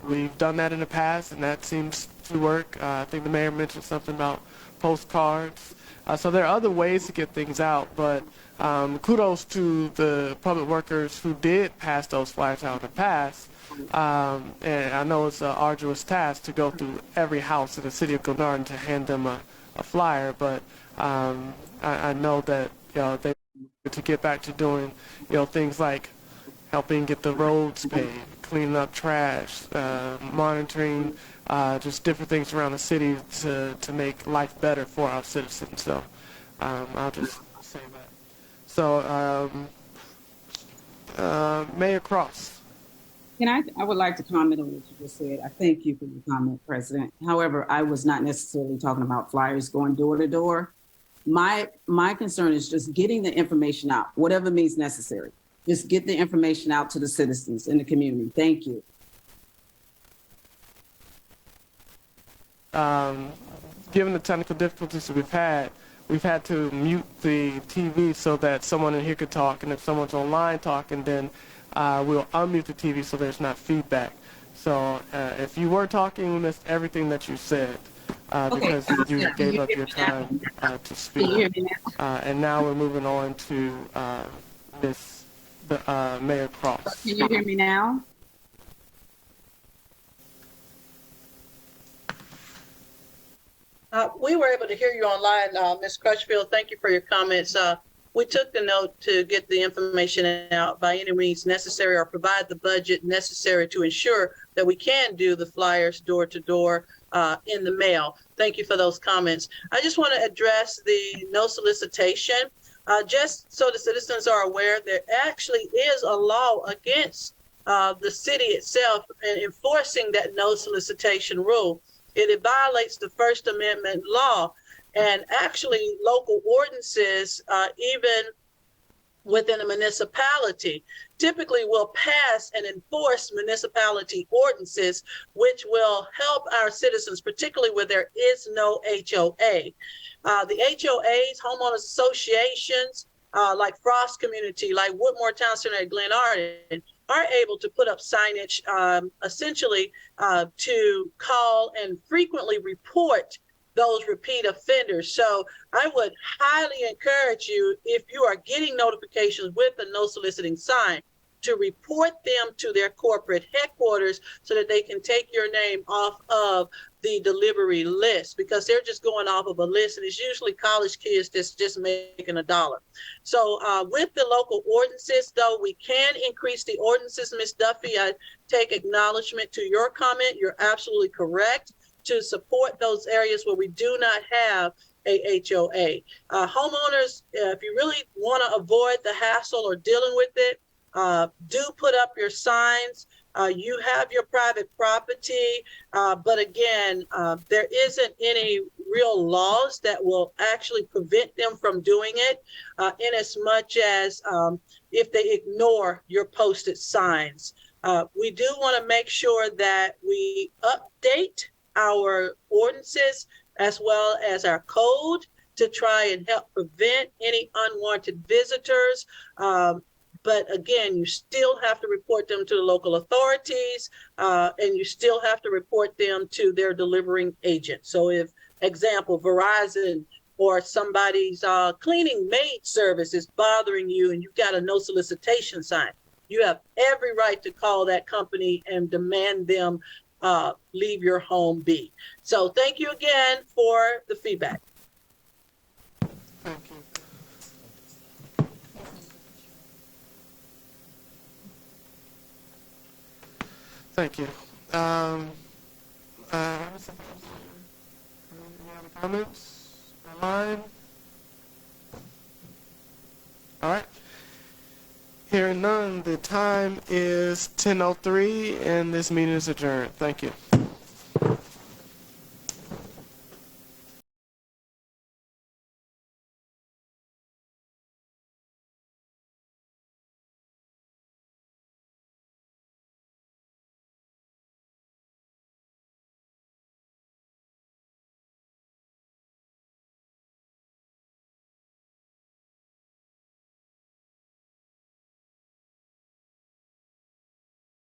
We've done that in the past, and that seems to work. I think the mayor mentioned something about postcards. So there are other ways to get things out, but kudos to the public workers who did pass those flyers out in the past. And I know it's an arduous task to go through every house in the city of Glenarden to hand them a flyer, but I know that they to get back to doing things like helping get the roads paved, cleaning up trash, monitoring just different things around the city to make life better for our citizens. So I'll just say that. So Mayor Cross. I would like to comment on what you just said. I thank you for your comment, President. However, I was not necessarily talking about flyers going door to door. My concern is just getting the information out, whatever means necessary. Just get the information out to the citizens in the community. Thank you. Given the technical difficulties that we've had to mute the TV so that someone in here could talk, and if someone's online talking, then we'll unmute the TV so there's not feedback. So if you were talking, we missed everything that you said because you gave up your time to speak. And now we're moving on to Mayor Cross. Can you hear me now? We were able to hear you online, Ms. Crutchfield. Thank you for your comments. We took the note to get the information out by any means necessary or provide the budget necessary to ensure that we can do the flyers door to door in the mail. Thank you for those comments. I just want to address the no solicitation. Just so the citizens are aware, there actually is a law against the city itself in enforcing that no solicitation rule. It violates the First Amendment law. And actually, local ordinances, even within a municipality, typically will pass and enforce municipality ordinances, which will help our citizens, particularly where there is no HOA. The HOAs, homeowners associations, like Frost Community, like Woodmore Town Center at Glenarden, are able to put up signage essentially to call and frequently report those repeat offenders. So I would highly encourage you, if you are getting notifications with a no soliciting sign, to report them to their corporate headquarters so that they can take your name off of the delivery list, because they're just going off of a list, and it's usually college kids that's just making $1. So with the local ordinances, though, we can increase the ordinances. Ms. Duffy, I take acknowledgement to your comment. You're absolutely correct to support those areas where we do not have a HOA. Homeowners, if you really want to avoid the hassle or dealing with it, do put up your signs. You have your private property, but again, there isn't any real laws that will actually prevent them from doing it, in as much as if they ignore your posted signs. We do want to make sure that we update our ordinances as well as our code to try and help prevent any unwanted visitors. But again, you still have to report them to the local authorities, and you still have to report them to their delivering agent. So if, example, Verizon or somebody's cleaning maid service is bothering you and you've got a no solicitation sign, you have every right to call that company and demand them leave your home be. So thank you again for the feedback. Thank you. Thank you. Any other comments online? All right. Hearing none, the time is 10:03 and this meeting is adjourned. Thank you.